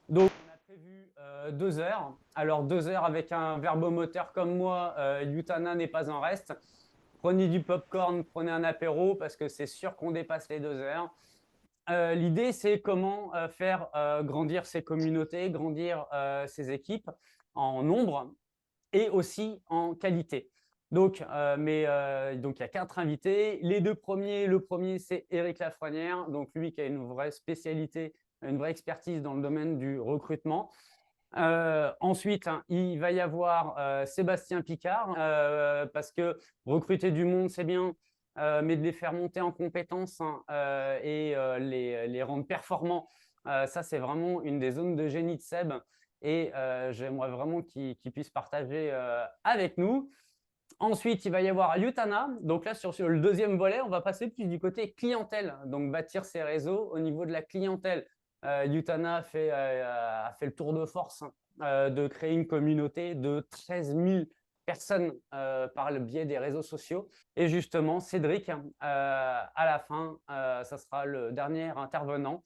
Donc, on a prévu 2 heures. Alors, 2 heures avec un verbomoteur comme moi, Yutana n'est pas en reste. Prenez du popcorn, prenez un apéro parce que c'est sûr qu'on dépasse les 2 heures. L'idée, c'est comment faire grandir ces communautés, grandir ces équipes en nombre et aussi en qualité. Donc, donc il y a 4 invités. Les deux premiers, le premier, c'est Éric Lafrenière, donc lui qui a une vraie spécialité, une vraie expertise dans le domaine du recrutement. Ensuite, hein, il va y avoir Sébastien Picard, parce que recruter du monde, c'est bien, mais de les faire monter en compétences, hein, et les rendre performants, ça, c'est vraiment une des zones de génie de Seb. Et j'aimerais vraiment qu'il puisse partager avec nous. Ensuite, il va y avoir Yutana. Donc là, sur le deuxième volet, on va passer plus du côté clientèle, donc bâtir ses réseaux au niveau de la clientèle. Yutana a fait le tour de force, hein, de créer une communauté de 13 000 personnes par le biais des réseaux sociaux. Et justement, Cédric, à la fin, ça sera le dernier intervenant.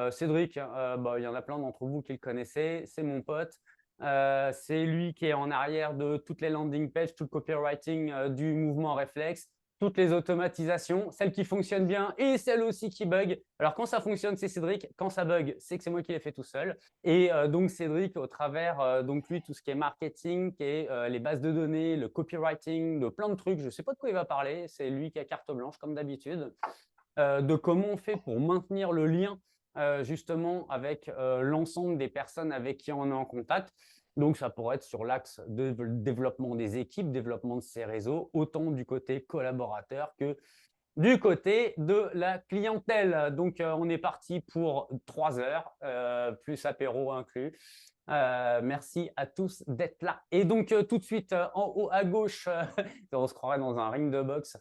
Cédric, il y en a plein d'entre vous qui le connaissez, c'est mon pote. C'est lui qui est en arrière de toutes les landing pages, tout le copywriting du mouvement réflexe, toutes les automatisations, celles qui fonctionnent bien et celles aussi qui bug. Alors quand ça fonctionne, c'est Cédric. Quand ça bug, c'est que c'est moi qui l'ai fait tout seul. Et donc Cédric, au travers, donc lui, tout ce qui est marketing, qui est les bases de données, le copywriting, de plein de trucs, je ne sais pas de quoi il va parler, c'est lui qui a carte blanche comme d'habitude, de comment on fait pour maintenir le lien justement avec l'ensemble des personnes avec qui on est en contact. Donc, ça pourrait être sur l'axe de développement des équipes, développement de ces réseaux, autant du côté collaborateur que du côté de la clientèle. Donc, on est parti pour 3 heures, plus apéro inclus. Merci à tous d'être là. Et donc, tout de suite, en haut à gauche, on se croirait dans un ring de boxe,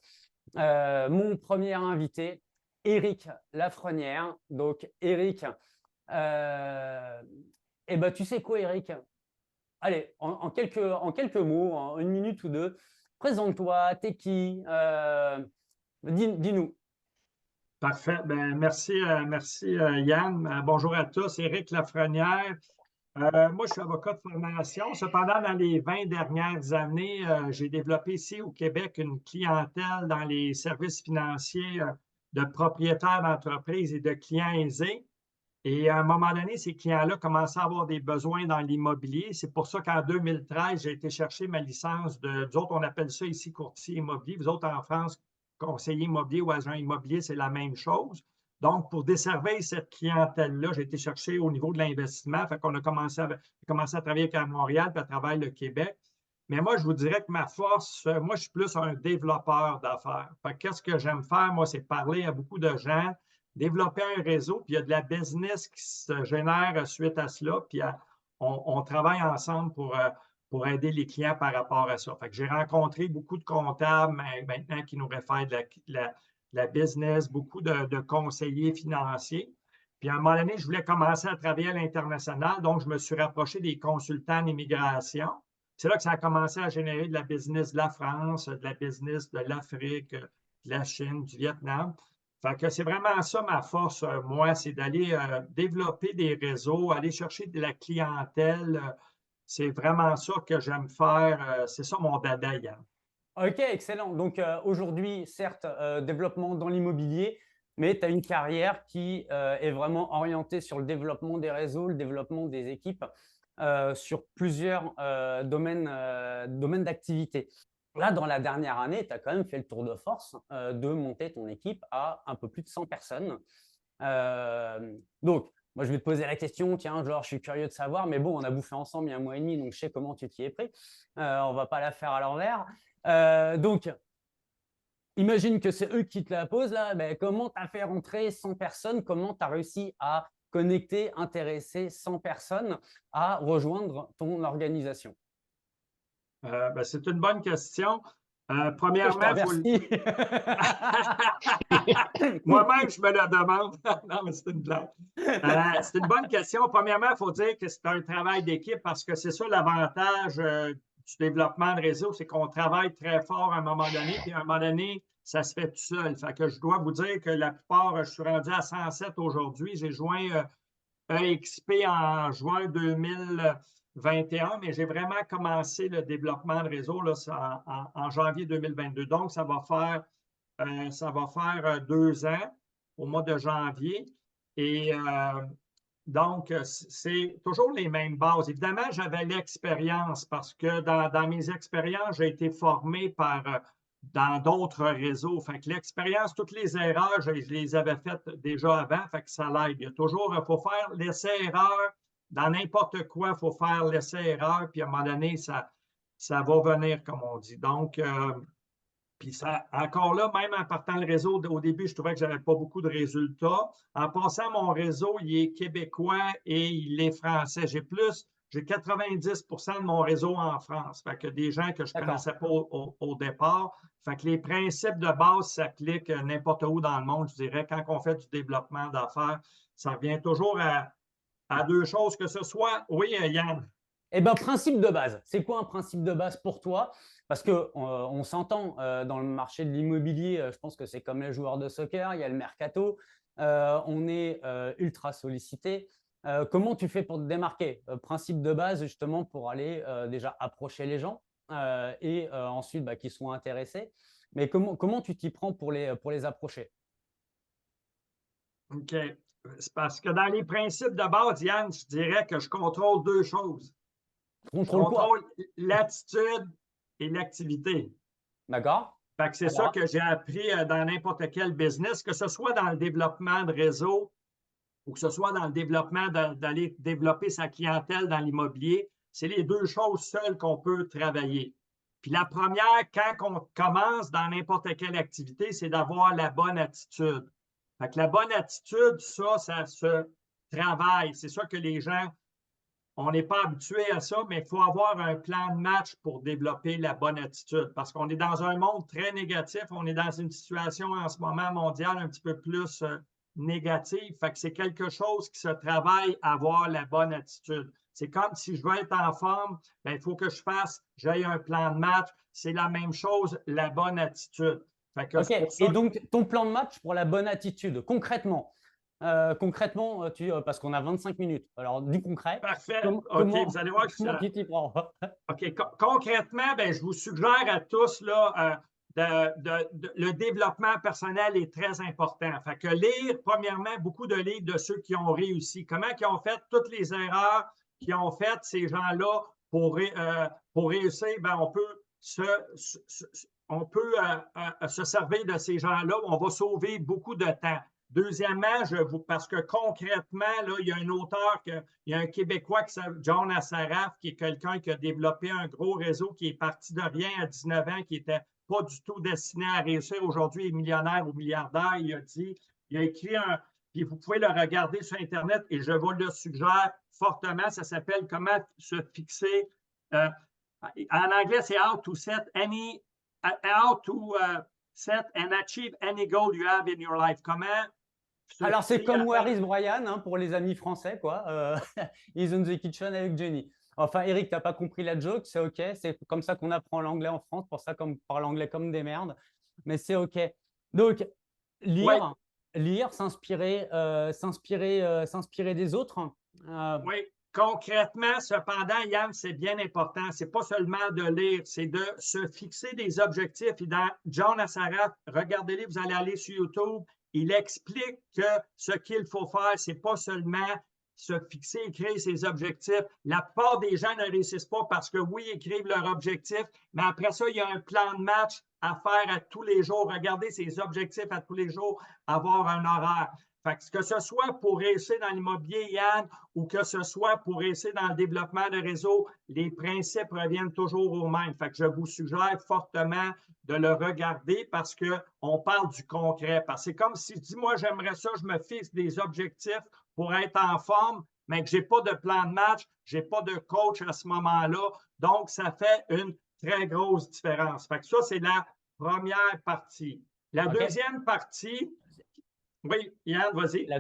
mon premier invité, Éric Lafrenière. Donc, Éric, eh ben, tu sais quoi, Éric? Allez, en quelques mots, en une minute ou deux, présente-toi, t'es qui? Dis-nous. Parfait. Ben, merci Yann. Bonjour à tous. Éric Lafrenière. Moi, je suis avocat de formation. Cependant, dans les 20 dernières années, j'ai développé ici au Québec une clientèle dans les services financiers de propriétaires d'entreprises et de clients aisés. Et à un moment donné, ces clients-là commençaient à avoir des besoins dans l'immobilier. C'est pour ça qu'en 2013, j'ai été chercher ma licence nous autres, on appelle ça ici courtier immobilier. Vous autres, en France, conseiller immobilier ou agent immobilier, c'est la même chose. Donc, pour desservir cette clientèle-là, j'ai été chercher au niveau de l'investissement. Fait qu'on a commencé à travailler à Montréal, puis à travers le Québec. Mais moi, je vous dirais que ma force, moi, je suis plus un développeur d'affaires. Qu'est-ce que j'aime faire, moi, c'est parler à beaucoup de gens, développer un réseau, puis il y a de la business qui se génère suite à cela, puis on travaille ensemble pour aider les clients par rapport à ça. Fait que j'ai rencontré beaucoup de comptables maintenant qui nous réfèrent de la business, beaucoup de conseillers financiers. Puis à un moment donné, je voulais commencer à travailler à l'international, donc je me suis rapproché des consultants en immigration. C'est là que ça a commencé à générer de la business de la France, de la business de l'Afrique, de la Chine, du Vietnam. Fait que c'est vraiment ça ma force, moi, c'est d'aller développer des réseaux, aller chercher de la clientèle. C'est vraiment ça que j'aime faire. C'est ça mon dada, Yann. Ok, excellent. Donc, aujourd'hui, certes, développement dans l'immobilier, mais tu as une carrière qui est vraiment orientée sur le développement des réseaux, le développement des équipes, sur plusieurs domaines d'activité. Là, dans la dernière année, tu as quand même fait le tour de force de monter ton équipe à un peu plus de 100 personnes. Donc, moi, je vais te poser la question, tiens, genre, je suis curieux de savoir, mais bon, on a bouffé ensemble il y a un mois et demi, donc je sais comment tu t'y es pris. On va pas la faire à l'envers. Donc, imagine que c'est eux qui te la posent là. Ben, comment tu as fait rentrer 100 personnes? Comment tu as réussi à connecter, intéresser 100 personnes à rejoindre ton organisation? Ben, c'est une bonne question. Je te Premièrement, il faut le... remercie. Moi-même, je me la demande. Non, mais c'est une blague. C'est une bonne question. Premièrement, il faut dire que c'est un travail d'équipe parce que c'est ça l'avantage du développement de réseau, c'est qu'on travaille très fort à un moment donné, puis à un moment donné, ça se fait tout seul. Fait que je dois vous dire que la plupart, je suis rendu à 107 aujourd'hui. J'ai joint EXP en juin 2021, mais j'ai vraiment commencé le développement de réseau là, en janvier 2022. Donc, ça va faire 2 ans au mois de janvier. Et donc, c'est toujours les mêmes bases. Évidemment, j'avais l'expérience parce que dans mes expériences, j'ai été formé dans d'autres réseaux. Fait que l'expérience, toutes les erreurs, je les avais faites déjà avant, fait que ça l'aide. Il y a toujours, il faut faire l'essai-erreur. Dans n'importe quoi, il faut faire l'essai-erreur, puis à un moment donné, ça va venir, comme on dit. Donc, puis ça, encore là, même en partant le réseau, au début, je trouvais que je n'avais pas beaucoup de résultats. En passant, mon réseau, il est québécois et il est français. J'ai 90 de mon réseau en France. Fait que des gens que je ne connaissais pas au départ. Fait que les principes de base s'appliquent n'importe où dans le monde, je dirais. Quand on fait du développement d'affaires, ça revient toujours à deux choses, que ce soit. Oui, Yann. Eh bien, principe de base. C'est quoi un principe de base pour toi? Parce qu'on s'entend dans le marché de l'immobilier, je pense que c'est comme les joueurs de soccer, il y a le mercato, on est ultra sollicité. Comment tu fais pour te démarquer? Principe de base, justement, pour aller déjà approcher les gens et ensuite qu'ils soient intéressés. Mais comment tu t'y prends pour les approcher? OK. C'est parce que dans les principes de base, Yann, je dirais que je contrôle deux choses. Je contrôle l'attitude et l'activité. D'accord. Fait que c'est ça que j'ai appris dans n'importe quel business, que ce soit dans le développement de réseau ou que ce soit dans le développement d'aller développer sa clientèle dans l'immobilier. C'est les deux choses seules qu'on peut travailler. Puis la première, quand on commence dans n'importe quelle activité, c'est d'avoir la bonne attitude. Fait que la bonne attitude, ça se travaille. C'est ça que les gens, on n'est pas habitué à ça, mais il faut avoir un plan de match pour développer la bonne attitude parce qu'on est dans un monde très négatif. On est dans une situation en ce moment mondiale un petit peu plus négative. Fait que c'est quelque chose qui se travaille à avoir la bonne attitude. C'est comme si je veux être en forme, bien, il faut que j'aille un plan de match. C'est la même chose, la bonne attitude. Fait que OK. Et donc, ton plan de match pour la bonne attitude, concrètement, parce qu'on a 25 minutes. Alors, du concret. Parfait. Vous allez voir que comment tu t'y prends? OK. Concrètement, ben, je vous suggère à tous, là, le développement personnel est très important. Fait que lire, premièrement, beaucoup de livres de ceux qui ont réussi. Comment ils ont fait toutes les erreurs qu'ils ont faites, ces gens-là, pour réussir, ben, on peut se servir de ces gens-là. On va sauver beaucoup de temps. Deuxièmement, parce que concrètement, là, il y a un auteur, il y a un Québécois qui s'appelle John Assaraf, qui est quelqu'un qui a développé un gros réseau, qui est parti de rien à 19 ans, qui n'était pas du tout destiné à réussir. Aujourd'hui, il est millionnaire ou milliardaire. Il a écrit puis vous pouvez le regarder sur Internet et je vous le suggère fortement. Ça s'appelle Comment se fixer. En anglais, c'est How to set and achieve any goal you have in your life. Alors, c'est comme Where is Brian hein, pour les amis français, quoi. He's in the kitchen avec Jenny. Enfin, Eric, tu n'as pas compris la joke, c'est OK. C'est comme ça qu'on apprend l'anglais en France, pour ça qu'on parle anglais comme des merdes. Mais c'est OK. Donc, lire, s'inspirer des autres. Oui, concrètement, cependant, Yann, c'est bien important. Ce n'est pas seulement de lire, c'est de se fixer des objectifs. Et dans John Assaraf, regardez-les, vous allez aller sur YouTube. Il explique que ce qu'il faut faire, ce n'est pas seulement se fixer et créer ses objectifs. La plupart des gens ne réussissent pas parce que oui, ils écrivent leur objectif, mais après ça, il y a un plan de match à faire à tous les jours. Regardez ses objectifs à tous les jours, avoir un horaire. Fait que ce soit pour réussir dans l'immobilier, Yann, ou que ce soit pour réussir dans le développement de réseau, les principes reviennent toujours aux mêmes. Fait que je vous suggère fortement de le regarder parce qu'on parle du concret. Parce que c'est comme si je dis, moi, j'aimerais ça, je me fixe des objectifs pour être en forme, mais que je n'ai pas de plan de match, je n'ai pas de coach à ce moment-là. Donc, ça fait une très grosse différence. Fait que ça, c'est la première partie. La deuxième partie, oui, Yann, vas-y. La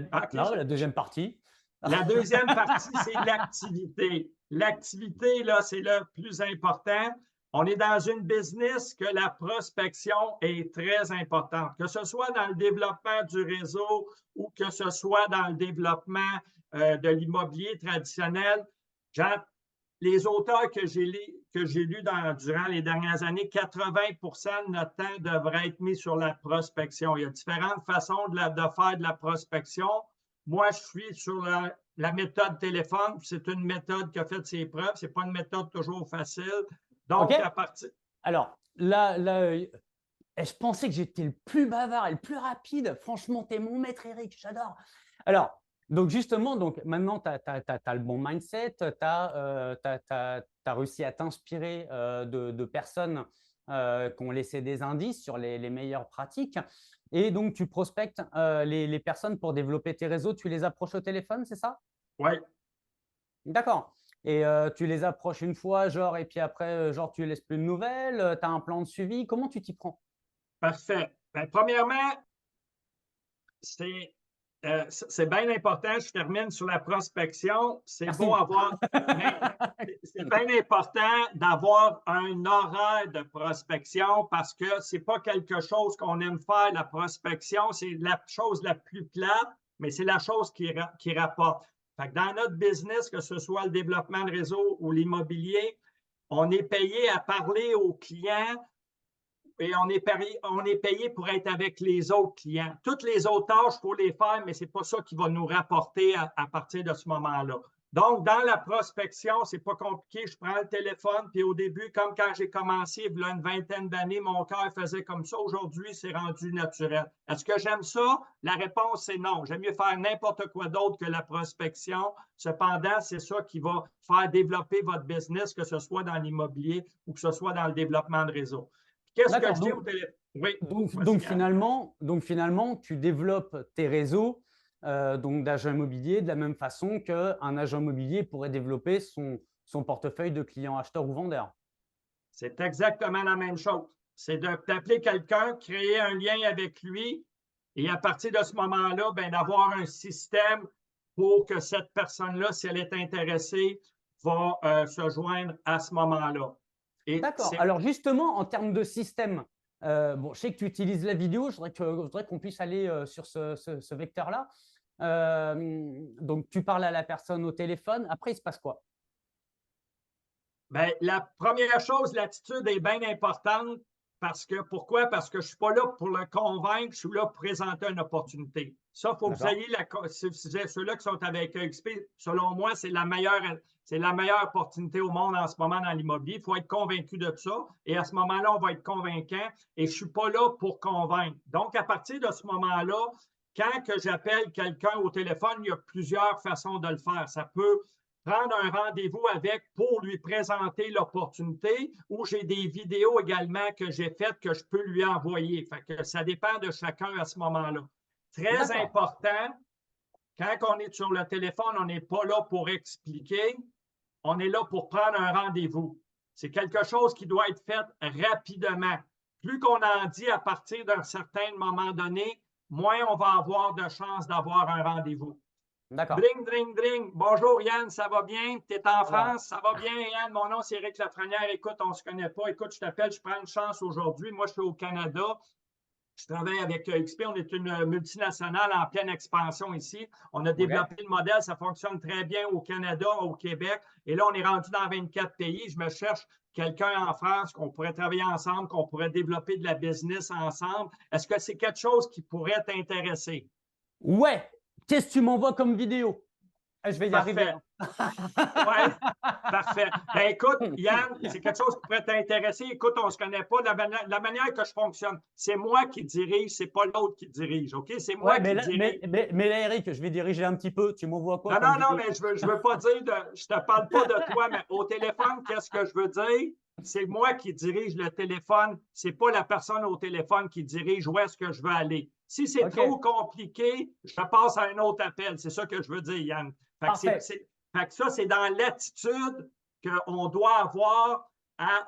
deuxième partie. La deuxième partie, c'est l'activité. L'activité, là, c'est le plus important. On est dans une business que la prospection est très importante, que ce soit dans le développement du réseau ou que ce soit dans le développement de l'immobilier traditionnel. Les auteurs que j'ai lus durant les dernières années, 80% de notre temps devrait être mis sur la prospection. Il y a différentes façons de faire de la prospection. Moi, je suis sur la méthode téléphone. C'est une méthode qui a fait ses preuves. Ce n'est pas une méthode toujours facile. Donc, OK. à partir. Alors, là, je pensais que j'étais le plus bavard et le plus rapide. Franchement, tu es mon maître, Eric. J'adore. Alors, donc justement, maintenant, tu as le bon mindset. Tu as réussi à t'inspirer de personnes qui ont laissé des indices sur les meilleures pratiques. Et donc, tu prospectes les personnes pour développer tes réseaux. Tu les approches au téléphone, c'est ça? Oui. D'accord. Et tu les approches une fois, genre, et puis après, genre, tu laisses plus de nouvelles, tu as un plan de suivi. Comment tu t'y prends? Parfait. Bien, premièrement, c'est bien important. Je termine sur la prospection. C'est Merci. beau avoir, mais c'est bien important d'avoir un horaire de prospection parce que c'est pas quelque chose qu'on aime faire, la prospection. C'est la chose la plus plate, mais c'est la chose qui rapporte. Fait que dans notre business, que ce soit le développement de réseau ou l'immobilier, on est payé à parler aux clients et on est payé pour être avec les autres clients. Toutes les autres tâches, il faut les faire, mais ce n'est pas ça qui va nous rapporter à partir de ce moment-là. Donc, dans la prospection, ce n'est pas compliqué. Je prends le téléphone, puis au début, comme quand j'ai commencé, il y a une vingtaine d'années, mon cœur faisait comme ça. Aujourd'hui, c'est rendu naturel. Est-ce que j'aime ça? La réponse, c'est non. J'aime mieux faire n'importe quoi d'autre que la prospection. Cependant, c'est ça qui va faire développer votre business, que ce soit dans l'immobilier ou que ce soit dans le développement de réseau. Qu'est-ce que je dis au téléphone? Oui, donc finalement, tu développes tes réseaux d'agents immobiliers de la même façon qu'un agent immobilier pourrait développer son portefeuille de clients acheteurs ou vendeurs. C'est exactement la même chose. C'est d'appeler quelqu'un, créer un lien avec lui et à partir de ce moment-là, ben, d'avoir un système pour que cette personne-là, si elle est intéressée, va se joindre à ce moment-là. D'accord. Alors justement, en termes de système, bon, je sais que tu utilises la vidéo, je voudrais qu'on puisse aller sur ce vecteur-là. Donc, tu parles à la personne au téléphone. Après, il se passe quoi? Bien, la première chose, l'attitude est bien importante pourquoi? Parce que je ne suis pas là pour le convaincre, je suis là pour présenter une opportunité. Ça, il faut que vous ayez ceux-là qui sont avec EXP, selon moi, c'est la meilleure opportunité au monde en ce moment dans l'immobilier. Il faut être convaincu de ça. Et à ce moment-là, on va être convaincant. Et je ne suis pas là pour convaincre. Donc, à partir de ce moment-là, quand que j'appelle quelqu'un au téléphone, il y a plusieurs façons de le faire. Ça peut prendre un rendez-vous avec pour lui présenter l'opportunité ou j'ai des vidéos également que j'ai faites que je peux lui envoyer. Fait que ça dépend de chacun à ce moment-là. Très important, quand on est sur le téléphone, on n'est pas là pour expliquer, on est là pour prendre un rendez-vous. C'est quelque chose qui doit être fait rapidement. Plus qu'on en dit à partir d'un certain moment donné, moins on va avoir de chances d'avoir un rendez-vous. D'accord. Dring, dring, dring. Bonjour Yann, ça va bien? Tu es en France? Ça va bien, Yann? Mon nom, c'est Éric Lafrenière. Écoute, on ne se connaît pas. Écoute, je t'appelle, je prends une chance aujourd'hui. Moi, je suis au Canada. Je travaille avec XP. On est une multinationale en pleine expansion ici. On a développé le modèle. Ça fonctionne très bien au Canada, au Québec. Et là, on est rendu dans 24 pays. Je me cherche quelqu'un en France qu'on pourrait travailler ensemble, qu'on pourrait développer de la business ensemble. Est-ce que c'est quelque chose qui pourrait t'intéresser? Ouais. Qu'est-ce que tu m'envoies comme vidéo? Je vais y arriver. Oui, parfait. Ben, écoute, Yann, c'est quelque chose qui pourrait t'intéresser. Écoute, on ne se connaît pas. La manière que je fonctionne, c'est moi qui dirige, c'est pas l'autre qui dirige. OK? C'est moi qui dirige. Mais là, Eric, je vais diriger un petit peu. Tu m'envoies quoi? Non, mais je veux pas dire je te parle pas de toi, mais au téléphone, qu'est-ce que je veux dire? C'est moi qui dirige le téléphone. C'est pas la personne au téléphone qui dirige où est-ce que je veux aller. Si c'est trop compliqué, je passe à un autre appel. C'est ça que je veux dire, Yann. Fait que ça, c'est dans l'attitude qu'on doit avoir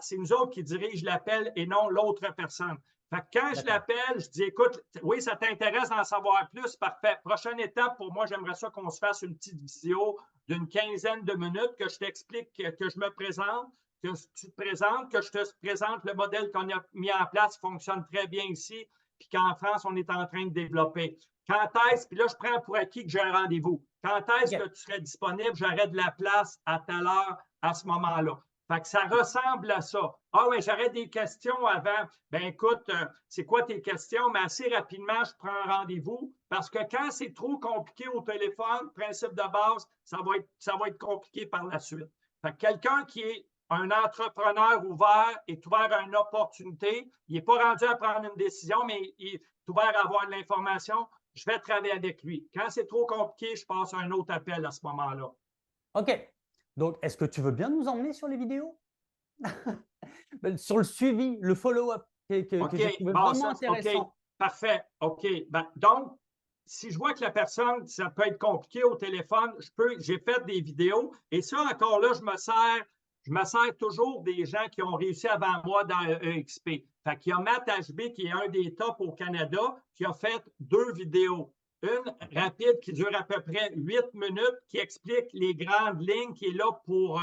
c'est nous autres qui dirigent l'appel et non l'autre personne. Fait que quand je l'appelle, je dis, écoute, oui, ça t'intéresse d'en savoir plus, parfait. Prochaine étape, pour moi, j'aimerais ça qu'on se fasse une petite vidéo d'une 15aine de minutes, que je t'explique, que je me présente, que tu te présentes, que je te présente le modèle qu'on a mis en place, qui fonctionne très bien ici, puis qu'en France, on est en train de développer. Quand est-ce, puis là, je prends pour acquis que j'ai un rendez-vous. Quand est-ce Ok. que tu serais disponible? J'aurais de la place à telle heure, à ce moment-là. Fait que ça ressemble à ça. Ah oui, j'aurais des questions avant. Ben écoute, c'est quoi tes questions? Mais assez rapidement, je prends un rendez-vous parce que quand c'est trop compliqué au téléphone, principe de base, ça va être compliqué par la suite. Fait que quelqu'un qui est un entrepreneur ouvert est ouvert à une opportunité, il n'est pas rendu à prendre une décision, mais il est ouvert à avoir de l'information, je vais travailler avec lui. Quand c'est trop compliqué, je passe à un autre appel à ce moment-là. Ok. Donc, est-ce que tu veux bien nous emmener sur les vidéos? Sur le suivi, le follow-up que OK, j'ai trouvé bon, vraiment ça, OK, intéressant. parfait. OK. Ben, donc, si je vois que la personne, ça peut être compliqué au téléphone, j'ai fait des vidéos et ça, encore là, je me sers toujours des gens qui ont réussi avant moi dans EXP. Fait qu'il y a Matt HB, qui est un des tops au Canada, qui a fait 2 vidéos. Une rapide qui dure à peu près 8 minutes, qui explique les grandes lignes, qui est là pour,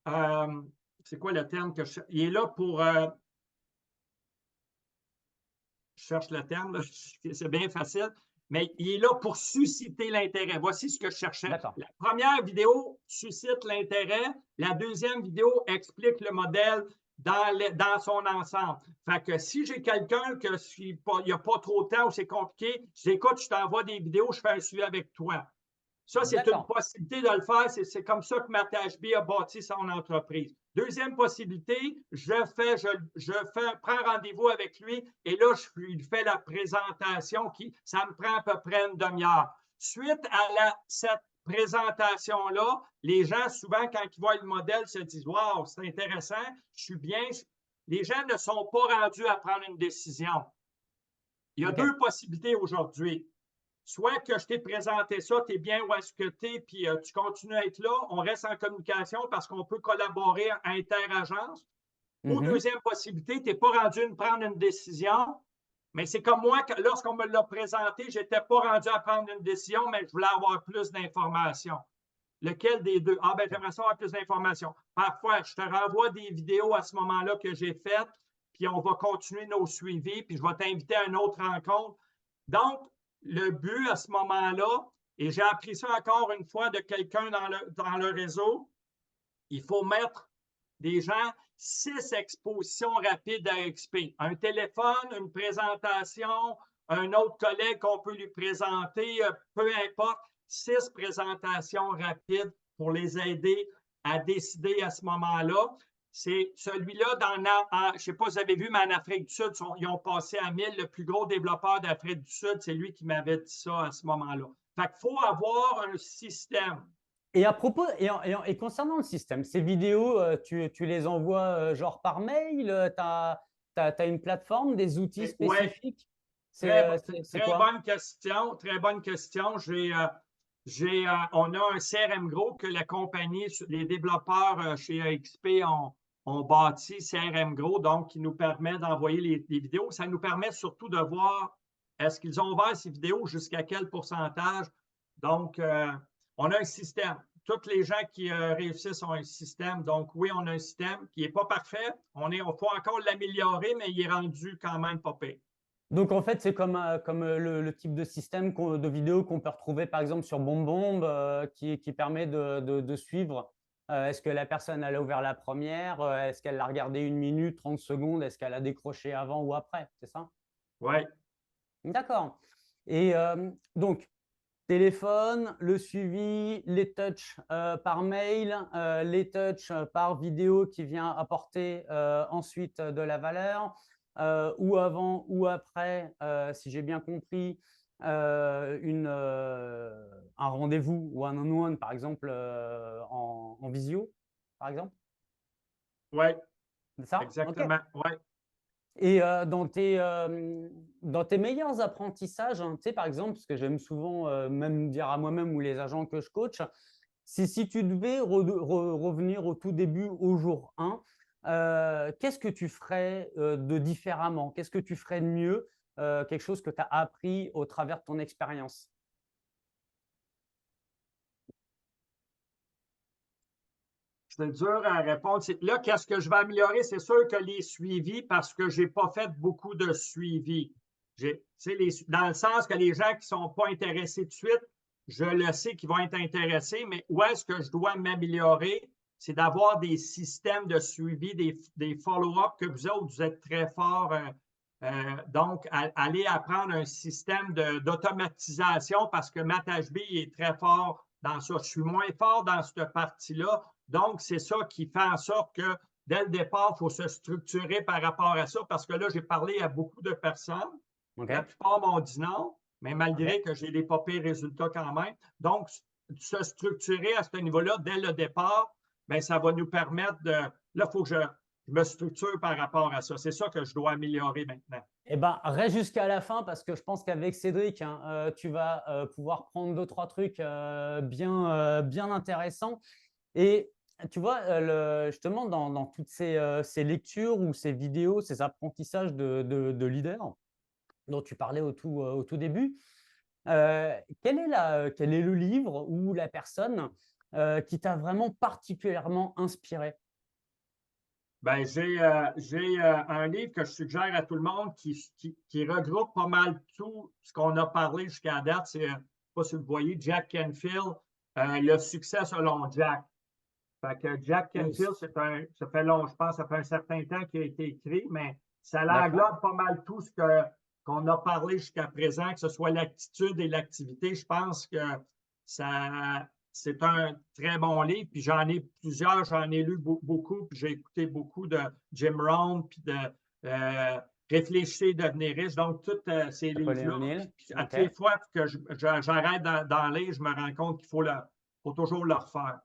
euh, c'est quoi le terme que je, il est là pour, je cherche le terme, c'est bien facile, mais il est là pour susciter l'intérêt. Voici ce que je cherchais. D'accord. La première vidéo suscite l'intérêt. La deuxième vidéo explique le modèle dans son ensemble. Fait que si j'ai quelqu'un que il n'y a pas trop de temps ou c'est compliqué, j'écoute, je t'envoie des vidéos, je fais un suivi avec toi. Ça, c'est une D'accord. possibilité de le faire. C'est comme ça que Matt HB a bâti son entreprise. Deuxième possibilité, prends rendez-vous avec lui et là, je lui fais la présentation ça me prend à peu près une demi-heure. Suite à cette présentation-là, les gens, souvent, quand ils voient le modèle, se disent « Wow, c'est intéressant, je suis bien. » Les gens ne sont pas rendus à prendre une décision. Il y a Ok. 2 possibilités aujourd'hui. Soit que je t'ai présenté ça, tu es bien où est-ce que tu es, puis tu continues à être là, on reste en communication parce qu'on peut collaborer inter-agence. Ou Mhm. deuxième possibilité, tu n'es pas rendu à prendre une décision, mais c'est comme moi, lorsqu'on me l'a présenté, je n'étais pas rendu à prendre une décision, mais je voulais avoir plus d'informations. Lequel des deux? Ah, ben, j'aimerais savoir plus d'informations. Parfois, je te renvoie des vidéos à ce moment-là que j'ai faites, puis on va continuer nos suivis, puis je vais t'inviter à une autre rencontre. Donc, le but à ce moment-là, et j'ai appris ça encore une fois de quelqu'un dans le réseau, il faut mettre des gens 6 expositions rapides à XP. Un téléphone, une présentation, un autre collègue qu'on peut lui présenter, peu importe, 6 présentations rapides pour les aider à décider à ce moment-là. C'est celui-là, je ne sais pas si vous avez vu, mais en Afrique du Sud, ils ont passé à 1000. Le plus gros développeur d'Afrique du Sud, c'est lui qui m'avait dit ça à ce moment-là. Fait qu'il faut avoir un système. Et à propos, et concernant le système, ces vidéos, tu les envoies genre par mail, tu as une plateforme, des outils Oui, spécifiques? très, C'est quoi? bonne question. Très bonne question. On a un CRM Gros que la compagnie, les développeurs chez XP ont bâti CRM Gros, donc qui nous permet d'envoyer les vidéos. Ça nous permet surtout de voir est-ce qu'ils ont ouvert ces vidéos, jusqu'à quel pourcentage. Donc, on a un système. Tous les gens qui réussissent ont un système. Donc, oui, on a un système qui n'est pas parfait. On faut encore l'améliorer, mais il est rendu quand même pas pire. Donc en fait, c'est comme le type de système de vidéo qu'on peut retrouver par exemple sur BombBomb qui permet de suivre. Est-ce que la personne elle a ouvert la première? Est-ce qu'elle l'a regardé 1 minute, 30 secondes? Est-ce qu'elle a décroché avant ou après? C'est ça? Oui. D'accord. Et donc, téléphone, le suivi, les touches par mail, les touches par vidéo qui vient apporter ensuite de la valeur, ou avant ou après, si j'ai bien compris, un rendez-vous ou un on-one, par exemple, en visio, par exemple. Oui, C'est ça? OK. exactement. Oui. Et dans tes meilleurs apprentissages, hein, tu sais, par exemple, ce que j'aime souvent même dire à moi-même ou les agents que je coach, si tu devais revenir au tout début, au jour 1, qu'est-ce que tu ferais de différemment? Qu'est-ce que tu ferais de mieux? Quelque chose que tu as appris au travers de ton expérience? C'est dur à répondre. Là, qu'est-ce que je vais améliorer? C'est sûr que les suivis, parce que je n'ai pas fait beaucoup de suivis. Dans le sens que les gens qui ne sont pas intéressés tout de suite, je le sais qu'ils vont être intéressés, mais où est-ce que je dois m'améliorer? C'est d'avoir des systèmes de suivi, des follow-up que vous autres, vous êtes très forts. Donc, aller apprendre un système d'automatisation parce que Matt HB est très fort dans ça. Je suis moins fort dans cette partie-là. Donc, c'est ça qui fait en sorte que dès le départ, il faut se structurer par rapport à ça parce que là, j'ai parlé à beaucoup de personnes. Okay. La plupart m'ont dit non, mais malgré que j'ai des pas pires résultats quand même. Donc, se structurer à ce niveau-là dès le départ, bien, ça va nous permettre de. Là, il faut que je me structure par rapport à ça. C'est ça que je dois améliorer maintenant. Eh ben, reste jusqu'à la fin parce que je pense qu'avec Cédric, hein, tu vas pouvoir prendre 2-3 trucs bien intéressants. Et tu vois, justement, dans toutes ces lectures ou ces vidéos, ces apprentissages de leader dont tu parlais au tout début, quel est le livre ou la personne qui t'a vraiment particulièrement inspiré? Ben, j'ai un livre que je suggère à tout le monde qui regroupe pas mal tout ce qu'on a parlé jusqu'à date. C'est, je ne sais pas si vous voyez, Jack Canfield, Le succès selon Jack. Fait que Jack Canfield, ça fait long, je pense, ça fait un certain temps qu'il a été écrit, mais ça englobe pas mal tout qu'on a parlé jusqu'à présent, que ce soit l'attitude et l'activité. Je pense que c'est un très bon livre, puis j'en ai plusieurs, j'en ai lu beaucoup, puis j'ai écouté beaucoup de Jim Rohn, puis de Réfléchir et devenir riche. Donc, tous ces livres-là, à toutes les fois que j'arrête d'en lire, je me rends compte qu'il faut toujours le refaire.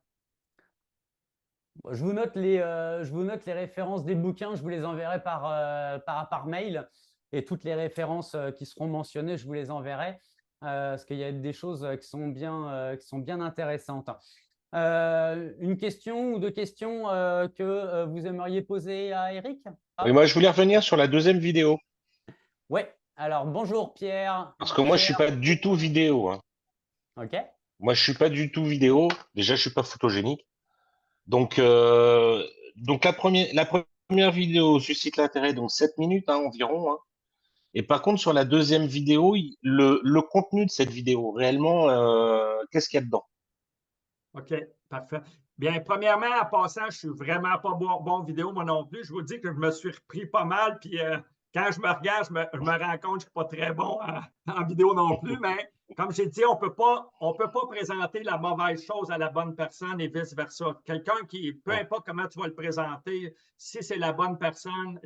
Je vous note les références des bouquins, je vous les enverrai par mail et toutes les références qui seront mentionnées, je vous les enverrai parce qu'il y a des choses qui sont bien intéressantes. Une question ou deux questions que vous aimeriez poser à Eric? Oui, moi, je voulais revenir sur la deuxième vidéo. Oui, alors bonjour Pierre. Parce que moi, je suis pas du tout vidéo, hein. Ok. Moi, je suis pas du tout vidéo. Déjà, je suis pas photogénique. Donc la première vidéo suscite l'intérêt, donc 7 minutes hein, environ, hein. Et par contre, sur la deuxième vidéo, le contenu de cette vidéo, réellement, qu'est-ce qu'il y a dedans? OK, parfait. Bien, premièrement, en passant, je suis vraiment pas bon vidéo, moi non plus. Je vous dis que je me suis repris pas mal, puis quand je me regarde, je me rends compte que je ne suis pas très bon en vidéo non plus, mais comme j'ai dit, on peut pas présenter la mauvaise chose à la bonne personne et vice-versa. Quelqu'un qui, peu importe comment tu vas le présenter, si c'est la bonne personne,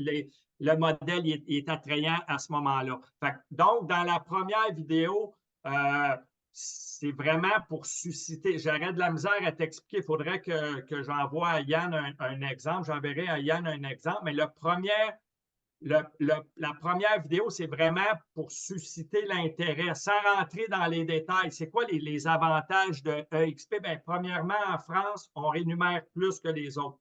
le modèle est attrayant à ce moment-là. Donc, dans la première vidéo, c'est vraiment pour susciter. J'aurais de la misère à t'expliquer. Il faudrait que j'envoie à Yann un exemple. J'enverrai à Yann un exemple. Mais la première vidéo, c'est vraiment pour susciter l'intérêt, sans rentrer dans les détails. C'est quoi les avantages de EXP? Bien, premièrement, en France, on rémunère plus que les autres.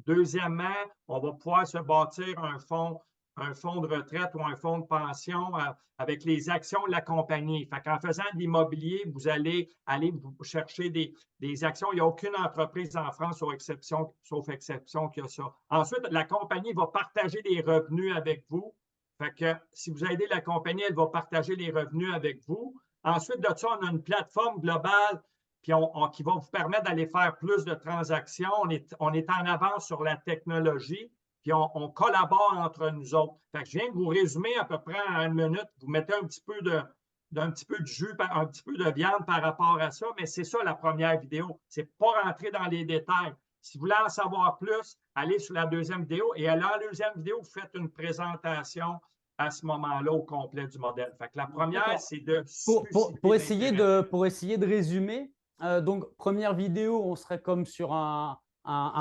Deuxièmement, on va pouvoir se bâtir un fonds de retraite ou un fonds de pension avec les actions de la compagnie. En faisant de l'immobilier, vous allez aller vous chercher des actions. Il n'y a aucune entreprise en France, sauf exception qui a ça. Ensuite, la compagnie va partager les revenus avec vous. Si vous aidez la compagnie, elle va partager les revenus avec vous. Ensuite de ça, on a une plateforme globale qui va vous permettre d'aller faire plus de transactions. On est en avance sur la technologie, puis on collabore entre nous autres. Je viens de vous résumer à peu près en 1 minute. Vous mettez un petit peu de jus, un petit peu de viande par rapport à ça, mais c'est ça la première vidéo. Ce n'est pas rentrer dans les détails. Si vous voulez en savoir plus, allez sur la deuxième vidéo et à la deuxième vidéo, vous faites une présentation à ce moment-là au complet du modèle. La première, c'est de pour essayer de résumer. Donc, première vidéo, on serait comme sur un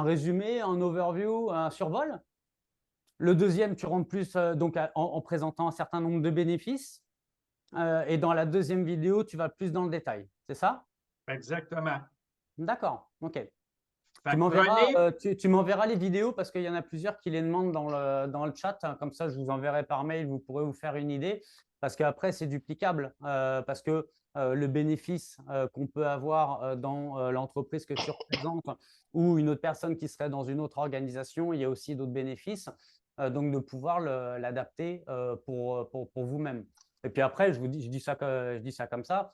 résumé, un overview, un survol. Le deuxième, tu rentres plus donc en présentant un certain nombre de bénéfices. Et dans la deuxième vidéo, tu vas plus dans le détail. C'est ça? Exactement. D'accord. OK. Tu m'enverras les vidéos parce qu'il y en a plusieurs qui les demandent dans le chat. Comme ça, je vous enverrai par mail. Vous pourrez vous faire une idée. Parce qu'après, c'est duplicable. Parce que le bénéfice qu'on peut avoir dans l'entreprise que tu représentes ou une autre personne qui serait dans une autre organisation, il y a aussi d'autres bénéfices. Donc, de pouvoir l'adapter pour vous-même. Et puis après, je dis ça comme ça,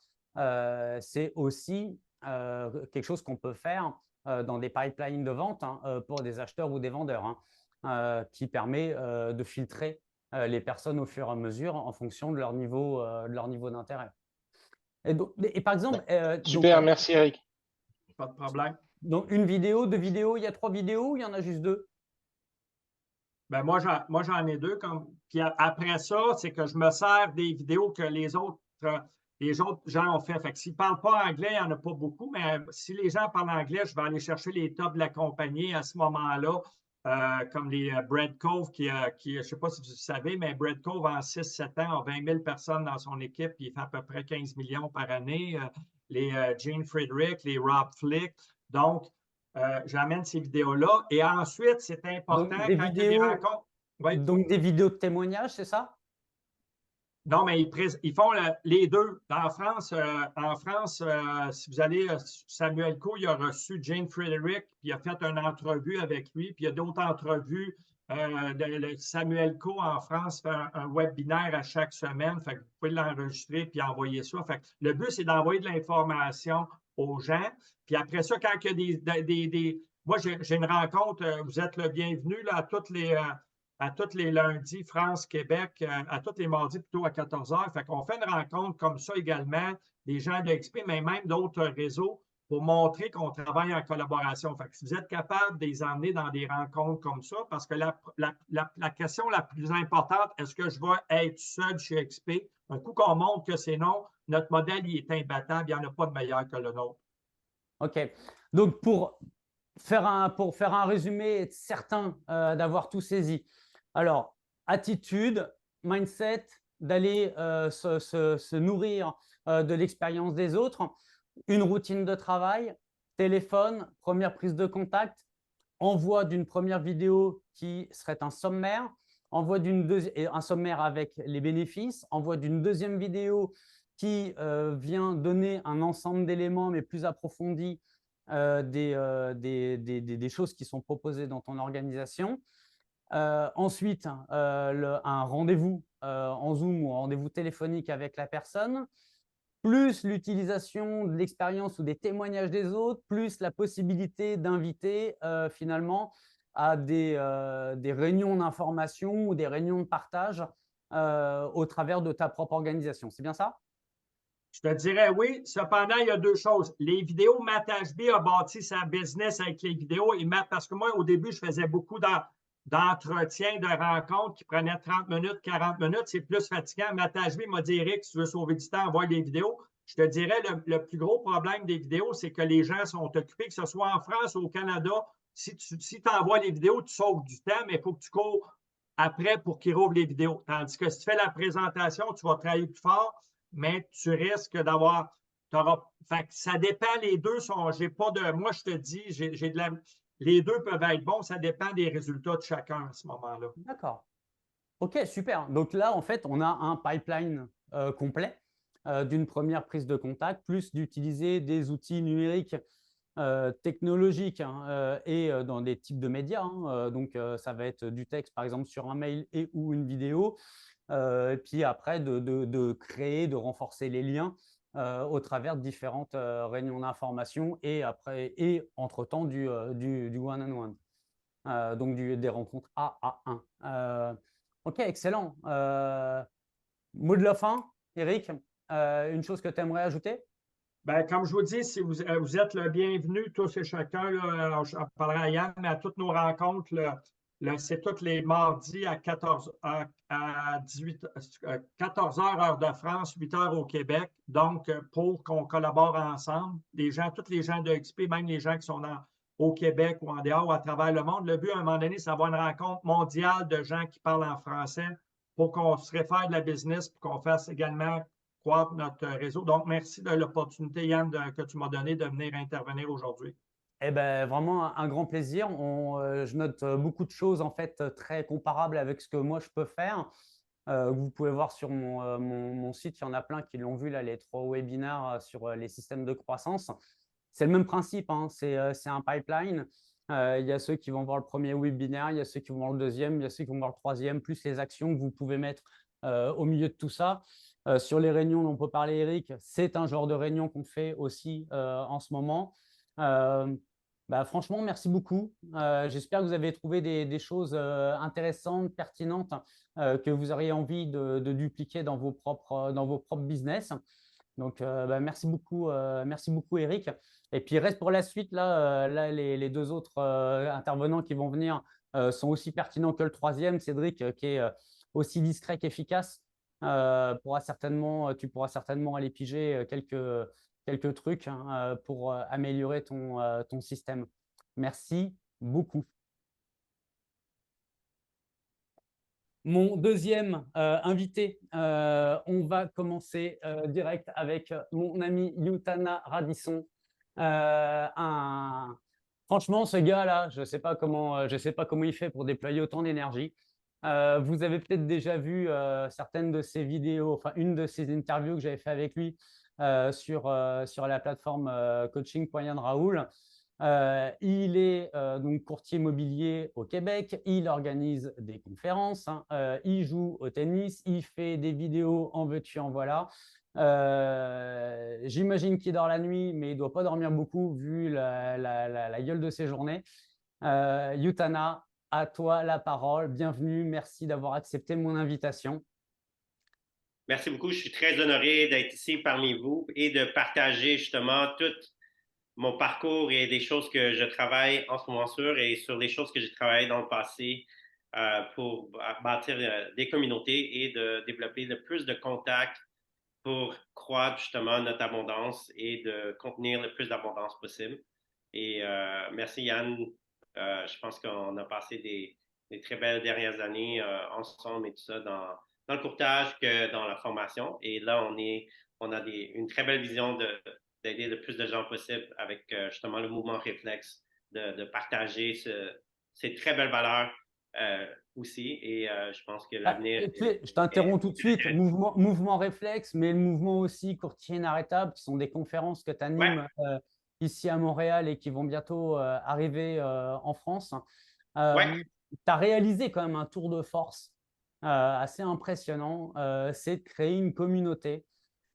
c'est aussi quelque chose qu'on peut faire dans des pipelines de vente pour des acheteurs ou des vendeurs, qui permet de filtrer les personnes au fur et à mesure en fonction de leur niveau d'intérêt. Et par exemple, Super, merci Eric. Pas de problème. Donc, une vidéo, 2 vidéos, il y a 3 vidéos ou il y en a juste 2? Ben moi, j'en ai 2. Puis après ça, c'est que je me sers des vidéos que les autres gens ont fait. Fait que s'ils ne parlent pas anglais, il n'y en a pas beaucoup, mais si les gens parlent anglais, je vais aller chercher les tops de la compagnie à ce moment-là, comme les Brad Cove, qui je ne sais pas si vous savez, mais Brad Cove, en 6-7 ans, a 20 000 personnes dans son équipe, puis il fait à peu près 15 millions par année. Les Gene Friedrich, les Rob Flick. Donc, j'amène ces vidéos-là. Et ensuite, c'est important Donc, des quand il y a des vidéos, rencontres. Oui. donc des vidéos de témoignages, c'est ça? Non, mais ils font les deux. En France, si vous allez, Samuel Coe, il a reçu Jane Frederick, puis il a fait une entrevue avec lui, puis il y a d'autres entrevues. Samuel Coe en France fait un webinaire à chaque semaine. Fait que vous pouvez l'enregistrer puis envoyer ça. Fait que le but, c'est d'envoyer de l'information aux gens. Puis après ça, quand il y a moi, j'ai une rencontre, vous êtes le bienvenu là, à tous les lundis, France-Québec, à tous les mardis plutôt à 14 heures. Fait qu'on fait une rencontre comme ça également, des gens de XP, mais même d'autres réseaux, pour montrer qu'on travaille en collaboration. Fait que si vous êtes capable de les emmener dans des rencontres comme ça, parce que la question la plus importante, est-ce que je vais être seul chez XP? Un coup qu'on montre que c'est non, notre modèle il est imbattable, il n'y en a pas de meilleur que le nôtre. OK. Donc, pour faire un résumé, être certain d'avoir tout saisi. Alors, attitude, mindset, d'aller se nourrir de l'expérience des autres, une routine de travail, téléphone, première prise de contact, envoi d'une première vidéo qui serait un sommaire, un sommaire avec les bénéfices, envoi d'une deuxième vidéo qui vient donner un ensemble d'éléments mais plus approfondis des choses qui sont proposées dans ton organisation. Ensuite, un rendez-vous en Zoom ou un rendez-vous téléphonique avec la personne, plus l'utilisation de l'expérience ou des témoignages des autres, plus la possibilité d'inviter finalement à des réunions d'information ou des réunions de partage au travers de ta propre organisation. C'est bien ça? Je te dirais oui. Cependant, il y a deux choses. Les vidéos, Matt Ashby a bâti sa business avec les vidéos. Parce que moi, au début, je faisais beaucoup d'entretiens, de rencontres qui prenaient 30 minutes, 40 minutes. C'est plus fatigant. Matt Ashby m'a dit, Eric, si tu veux sauver du temps, envoie les vidéos. Je te dirais, le plus gros problème des vidéos, c'est que les gens sont occupés, que ce soit en France ou au Canada. Si tu envoies les vidéos, tu sauves du temps, mais il faut que tu cours après pour qu'ils rouvrent les vidéos. Tandis que si tu fais la présentation, tu vas travailler plus fort, mais tu risques d'avoir. Fait que ça dépend, les deux sont. J'ai pas de. Moi, je te dis, les deux peuvent être bons, ça dépend des résultats de chacun à ce moment-là. D'accord. OK, super. Donc là, en fait, on a un pipeline complet d'une première prise de contact, plus d'utiliser des outils numériques technologiques et dans des types de médias. Donc, ça va être du texte, par exemple, sur un mail et ou une vidéo. Et puis après, de créer, de renforcer les liens au travers de différentes réunions d'information et entre-temps du one-on-one. Donc, des rencontres 1 à 1. OK, excellent. Mot de la fin, Eric, une chose que tu aimerais ajouter? Ben, comme je vous dis, si vous êtes le bienvenu, tous et chacun, là, je parlerai à Yann, mais à toutes nos rencontres, c'est tous les mardis à 14 heures heure de France, 8 heures au Québec. Donc, pour qu'on collabore ensemble, tous les gens de XP, même les gens qui sont au Québec ou en dehors ou à travers le monde, le but, à un moment donné, c'est d'avoir une rencontre mondiale de gens qui parlent en français pour qu'on se réfère de la business, pour qu'on fasse également croître notre réseau. Donc, merci de l'opportunité, Yann, que tu m'as donnée de venir intervenir aujourd'hui. Eh ben, vraiment un grand plaisir. Je note beaucoup de choses en fait très comparables avec ce que moi je peux faire. Vous pouvez voir sur mon site. Il y en a plein qui l'ont vu, là, les 3 webinaires sur les systèmes de croissance. C'est le même principe, hein, c'est un pipeline. Il y a ceux qui vont voir le premier webinaire, il y a ceux qui vont voir le deuxième, il y a ceux qui vont voir le troisième, plus les actions que vous pouvez mettre au milieu de tout ça. Sur les réunions dont on peut parler, Eric, c'est un genre de réunion qu'on fait aussi en ce moment. Franchement, merci beaucoup. J'espère que vous avez trouvé des choses intéressantes, pertinentes, que vous auriez envie de dupliquer dans vos propres business. Donc, merci beaucoup, Eric. Et puis, reste pour la suite. Là, les 2 autres intervenants qui vont venir sont aussi pertinents que le troisième, Cédric, qui est aussi discret qu'efficace. Tu pourras certainement aller piger quelques trucs, hein, pour améliorer ton système. Merci beaucoup. Mon deuxième invité, on va commencer direct avec mon ami Yutana Radisson. Franchement, ce gars-là, je ne sais pas comment il fait pour déployer autant d'énergie. Vous avez peut-être déjà vu certaines de ses vidéos, enfin une de ses interviews que j'avais fait avec lui sur la plateforme coaching.Yann Raoul. Il est donc courtier immobilier au Québec, il organise des conférences, hein, il joue au tennis, il fait des vidéos en veux-tu, en voilà. J'imagine qu'il dort la nuit, mais il ne doit pas dormir beaucoup vu la gueule de ses journées. Yutana, à toi la parole, bienvenue, merci d'avoir accepté mon invitation. Merci beaucoup, je suis très honoré d'être ici parmi vous et de partager justement tout mon parcours et des choses que je travaille en ce moment sur et sur les choses que j'ai travaillé dans le passé pour bâtir des communautés et de développer le plus de contacts pour croître justement notre abondance et de contenir le plus d'abondance possible. Et merci Yann, je pense qu'on a passé des très belles dernières années ensemble et tout ça dans le courtage que dans la formation. Et là, on a une très belle vision d'aider le plus de gens possible avec justement le mouvement Réflexe, de partager ces très belles valeurs aussi. Et je pense que l'avenir… Je t'interromps tout de suite. Mouvement Réflexe, mais le mouvement aussi Courtier Inarrêtable, qui sont des conférences que tu animes ici à Montréal et qui vont bientôt arriver en France. Tu as réalisé quand même un tour de force assez impressionnant. C'est de créer une communauté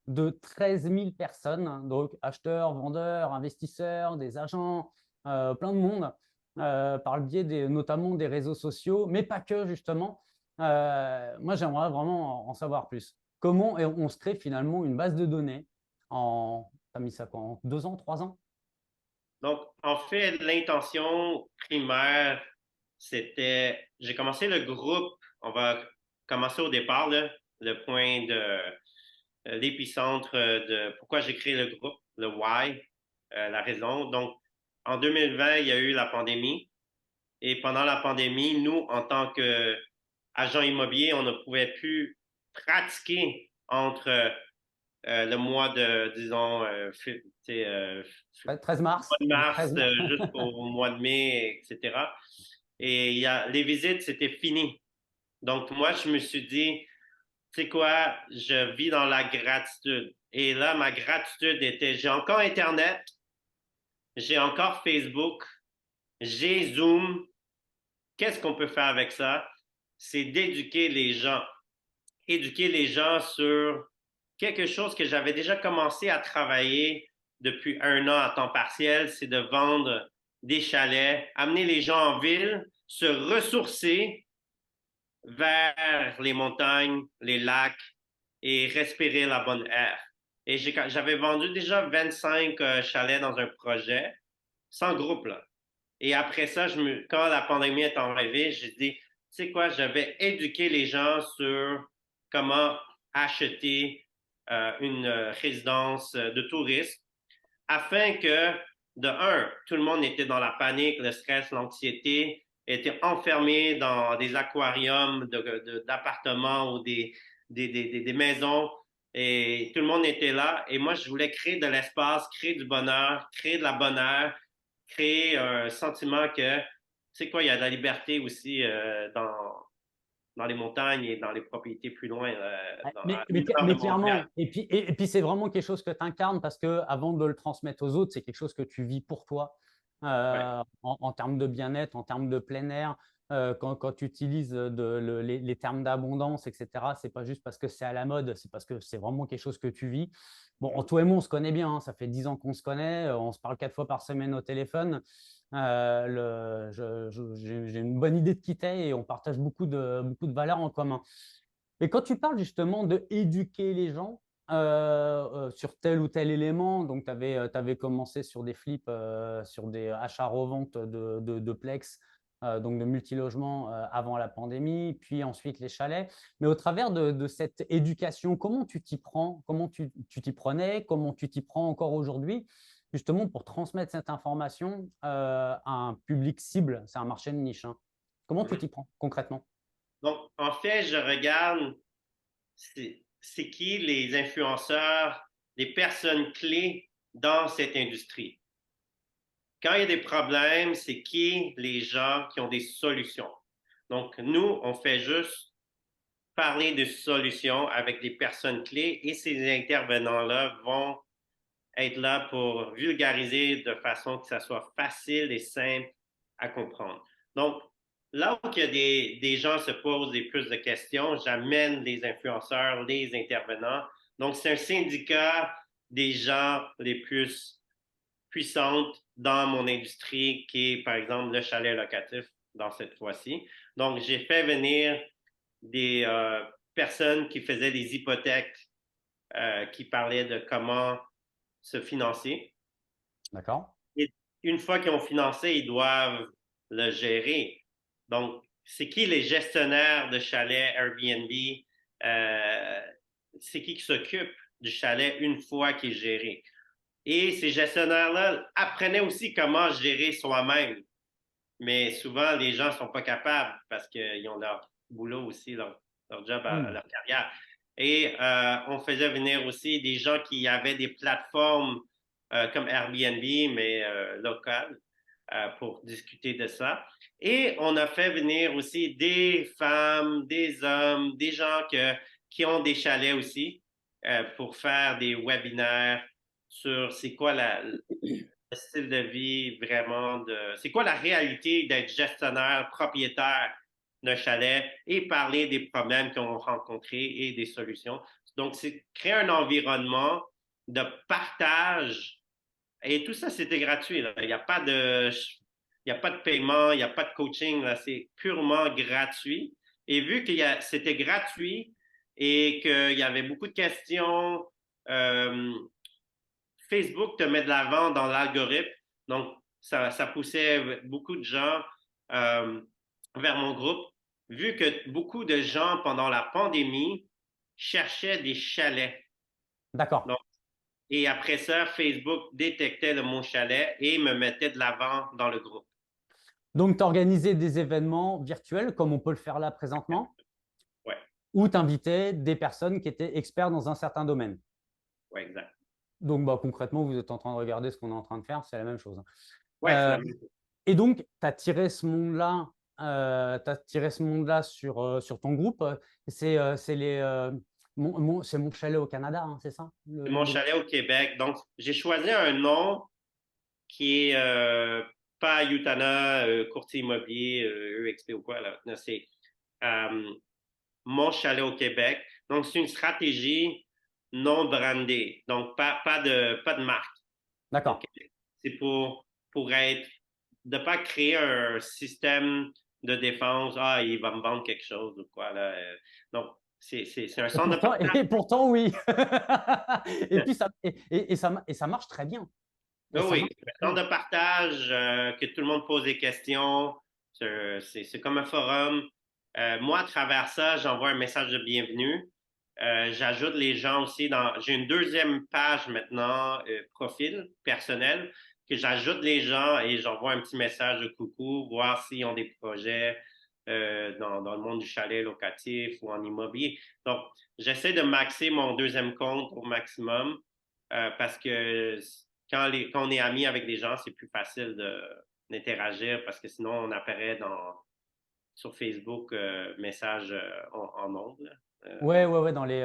de 13 000 personnes, donc acheteurs, vendeurs, investisseurs, des agents, plein de monde, par le biais notamment des réseaux sociaux, mais pas que, justement. Moi, j'aimerais vraiment en savoir plus. Comment on se crée finalement une base de données t'as mis ça quoi, en 2 ans, 3 ans? Donc, en fait, l'intention primaire, c'était, j'ai commencé le groupe, on va commencer au départ, là, le point de l'épicentre de pourquoi j'ai créé le groupe, le why, la raison. Donc, en 2020, il y a eu la pandémie. Et pendant la pandémie, nous, en tant qu'agents immobiliers, on ne pouvait plus pratiquer entre le mois de, disons, 13 mars. mois de mars jusqu'au mois de mai, etc. Et les visites, c'était fini. Donc, moi, je me suis dit, tu sais quoi, je vis dans la gratitude. Et là, ma gratitude était, j'ai encore Internet, j'ai encore Facebook, j'ai Zoom. Qu'est-ce qu'on peut faire avec ça? C'est d'éduquer les gens. Éduquer les gens sur quelque chose que j'avais déjà commencé à travailler depuis 1 an à temps partiel, c'est de vendre des chalets, amener les gens en ville, se ressourcer vers les montagnes, les lacs et respirer la bonne air. Et j'avais vendu déjà 25 chalets dans un projet, sans groupe, là. Et après ça, quand la pandémie est arrivée, j'ai dit, tu sais quoi, j'avais éduqué les gens sur comment acheter une résidence de tourisme afin que, de un, tout le monde était dans la panique, le stress, l'anxiété, était enfermé dans des aquariums d'appartements ou des maisons et tout le monde était là. Et moi, je voulais créer de l'espace, créer du bonheur, créer de la bonne air, créer un sentiment que, tu sais quoi, il y a de la liberté aussi dans les montagnes et dans les propriétés plus loin, Mais, à mais, 1 heure mais de clairement, Montréal. et puis c'est vraiment quelque chose que tu incarnes parce que avant de le transmettre aux autres, c'est quelque chose que tu vis pour toi Ouais. en termes de bien-être, en termes de plein air. Quand tu utilises les termes d'abondance, etc., c'est pas juste parce que c'est à la mode, c'est parce que c'est vraiment quelque chose que tu vis. Bon, toi et moi, on se connaît bien, hein, ça fait 10 ans qu'on se connaît, on se parle 4 fois par semaine au téléphone. J'ai une bonne idée de qui t'es et on partage beaucoup de valeurs en commun. Et quand tu parles justement de éduquer les gens sur tel ou tel élément, donc tu avais commencé sur des flips, sur des achats-reventes de Plex, donc de multilogements avant la pandémie, puis ensuite les chalets. Mais au travers de cette éducation, comment tu t'y prends? Comment tu t'y prenais? Comment tu t'y prends encore aujourd'hui? Justement pour transmettre cette information à un public cible, c'est un marché de niche, hein. Comment tu Mhm. t'y prends concrètement? Donc, en fait, je regarde c'est qui les influenceurs, les personnes clés dans cette industrie. Quand il y a des problèmes, c'est qui les gens qui ont des solutions. Donc, nous, on fait juste parler de solutions avec des personnes clés et ces intervenants-là vont être là pour vulgariser de façon que ça soit facile et simple à comprendre. Donc, là où il y a des gens se posent des plus de questions, j'amène les influenceurs, les intervenants. Donc, c'est un syndicat des gens les plus puissantes dans mon industrie, qui est, par exemple, le chalet locatif dans cette fois-ci. Donc, j'ai fait venir des personnes qui faisaient des hypothèques, qui parlaient de comment se financer. D'accord? Et une fois qu'ils ont financé, ils doivent le gérer. Donc, c'est qui les gestionnaires de chalets Airbnb? Euh, c'est qui s'occupe du chalet une fois qu'il est géré? Et ces gestionnaires-là apprenaient aussi comment gérer soi-même. Mais souvent, les gens ne sont pas capables parce qu'ils ont leur boulot aussi, leur job, Hmm. leur carrière. Et on faisait venir aussi des gens qui avaient des plateformes comme Airbnb, mais locales, pour discuter de ça. Et on a fait venir aussi des femmes, des hommes, des gens qui ont des chalets aussi, pour faire des webinaires sur c'est quoi le style de vie vraiment c'est quoi la réalité d'être gestionnaire, propriétaire d'un chalet et parler des problèmes qu'ils ont rencontrés et des solutions. Donc, c'est créer un environnement de partage et tout ça, c'était gratuit, là. Il n'y a pas de paiement, il n'y a pas de coaching, là. C'est purement gratuit. Et vu que c'était gratuit et qu'il y avait beaucoup de questions, euh, Facebook te met de l'avant dans l'algorithme. Donc, ça poussait beaucoup de gens euh, vers mon groupe, vu que beaucoup de gens, pendant la pandémie, cherchaient des chalets. D'accord. Donc, et après ça, Facebook détectait le mot chalet et me mettait de l'avant dans le groupe. Donc, tu organisais des événements virtuels, comme on peut le faire là présentement, Ouais, où tu invitais des personnes qui étaient experts dans un certain domaine. ouais, exact. Donc, bah, concrètement, vous êtes en train de regarder ce qu'on est en train de faire, c'est la même chose, hein. Ouais, c'est la même chose. Et donc, tu as tiré ce monde-là, sur ton groupe. C'est mon chalet au Canada, hein, c'est ça? C'est mon chalet au Québec. Donc, j'ai choisi un nom qui est pas Utana, courtier immobilier, EXP ou quoi, là. Non, c'est euh, mon chalet au Québec. Donc, c'est une stratégie non brandée. Donc, pas de marque. D'accord. OK? C'est pour être, de pas créer un système de défense. Ah, il va me vendre quelque chose ou quoi, là. Donc, c'est un Et centre de pourtant, partage. et pourtant oui. Et puis ça marche très bien. Et Oui, ça oui, marche un très bien. centre de partage, que tout le monde pose des questions. C'est comme un forum. Moi, à travers ça, j'envoie un message de bienvenue. J'ajoute les gens aussi J'ai une deuxième page maintenant, profil personnel, que j'ajoute les gens et j'envoie un petit message de coucou, voir s'ils ont des projets dans le monde du chalet locatif ou en immobilier. Donc, j'essaie de maxer mon deuxième compte au maximum, parce que quand on est ami avec des gens, c'est plus facile d'interagir parce que sinon on apparaît sur Facebook, message en ondes. Ouais, dans les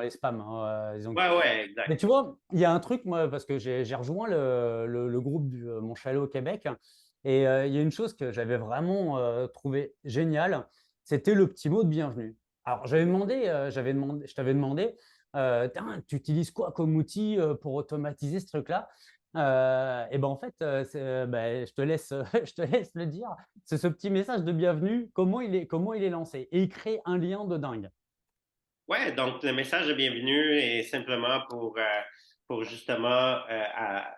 spams, hein, Ouais, exact. Mais tu vois, il y a un truc, moi, parce que j'ai rejoint le groupe du Mon Chalet au Québec, et il y a une chose que j'avais vraiment trouvé géniale, c'était le petit mot de bienvenue. Alors, je t'avais demandé, tu utilises quoi comme outil pour automatiser ce truc-là? Et ben en fait, ben, je te laisse, je te laisse le dire. C'est ce petit message de bienvenue, comment il est lancé. Et il crée un lien de dingue. Ouais, donc le message de bienvenue est simplement pour justement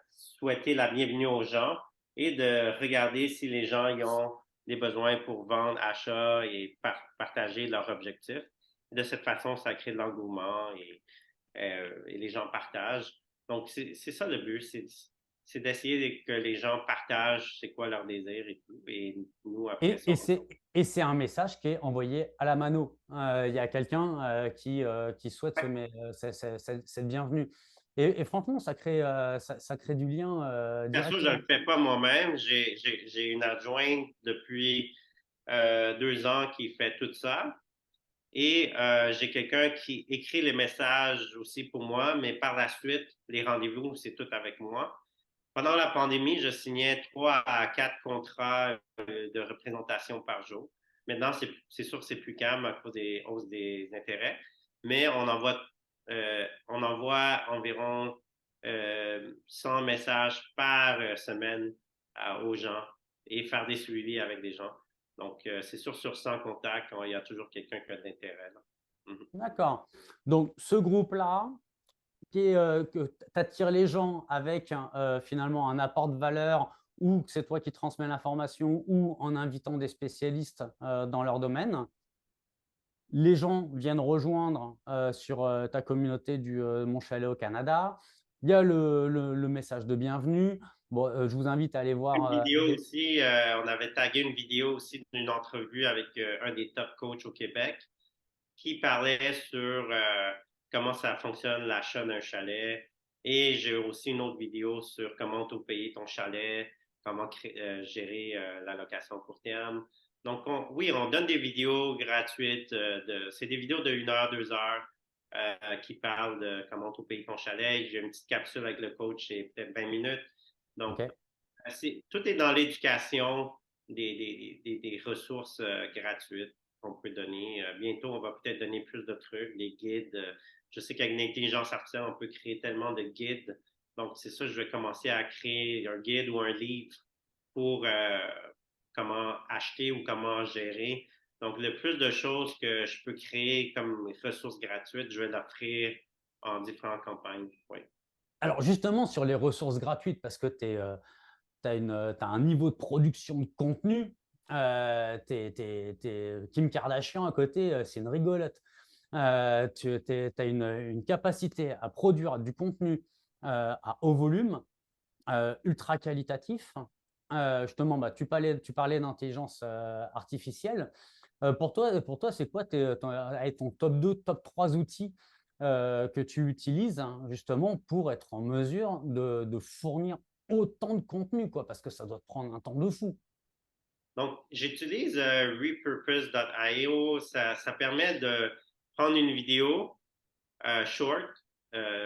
souhaiter la bienvenue aux gens et de regarder si les gens y ont des besoins pour vendre, achat et partager leurs objectifs. De cette façon, ça crée de l'engouement et les gens partagent. Donc, c'est ça le but, c'est d'essayer que les gens partagent c'est quoi leur désir et tout. Et nous, après Et, ça, et c'est un message qui est envoyé à la mano. Il y a quelqu'un qui souhaite cette bienvenue. Et franchement, ça crée du lien perso, je ne directement. le fais pas moi-même. J'ai une adjointe depuis 2 ans qui fait tout ça. Et j'ai quelqu'un qui écrit les messages aussi pour moi, mais par la suite, les rendez-vous, c'est tout avec moi. Pendant la pandémie, je signais 3 à 4 contrats de représentation par jour. Maintenant, c'est sûr que c'est plus calme à cause des hausses des intérêts, mais on envoie environ 100 messages par semaine aux gens et faire des suivis avec des gens. Donc, c'est sûr, sur 100 contacts, il y a toujours quelqu'un qui a de l'intérêt. D'accord. Donc, ce groupe-là, que tu attires les gens avec finalement un apport de valeur ou que c'est toi qui transmets l'information ou en invitant des spécialistes dans leur domaine. Les gens viennent rejoindre sur ta communauté du Mon Chalet au Canada. Il y a le message de bienvenue. Bon, je vous invite à aller Une voir. vidéo aussi, on avait tagué une vidéo aussi d'une entrevue avec un des top coachs au Québec qui parlait sur comment ça fonctionne l'achat d'un chalet. Et j'ai aussi une autre vidéo sur comment payer ton chalet, comment gérer la location à court terme. Donc, oui, on donne des vidéos gratuites. C'est des vidéos de 1 heure, 2 heures qui parlent de comment payer ton chalet. J'ai une petite capsule avec le coach, c'est peut-être 20 minutes. Donc, OK. tout est dans l'éducation des ressources gratuites qu'on peut donner. Bientôt, on va peut-être donner plus de trucs, des guides. Je sais qu'avec l'intelligence artificielle, on peut créer tellement de guides. Donc, c'est ça, je vais commencer à créer un guide ou un livre pour comment acheter ou comment gérer. Donc, le plus de choses que je peux créer comme ressources gratuites, je vais l'offrir en différentes campagnes. Oui. Alors justement, sur les ressources gratuites, parce que tu as un niveau de production de contenu, Kim Kardashian à côté, c'est une rigolote. Tu as une capacité à produire du contenu à haut volume, ultra qualitatif. Justement, bah, tu parlais d'intelligence artificielle. Pour toi, c'est quoi ton top 2, top 3 outils que tu utilises hein, justement pour être en mesure de fournir autant de contenu, quoi, parce que ça doit te prendre un temps de fou. Donc, j'utilise repurpose.io. Ça permet de prendre une vidéo short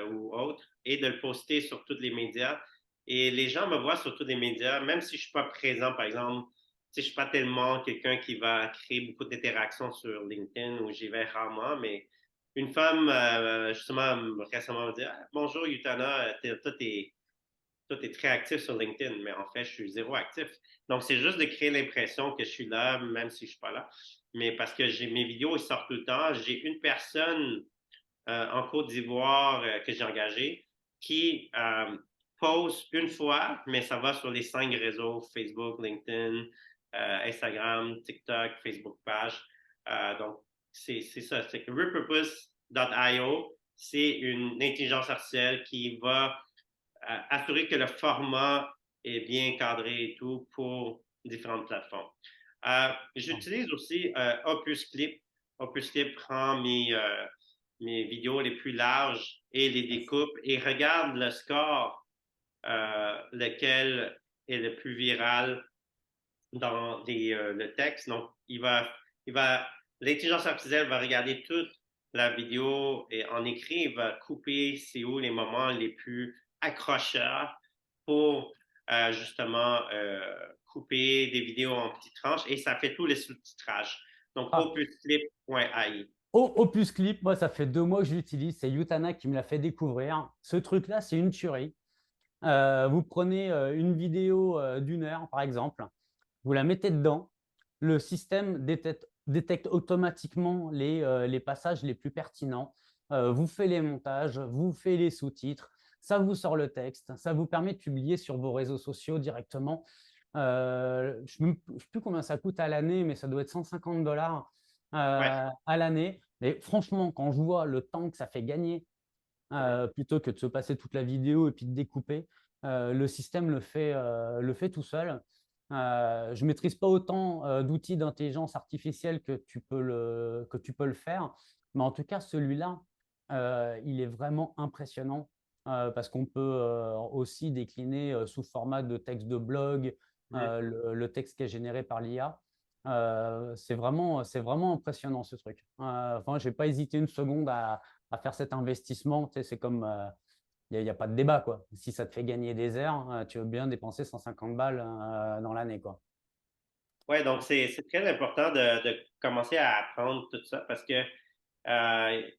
ou autre et de le poster sur tous les médias. Et les gens me voient sur tous les médias, même si je ne suis pas présent, par exemple, si je ne suis pas tellement quelqu'un qui va créer beaucoup d'interactions sur LinkedIn où j'y vais rarement, mais une femme, justement, récemment m'a dit Bonjour, Yutana, toi, tu es très actif sur LinkedIn, mais en fait, je suis zéro actif. Donc, c'est juste de créer l'impression que je suis là, même si je ne suis pas là. Mais parce que mes vidéos, ils sortent tout le temps. J'ai une personne en Côte d'Ivoire que j'ai engagée qui poste une fois, mais ça va sur les 5 réseaux, Facebook, LinkedIn, Instagram, TikTok, Facebook page. Donc, c'est ça. C'est que repurpose.io, c'est une intelligence artificielle qui va assurer que le format est bien cadré et tout pour différentes plateformes. J'utilise aussi Opus Clip. Opus Clip prend mes vidéos les plus larges et les découpe et regarde le score, lequel est le plus viral dans le texte. Donc, l'intelligence artificielle va regarder toute la vidéo et en écrit, il va couper c'est où les moments les plus accrocheurs pour justement couper des vidéos en petites tranches et ça fait tous les sous-titrages. Donc, Ah, opusclip.ai. Opus Clip, moi, ça fait 2 mois que je l'utilise. C'est Yutana qui me l'a fait découvrir. Ce truc-là, c'est une tuerie. Vous prenez une vidéo d'1 heure, par exemple, vous la mettez dedans, le système détecte automatiquement les passages les plus pertinents, vous fait les montages, vous fait les sous-titres, ça vous sort le texte, ça vous permet de publier sur vos réseaux sociaux directement. Je ne sais plus combien ça coûte à l'année, mais ça doit être 150 $ Ouais. à l'année. Mais franchement, quand je vois le temps que ça fait gagner, plutôt que de se passer toute la vidéo et puis de découper, le système le fait tout seul. Je ne maîtrise pas autant d'outils d'intelligence artificielle que tu peux le faire, mais en tout cas, celui-là, il est vraiment impressionnant parce qu'on peut aussi décliner sous format de texte de blog le texte qui est généré par l'IA. C'est vraiment impressionnant ce truc. Enfin, je n'ai pas hésité une seconde à faire cet investissement. Tu sais, c'est comme, il n'y a pas de débat, quoi. Si ça te fait gagner des heures, tu veux bien dépenser 150 balles dans l'année, quoi. Oui, donc c'est très important de commencer à apprendre tout ça parce que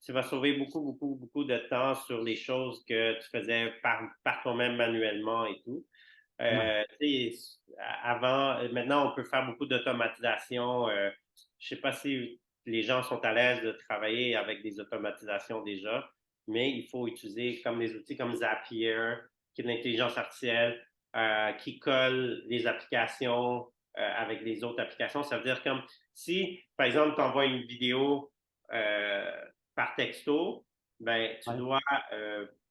tu vas sauver beaucoup, beaucoup, beaucoup de temps sur les choses que tu faisais par toi-même manuellement et tout. Ouais. Tu sais, maintenant, on peut faire beaucoup d'automatisation. Je sais pas si les gens sont à l'aise de travailler avec des automatisations déjà, mais il faut utiliser comme des outils comme Zapier, qui est de l'intelligence artificielle, qui colle les applications avec les autres applications. Ça veut dire comme si, par exemple, tu envoies une vidéo euh, par texto, ben, tu Ouais. dois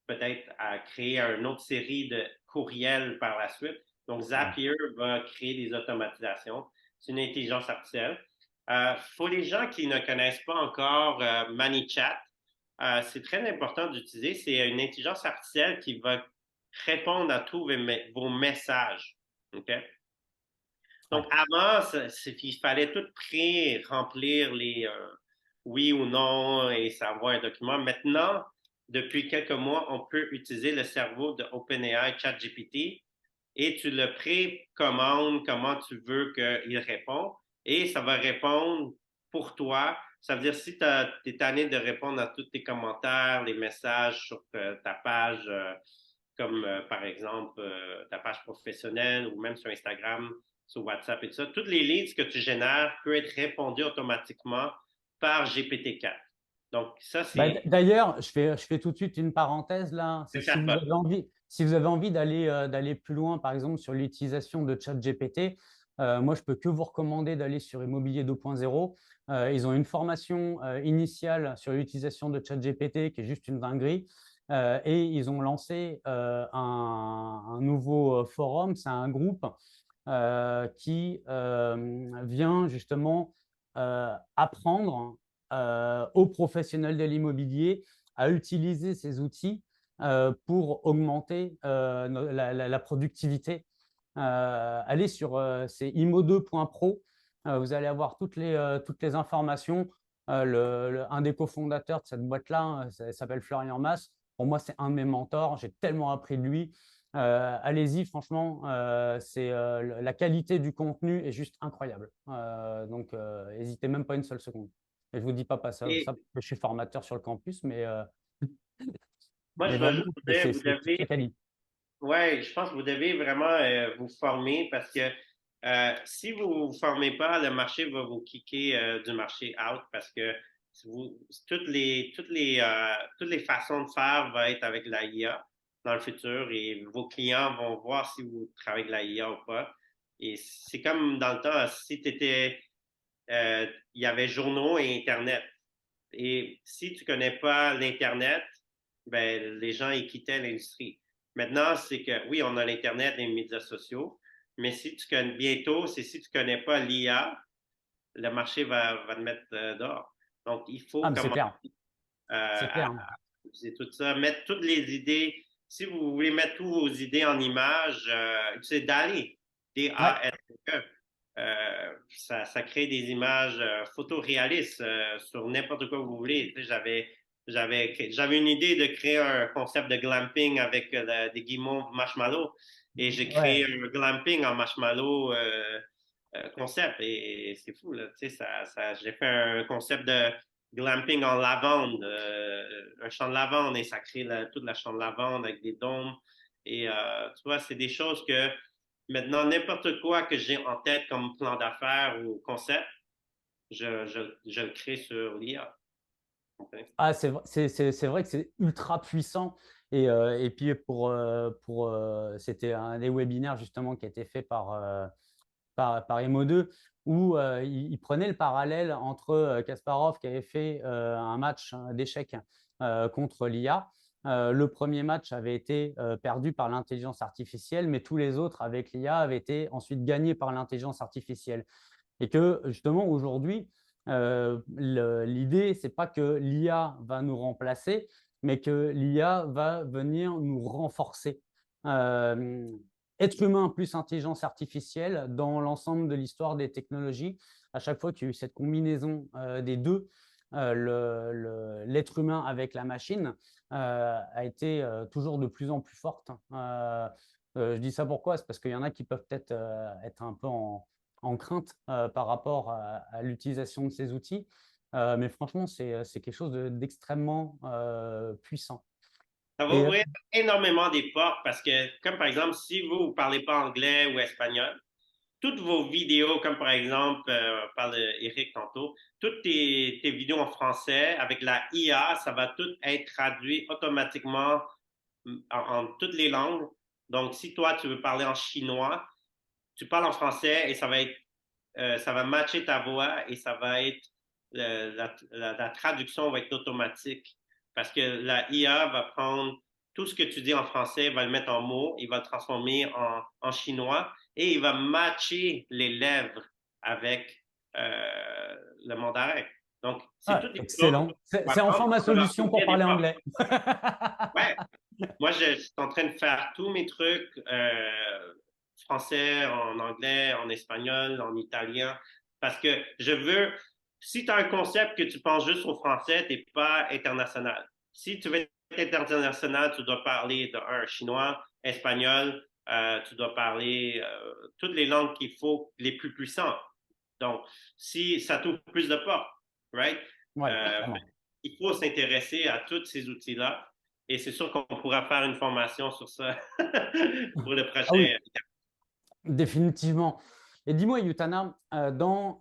peut-être créer une autre série de courriels par la suite. Donc, Ouais. Zapier va créer des automatisations. C'est une intelligence artificielle. Pour les gens qui ne connaissent pas encore ManyChat, c'est très important d'utiliser. C'est une intelligence artificielle qui va répondre à tous vos messages. OK? Ouais. Donc, avant, il fallait tout remplir les oui ou non et savoir un document. Maintenant, depuis quelques mois, on peut utiliser le cerveau de OpenAI ChatGPT et tu le précommandes comment tu veux qu'il réponde et ça va répondre pour toi. Ça veut dire si tu es tanné de répondre à tous tes commentaires, les messages sur ta page, comme par exemple ta page professionnelle ou même sur Instagram, sur WhatsApp et tout ça, toutes les leads que tu génères peuvent être répondues automatiquement par GPT-4. Donc, ça, Bah, c'est d'ailleurs, je fais tout de suite une parenthèse là. le Si vous chatbot. avez envie, si vous avez envie d'aller plus loin, par exemple sur l'utilisation de ChatGPT, moi je peux que vous recommander d'aller sur Immobilier 2.0. Ils ont une formation initiale sur l'utilisation de ChatGPT qui est juste une dinguerie. Et ils ont lancé un nouveau forum, c'est un groupe qui vient justement apprendre aux professionnels de l'immobilier à utiliser ces outils pour augmenter la productivité. Allez sur c'est immo2.pro, vous allez avoir toutes les informations. Un des cofondateurs de cette boîte-là s'appelle Florian Mass. Pour moi, c'est un de mes mentors. J'ai tellement appris de lui. Allez-y, franchement, la qualité du contenu est juste incroyable. Donc, n'hésitez même pas une seule seconde. Et je vous dis pas ça, Et parce que je suis formateur sur le campus, mais, moi, mais je vais vraiment, juste vous dire, c'est très quali. ouais, je pense que vous devez vraiment vous former parce que si vous ne vous formez pas, le marché va vous kicker du marché out parce que toutes les façons de faire vont être avec la IA dans le futur et vos clients vont voir si vous travaillez avec la IA ou pas. Et c'est comme dans le temps, si tu étais, il y avait journaux et Internet. Et si tu connais pas l'Internet, ben, les gens ils quittaient l'industrie. Maintenant, c'est que oui, on a l'Internet, les médias sociaux, mais si tu connais bientôt, c'est si tu connais pas l'IA, le marché va te mettre dehors. Donc, il faut Ah, mais c'est commencer clair, c'est à clair. utiliser tout ça, mettre toutes les idées. Si vous voulez mettre toutes vos idées en images, c'est DALL-E, Ouais, D-A-L-E. ça crée des images photoréalistes sur n'importe quoi que vous voulez. Tu sais, j'avais une idée de créer un concept de glamping avec des guimauves marshmallow et j'ai créé Ouais. un glamping en marshmallow concept et c'est fou là. Tu sais, j'ai fait un concept de glamping en lavande, un champ de lavande et ça crée toute la champ de lavande avec des dômes et tu vois, c'est des choses que maintenant n'importe quoi que j'ai en tête comme plan d'affaires ou concept, je le crée sur l'IA. Ah, c'est vrai que c'est ultra puissant. Et puis, c'était un des webinaires justement qui a été fait par Emo2, où il prenait le parallèle entre Kasparov qui avait fait un match d'échecs contre l'IA. Le premier match avait été perdu par l'intelligence artificielle, mais tous les autres avec l'IA avaient été ensuite gagnés par l'intelligence artificielle. Et que justement aujourd'hui, l'idée, c'est pas que l'IA va nous remplacer, mais que l'IA va venir nous renforcer. Être humain plus intelligence artificielle dans l'ensemble de l'histoire des technologies, à chaque fois qu'il y a eu cette combinaison des deux, l'être humain avec la machine a été toujours de plus en plus forte. Je dis ça pourquoi? C'est parce qu'il y en a qui peuvent peut-être être un peu en crainte par rapport à l'utilisation de ces outils. Mais franchement, c'est quelque chose d'extrêmement puissant. Ça va Et ouvrir énormément des portes parce que, comme par exemple, si vous ne parlez pas anglais ou espagnol, toutes vos vidéos, comme par exemple, on parle d'Éric tantôt, toutes tes vidéos en français avec la IA, ça va tout être traduit automatiquement en toutes les langues. Donc, si toi, tu veux parler en chinois, tu parles en français et ça va matcher ta voix et ça va être, la traduction va être automatique parce que la IA va prendre tout ce que tu dis en français, va le mettre en mots, il va le transformer en chinois et il va matcher les lèvres avec le mandarin. Donc, c'est toutes des choses excellent. qu'on va C'est enfin prendre, ma ça va solution pour ouvrir des parler portes. anglais. Ouais, moi, je suis en train de faire tous mes trucs français, en anglais, en espagnol, en italien, parce que je veux, si tu as un concept que tu penses juste au français, tu n'es pas international. Si tu veux être international, tu dois parler d'un chinois, espagnol, tu dois parler toutes les langues qu'il faut, les plus puissantes. Donc, si ça t'ouvre plus de portes, right? Ouais, Euh, vraiment. il faut s'intéresser à tous ces outils-là. Et c'est sûr qu'on pourra faire une formation sur ça pour le Ah oui, prochain. définitivement. Et dis-moi, Yutana, dans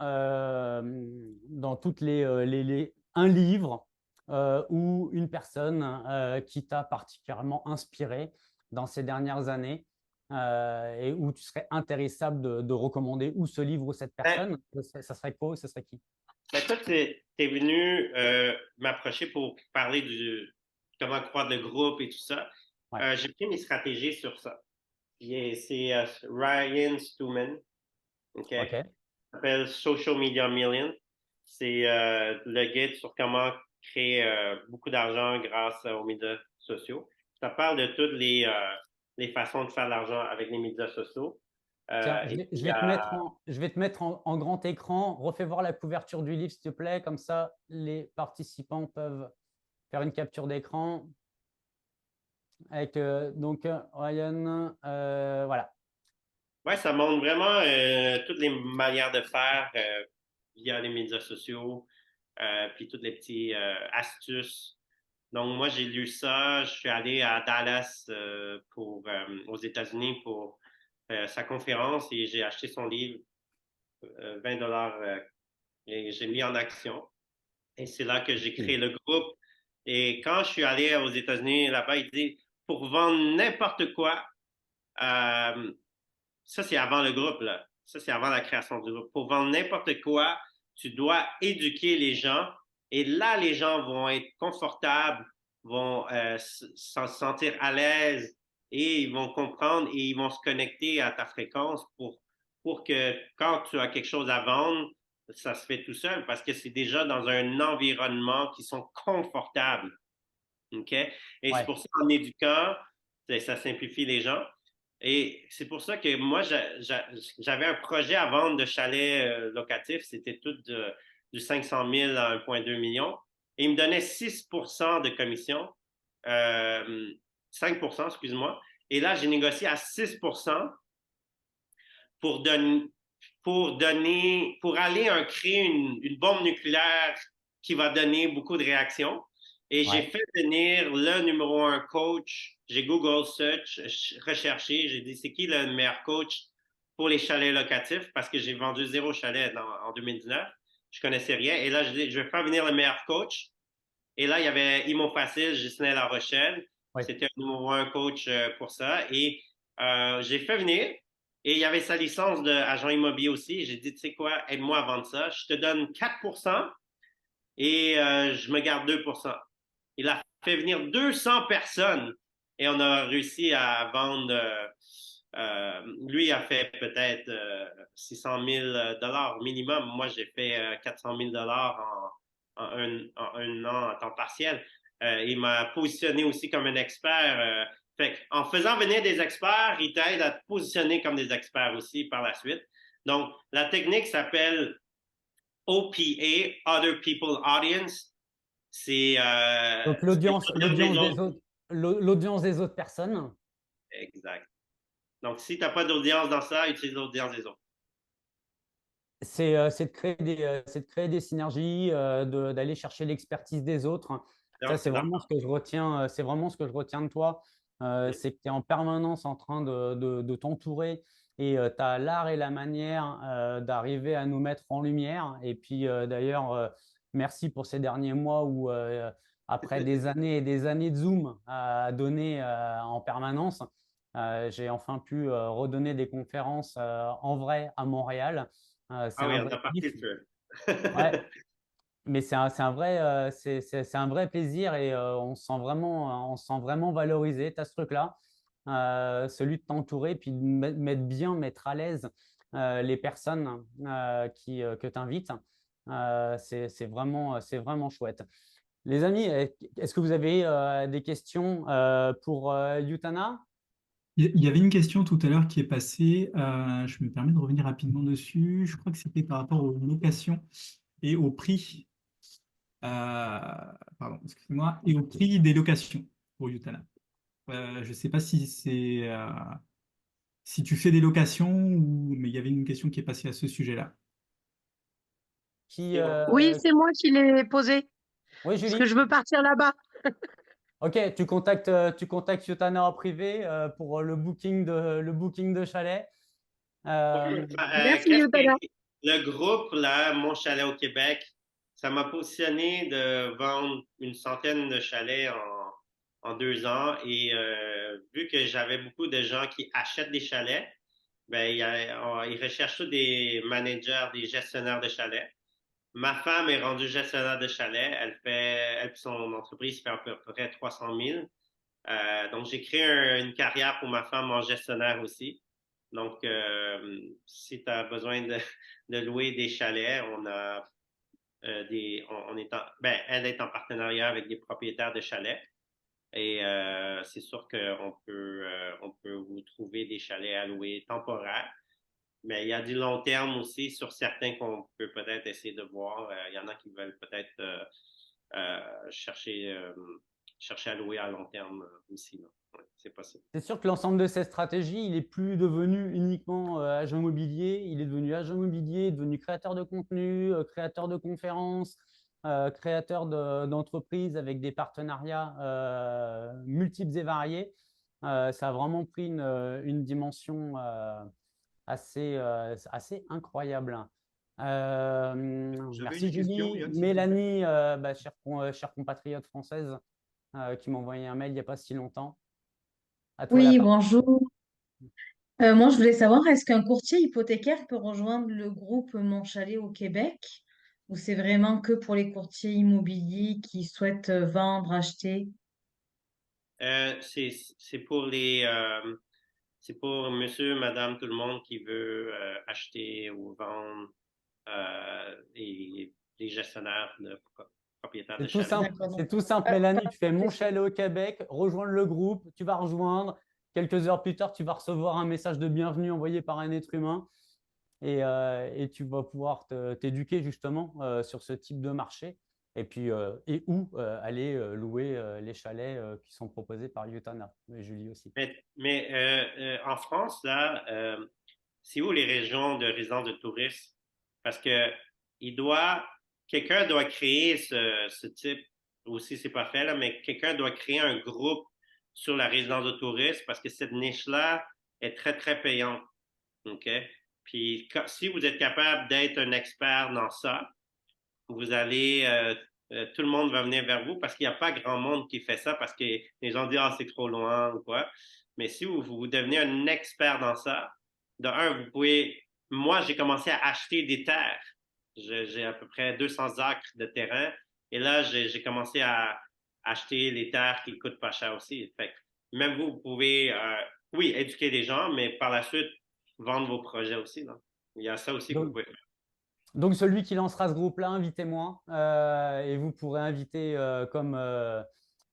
toutes un livre ou une personne qui t'a particulièrement inspiré dans ces dernières années et où tu serais intéressable de recommander ou ce livre ou cette Ben, personne, ça serait quoi ou ce serait qui? ben, toi, tu es venu m'approcher pour parler du comment croître le groupe et tout ça. Ouais. J'ai pris mes stratégies sur ça. C'est Ryan Stewman, OK? OK. Ça s'appelle Social Media Million. C'est le guide sur comment créer beaucoup d'argent grâce aux médias sociaux. Ça parle de toutes les façons de faire de l'argent avec les médias sociaux. Tiens, Et je puis, vais te mettre je vais te mettre en grand écran. Refais voir la couverture du livre, s'il te plaît. Comme ça, les participants peuvent faire une capture d'écran. Avec donc Ryan, voilà. ouais, ça montre vraiment toutes les manières de faire via les médias sociaux, puis toutes les petites astuces. Donc, moi, j'ai lu ça. Je suis allé à Dallas aux États-Unis pour sa conférence et j'ai acheté son livre, $20, et j'ai mis en action. Et c'est là que j'ai créé le groupe. Et quand je suis allé aux États-Unis, là-bas, il dit, pour vendre n'importe quoi, euh, ça c'est avant le groupe, là. Ça c'est avant la création du groupe. Pour vendre n'importe quoi, tu dois éduquer les gens. Et là, les gens vont être confortables, vont se sentir à l'aise et ils vont comprendre et ils vont se connecter à ta fréquence pour que quand tu as quelque chose à vendre, ça se fait tout seul parce que c'est déjà dans un environnement qui sont confortables. OK? Et c'est Ouais. pour ça qu'en éduquant, ça simplifie les gens. Et c'est pour ça que moi, j'avais un projet à vendre de chalets locatifs. C'était tout du 500 000 à 1,2 million. Et il me donnait 6 de commission, 5 excuse-moi. Et là, j'ai négocié à 6 pour pour aller créer une bombe nucléaire qui va donner beaucoup de réactions. Et j'ai fait venir le numéro 1 coach. J'ai Google Search, recherché. J'ai dit, c'est qui le meilleur coach pour les chalets locatifs? Parce que j'ai vendu 0 chalet en 2019. Je connaissais rien. Et là, je dis, je vais faire venir le meilleur coach. Et là, il y avait Imo Facile, Ghislain La Rochelle. C'était un numéro 1 coach pour ça. Et j'ai fait venir. Et il y avait sa licence d'agent immobilier aussi. J'ai dit, tu sais quoi, aide-moi à vendre ça. Je te donne 4 et je me garde 2 Il a fait venir 200 personnes et on a réussi à vendre. Lui a fait peut-être 600 000 minimum. Moi, j'ai fait 400 000 en un an à temps partiel. Il m'a positionné aussi comme un expert. En faisant venir des experts, il t'aide à te positionner comme des experts aussi par la suite. Donc, la technique s'appelle OPA, Other People Audience. C'est Donc, l'audience des autres personnes. Exact. Donc, si tu n'as pas d'audience dans ça, utilise l'audience des autres. C'est de créer des synergies, d'aller chercher l'expertise des autres. Ça, c'est vraiment ce que je retiens. C'est vraiment ce que je retiens de toi. C'est que tu es en permanence en train de t'entourer et tu as l'art et la manière d'arriver à nous mettre en lumière. Et puis, d'ailleurs, merci pour ces derniers mois où, après des années et des années de Zoom à donner en permanence, j'ai enfin pu redonner des conférences en vrai à Montréal. Ah oui, on a parti le feu. Ouais, mais c'est un vrai, c'est un vrai plaisir et on se sent vraiment valorisé. Tu as ce truc-là, celui de t'entourer, puis de mettre à l'aise les personnes que tu invites. C'est vraiment chouette. Les amis, est-ce que vous avez des questions pour Yutana? Il y avait une question tout à l'heure qui est passée. Je me permets de revenir rapidement dessus. Je crois que c'était par rapport aux locations et au prix. Pardon, excusez-moi. Et au prix des locations pour Utana. Je ne sais pas si c'est si tu fais des locations ou mais il y avait une question qui est passée à ce sujet-là. Oui, c'est moi qui l'ai posé. Oui, Parce Julie. que je veux partir là-bas. Ok, tu contactes Yutana en privé pour le booking de chalet. Merci, Yutana. Le groupe, là, Mon Chalet au Québec, ça m'a positionné de vendre une centaine de chalets en 2 ans. Et vu que j'avais beaucoup de gens qui achètent des chalets, ben, ils recherchent tous des managers, des gestionnaires de chalets. Ma femme est rendue gestionnaire de chalet. Elle son entreprise fait à peu près 300 000. Donc, j'ai créé une carrière pour ma femme en gestionnaire aussi. Donc, si tu as besoin de louer des chalets, on a elle est en partenariat avec des propriétaires de chalets. Et c'est sûr on peut vous trouver des chalets à louer temporaires. Mais il y a du long terme aussi sur certains qu'on peut peut-être essayer de voir. Il y en a qui veulent peut-être chercher à louer à long terme aussi. Ouais, c'est possible. C'est sûr que l'ensemble de cette stratégie, il n'est plus devenu uniquement agent immobilier. Il est devenu agent immobilier, devenu créateur de contenu, créateur de conférences, créateur d'entreprises avec des partenariats multiples et variés. Ça a vraiment pris une dimension assez incroyable. Merci Julie. Mélanie, chère compatriote française, qui m'a envoyé un mail il n'y a pas si longtemps. À toi Oui, la parole. bonjour. Moi, je voulais savoir, est-ce qu'un courtier hypothécaire peut rejoindre le groupe Mon Chalet au Québec ou c'est vraiment que pour les courtiers immobiliers qui souhaitent vendre, acheter? C'est pour c'est pour monsieur, madame, tout le monde qui veut acheter ou vendre et les gestionnaires de propriétaires de C'est tout chalets. simple, D'accord. c'est tout simple, Mélanie. Tu fais Mon Chalet au Québec, rejoindre le groupe, tu vas rejoindre. quelques heures plus tard, tu vas recevoir un message de bienvenue envoyé par un être humain et tu vas pouvoir t'éduquer justement sur ce type de marché et puis et où aller louer les chalets qui sont proposés par Utana et Julie aussi. Mais en France, là, c'est où les régions de résidence de touristes? Parce que quelqu'un doit créer ce type, aussi c'est pas fait là, mais quelqu'un doit créer un groupe sur la résidence de touristes parce que cette niche-là est très, très payante. OK? Puis si vous êtes capable d'être un expert dans ça, vous allez, tout le monde va venir vers vous parce qu'il n'y a pas grand monde qui fait ça parce que les gens disent, ah, c'est trop loin ou quoi. Mais si vous devenez un expert dans ça, de un, vous pouvez, moi, j'ai commencé à acheter des terres. J'ai à peu près 200 acres de terrain et là, j'ai commencé à acheter les terres qui coûtent pas cher aussi. Fait que même vous pouvez, oui, éduquer les gens, mais par la suite, vendre vos projets aussi. Là. Il y a ça aussi que vous Donc, pouvez faire. donc celui qui lancera ce groupe-là, invitez-moi et vous pourrez inviter comme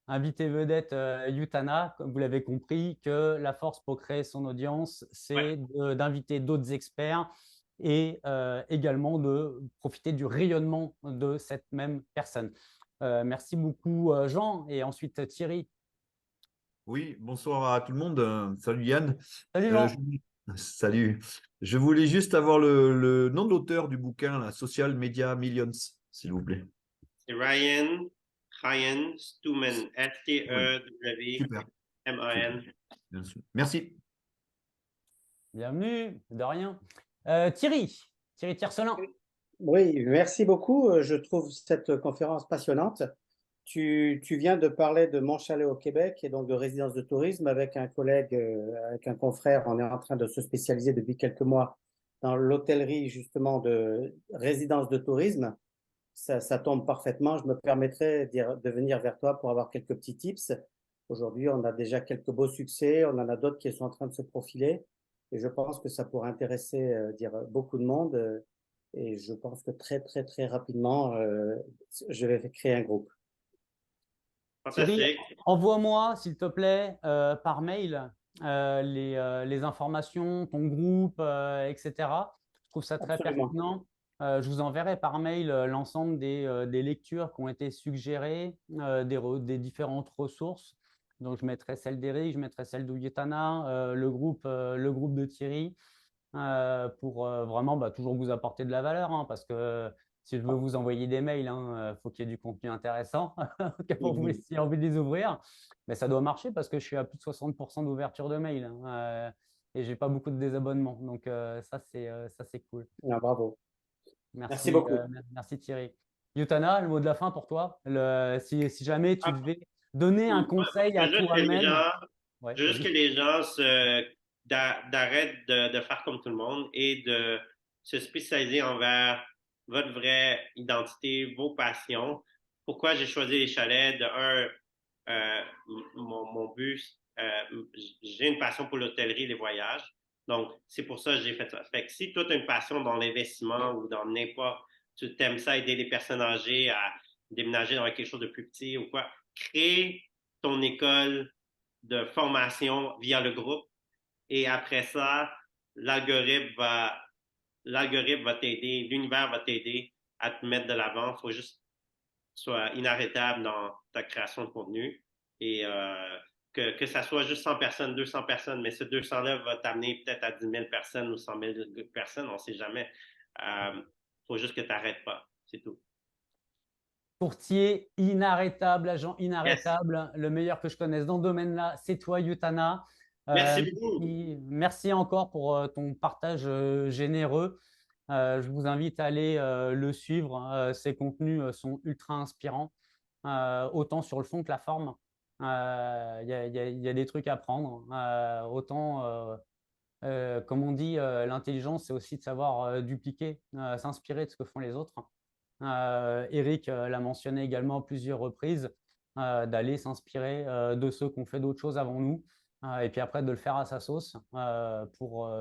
invité vedette Utana. Comme vous l'avez compris, que la force pour créer son audience, Ouais. c'est d'inviter d'autres experts et également de profiter du rayonnement de cette même personne. Merci beaucoup Jean et ensuite Thierry. Oui, bonsoir à tout le monde. Salut Yann. Salut Euh, Jean. Salut. Je voulais juste avoir le nom de l'auteur du bouquin, là, Social Media Millions, s'il vous plaît. C'est Ryan Stewman, Super. S-T-E-W-M-A-N. Bien sûr. Merci. Bienvenue, de rien. Thierry Tiercelin. Oui, merci beaucoup. Je trouve cette conférence passionnante. Tu viens de parler de Mon Chalet au Québec et donc de résidence de tourisme avec un collègue, avec un confrère. On est en train de se spécialiser depuis quelques mois dans l'hôtellerie justement de résidence de tourisme. Ça tombe parfaitement. Je me permettrai de venir vers toi pour avoir quelques petits tips. Aujourd'hui, on a déjà quelques beaux succès. On en a d'autres qui sont en train de se profiler. Et je pense que ça pourrait intéresser beaucoup de monde. Et je pense que très, très, très rapidement, je vais créer un groupe. Thierry, Fantastique. envoie-moi, s'il te plaît, par mail les informations, ton groupe, etc. Je trouve ça très Absolument. pertinent. Je vous enverrai par mail l'ensemble des lectures qui ont été suggérées, des différentes ressources. Donc, je mettrai celle d'Eric, je mettrai celle d'Uyetana, le groupe de Thierry, pour vraiment toujours vous apporter de la valeur, hein, parce que si je veux vous envoyer des mails, il faut qu'il y ait du contenu intéressant pour vous si envie de les ouvrir. Mais ça doit marcher parce que je suis à plus de 60% d'ouverture de mail et j'ai pas beaucoup de désabonnements. Donc ça, c'est cool. Ah, bravo. Merci beaucoup. Merci Thierry. Yutana, le mot de la fin pour toi. Si jamais tu devais donner un conseil à toi-même. Ouais, Juste vas-y. que les gens d'arrêtent de faire comme tout le monde et de se spécialiser envers votre vraie identité, vos passions. Pourquoi j'ai choisi les chalets? De un, mon but, j'ai une passion pour l'hôtellerie et les voyages. Donc, c'est pour ça que j'ai fait ça. Fait que si toi, tu as une passion dans l'investissement ou dans n'importe, tu t'aimes ça, aider les personnes âgées à déménager dans quelque chose de plus petit ou quoi, crée ton école de formation via le groupe. Et après ça, l'algorithme va t'aider, l'univers va t'aider à te mettre de l'avant. Il faut juste soit inarrêtable dans ta création de contenu et que ça soit juste 100 personnes, 200 personnes, mais ce 200-là va t'amener peut-être à 10 000 personnes ou 100 000 personnes, on ne sait jamais. Faut juste que tu n'arrêtes pas, c'est tout. Courtier inarrêtable, agent Yes. inarrêtable, le meilleur que je connaisse dans ce domaine-là, c'est toi, Yutana. Merci beaucoup. Merci encore pour ton partage généreux. Je vous invite à aller le suivre. Ses contenus sont ultra inspirants, autant sur le fond que la forme. Il y a des trucs à prendre. Autant, comme on dit, l'intelligence, c'est aussi de savoir dupliquer, s'inspirer de ce que font les autres. Eric l'a mentionné également à plusieurs reprises, d'aller s'inspirer de ceux qui ont fait d'autres choses avant nous, et puis après de le faire à sa sauce pour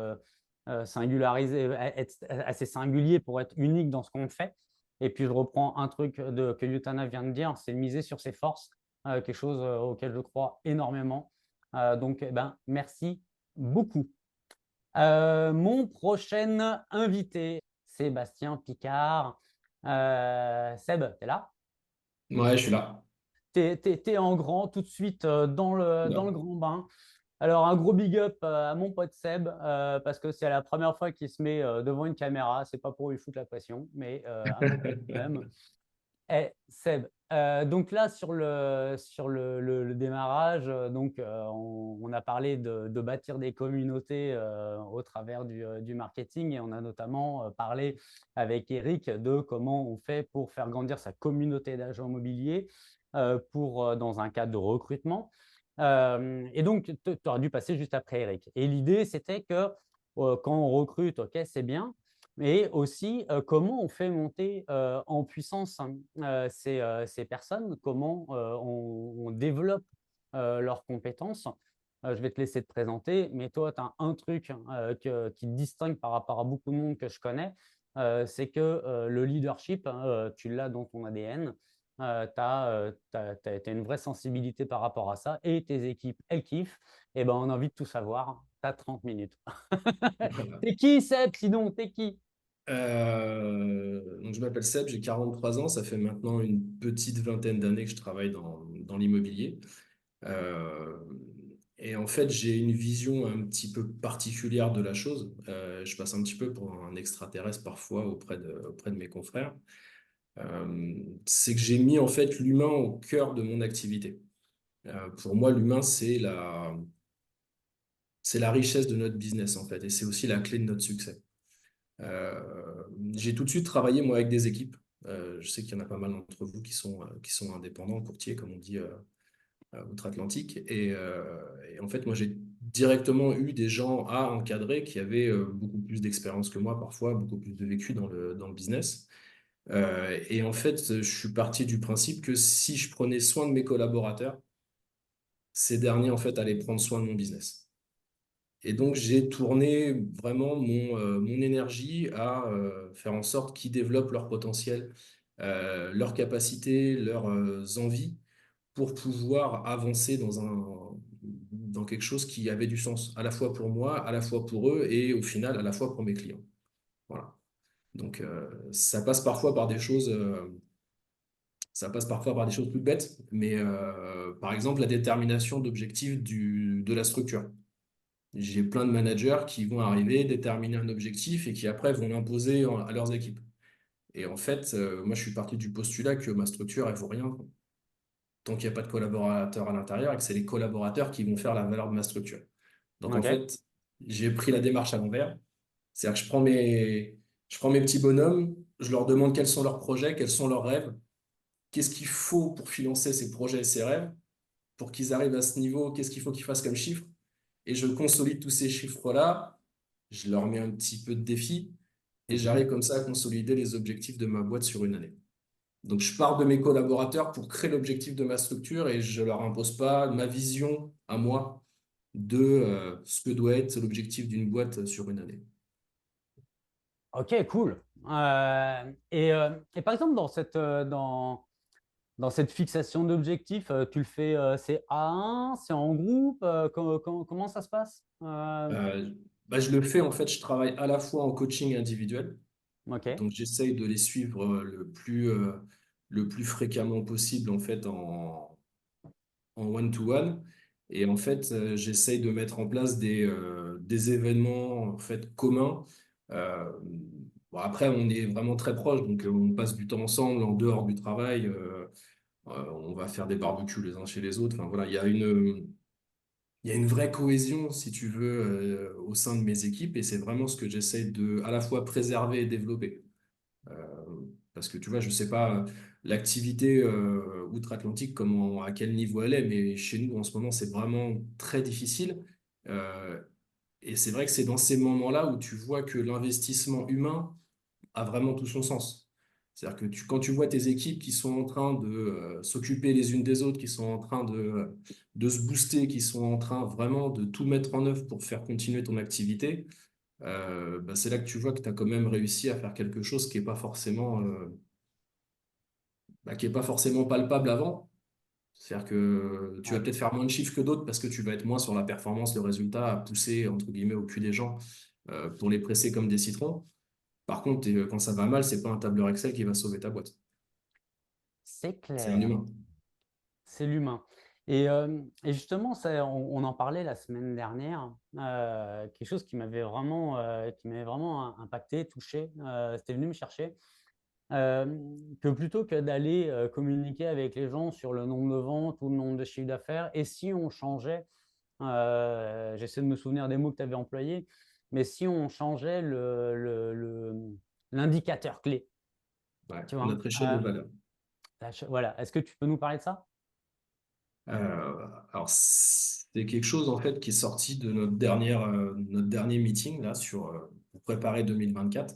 singulariser, être assez singulier pour être unique dans ce qu'on fait. Et puis je reprends un truc que Yutana vient de dire, c'est miser sur ses forces, quelque chose auquel je crois énormément. Donc, eh ben, merci beaucoup. Mon prochain invité, Sébastien Picard. Seb, tu es là? Ouais, je suis là. T'es en grand tout de suite dans le Oula. grand bain. Alors, un gros big up à mon pote Seb, parce que c'est la première fois qu'il se met devant une caméra. C'est pas pour lui foutre la pression, mais un petit peu quand même. Eh, Seb, donc là, sur le démarrage, on a parlé de bâtir des communautés au travers du marketing et on a notamment parlé avec Eric de comment on fait pour faire grandir sa communauté d'agents immobiliers dans un cadre de recrutement. Et donc, tu aurais dû passer juste après Eric. Et l'idée, c'était que quand on recrute, OK, c'est bien, mais aussi comment on fait monter en puissance ces personnes, comment on développe leurs compétences. Je vais te laisser te présenter, mais toi, tu as un truc qui te distingue par rapport à beaucoup de monde que je connais, c'est que le leadership, tu l'as dans ton ADN. Tu as une vraie sensibilité par rapport à ça et tes équipes, elles kiffent. Et ben, on a envie de tout savoir. Tu as 30 minutes. Voilà. T'es qui, Seb, sinon? T'es qui? Donc je m'appelle Seb, j'ai 43 ans, ça fait maintenant une petite vingtaine d'années que je travaille dans l'immobilier. Euh, et en fait, j'ai une vision un petit peu particulière de la chose. Je passe un petit peu pour un extraterrestre parfois auprès de mes confrères. C'est que j'ai mis en fait l'humain au cœur de mon activité. Pour moi, l'humain, c'est la richesse de notre business en fait, et c'est aussi la clé de notre succès. Euh, j'ai tout de suite travaillé moi avec des équipes. Je sais qu'il y en a pas mal d'entre vous qui sont indépendants, courtiers, comme on dit outre-Atlantique. Et en fait, moi, j'ai directement eu des gens à encadrer qui avaient beaucoup plus d'expérience que moi, parfois, beaucoup plus de vécu dans le business. Et en fait, je suis parti du principe que si je prenais soin de mes collaborateurs, ces derniers, en fait, allaient prendre soin de mon business. Et donc, j'ai tourné vraiment mon énergie à faire en sorte qu'ils développent leur potentiel, leurs capacités, leurs envies pour pouvoir avancer dans quelque chose qui avait du sens, à la fois pour moi, à la fois pour eux et au final, à la fois pour mes clients. Voilà. Donc, ça passe parfois par des choses. Ça passe parfois par des choses toutes bêtes, mais par exemple, la détermination d'objectifs de la structure. J'ai plein de managers qui vont arriver, déterminer un objectif et qui après vont l'imposer à leurs équipes. Et en fait, moi, je suis parti du postulat que ma structure, elle vaut rien tant qu'il n'y a pas de collaborateurs à l'intérieur et que c'est les collaborateurs qui vont faire la valeur de ma structure. Donc, en OK. fait, j'ai pris la démarche à l'envers. C'est-à-dire que je prends mes petits bonhommes, je leur demande quels sont leurs projets, quels sont leurs rêves, qu'est-ce qu'il faut pour financer ces projets et ces rêves, pour qu'ils arrivent à ce niveau, qu'est-ce qu'il faut qu'ils fassent comme chiffres. Et je consolide tous ces chiffres-là, je leur mets un petit peu de défi et Mhm. j'arrive comme ça à consolider les objectifs de ma boîte sur une année. Donc, je pars de mes collaborateurs pour créer l'objectif de ma structure et je ne leur impose pas ma vision à moi de ce que doit être l'objectif d'une boîte sur une année. OK, cool. Et par exemple, dans cette fixation d'objectifs, tu le fais, c'est A1, c'est en groupe, comment ça se passe? Euh, je le fais, en fait, je travaille à la fois en coaching individuel. OK. Donc, j'essaye de les suivre le plus fréquemment possible, en fait, en one-to-one. Et en fait, j'essaye de mettre en place des événements en fait, communs. Euh, bon, après, on est vraiment très proches, donc on passe du temps ensemble en dehors du travail. On va faire des barbecues les uns chez les autres. Enfin, voilà, il y a une vraie cohésion, si tu veux, au sein de mes équipes. Et c'est vraiment ce que j'essaye de à la fois préserver et développer. Euh, Parce que tu vois, je sais pas l'activité outre-Atlantique, à quel niveau elle est, mais chez nous, en ce moment, c'est vraiment très difficile. Euh, et c'est vrai que c'est dans ces moments-là où tu vois que l'investissement humain a vraiment tout son sens. C'est-à-dire que quand tu vois tes équipes qui sont en train de s'occuper les unes des autres, qui sont en train de se booster, qui sont en train vraiment de tout mettre en œuvre pour faire continuer ton activité, c'est là que tu vois que tu as quand même réussi à faire quelque chose qui est pas forcément palpable avant. C'est-à-dire que tu vas peut-être faire moins de chiffres que d'autres parce que tu vas être moins sur la performance, le résultat, à pousser, entre guillemets, au cul des gens pour les presser comme des citrons. Par contre, quand ça va mal, c'est pas un tableur Excel qui va sauver ta boîte. C'est C'est un clair. humain. C'est l'humain. Et justement, on en parlait la semaine dernière, quelque chose qui m'avait vraiment impacté, touché, c'était venu me chercher, que plutôt que d'aller communiquer avec les gens sur le nombre de ventes ou le nombre de chiffres d'affaires, et si on changeait, j'essaie de me souvenir des mots que tu avais employés, mais si on changeait l'indicateur clé, Ouais, tu vois, notre échelle de valeur. voilà. Est-ce que tu peux nous parler de ça? Alors, c'est quelque chose en fait qui est sorti de notre dernier meeting là pour préparer 2024.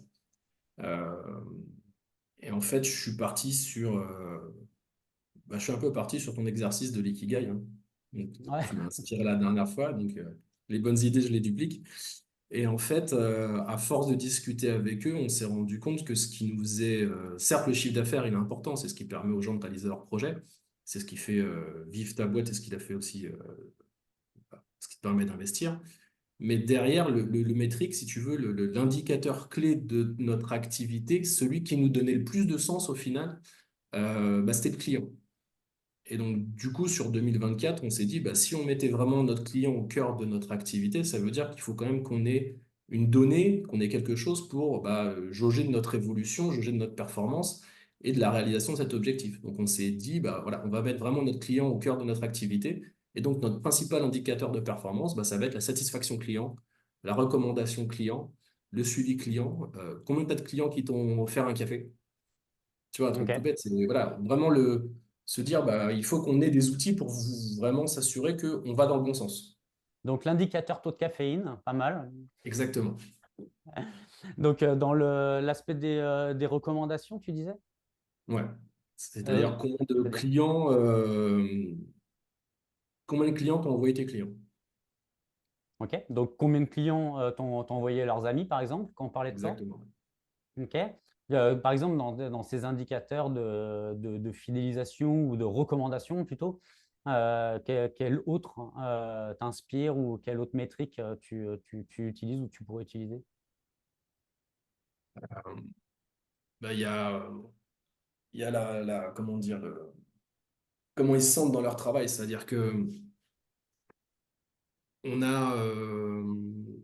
Et en fait, je suis un peu parti sur ton exercice de l'ikigai, hein. Donc, Ouais. tu m'as inspiré la dernière fois, donc les bonnes idées, je les duplique. Et en fait, à force de discuter avec eux, on s'est rendu compte que ce qui nous faisait, certes, le chiffre d'affaires, il est important, c'est ce qui permet aux gens de réaliser leur projet, c'est ce qui fait vivre ta boîte et ce qui la fait aussi, ce qui te permet d'investir. Mais derrière le métrique, si tu veux, l'indicateur clé de notre activité, celui qui nous donnait le plus de sens au final, c'était le client. Et donc, du coup, sur 2024, on s'est dit, si on mettait vraiment notre client au cœur de notre activité, ça veut dire qu'il faut quand même qu'on ait une donnée, qu'on ait quelque chose pour jauger de notre évolution, jauger de notre performance et de la réalisation de cet objectif. Donc, on s'est dit, voilà, on va mettre vraiment notre client au cœur de notre activité. Et donc, notre principal indicateur de performance, ça va être la satisfaction client, la recommandation client, le suivi client. Combien de clients qui t'ont offert un café? Tu vois, un truc tout Ok. bête, c'est voilà, vraiment se dire, il faut qu'on ait des outils pour vraiment s'assurer qu'on va dans le bon sens. Donc l'indicateur taux de caféine, pas mal. Exactement. Donc dans l'aspect des recommandations, tu disais? Ouais. C'est-à-dire C'est-à-dire combien de clients t'ont envoyé tes clients. Ok. Donc combien de clients t'ont envoyé leurs amis, par exemple, quand on parlait de ça? Exactement. Ok. Par exemple, dans ces indicateurs de fidélisation ou de recommandation plutôt, quel autre t'inspire ou quelle autre métrique tu utilises ou tu pourrais utiliser? Euh, Il y a, comment dire, comment ils se sentent dans leur travail. C'est-à-dire que on a, euh,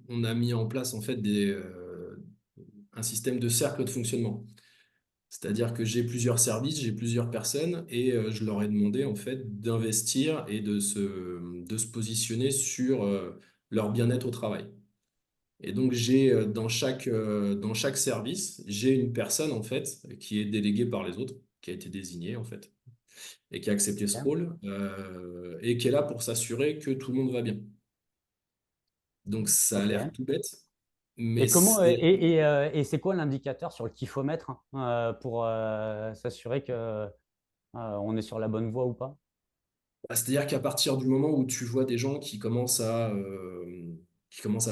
on a mis en place en fait un système de cercle de fonctionnement. C'est-à-dire que j'ai plusieurs services, j'ai plusieurs personnes et je leur ai demandé en fait d'investir et de se positionner sur leur bien-être au travail. Et donc j'ai dans chaque service, j'ai une personne en fait qui est déléguée par les autres, qui a été désignée en fait et qui a accepté ce Ok. rôle et qui est là pour s'assurer que tout le monde va bien. Donc ça a l'air Ok. tout bête, mais Et comment c'est et c'est quoi l'indicateur sur le kifomètre pour s'assurer que on est sur la bonne voie ou pas? C'est-à-dire qu'à partir du moment où tu vois des gens qui commencent à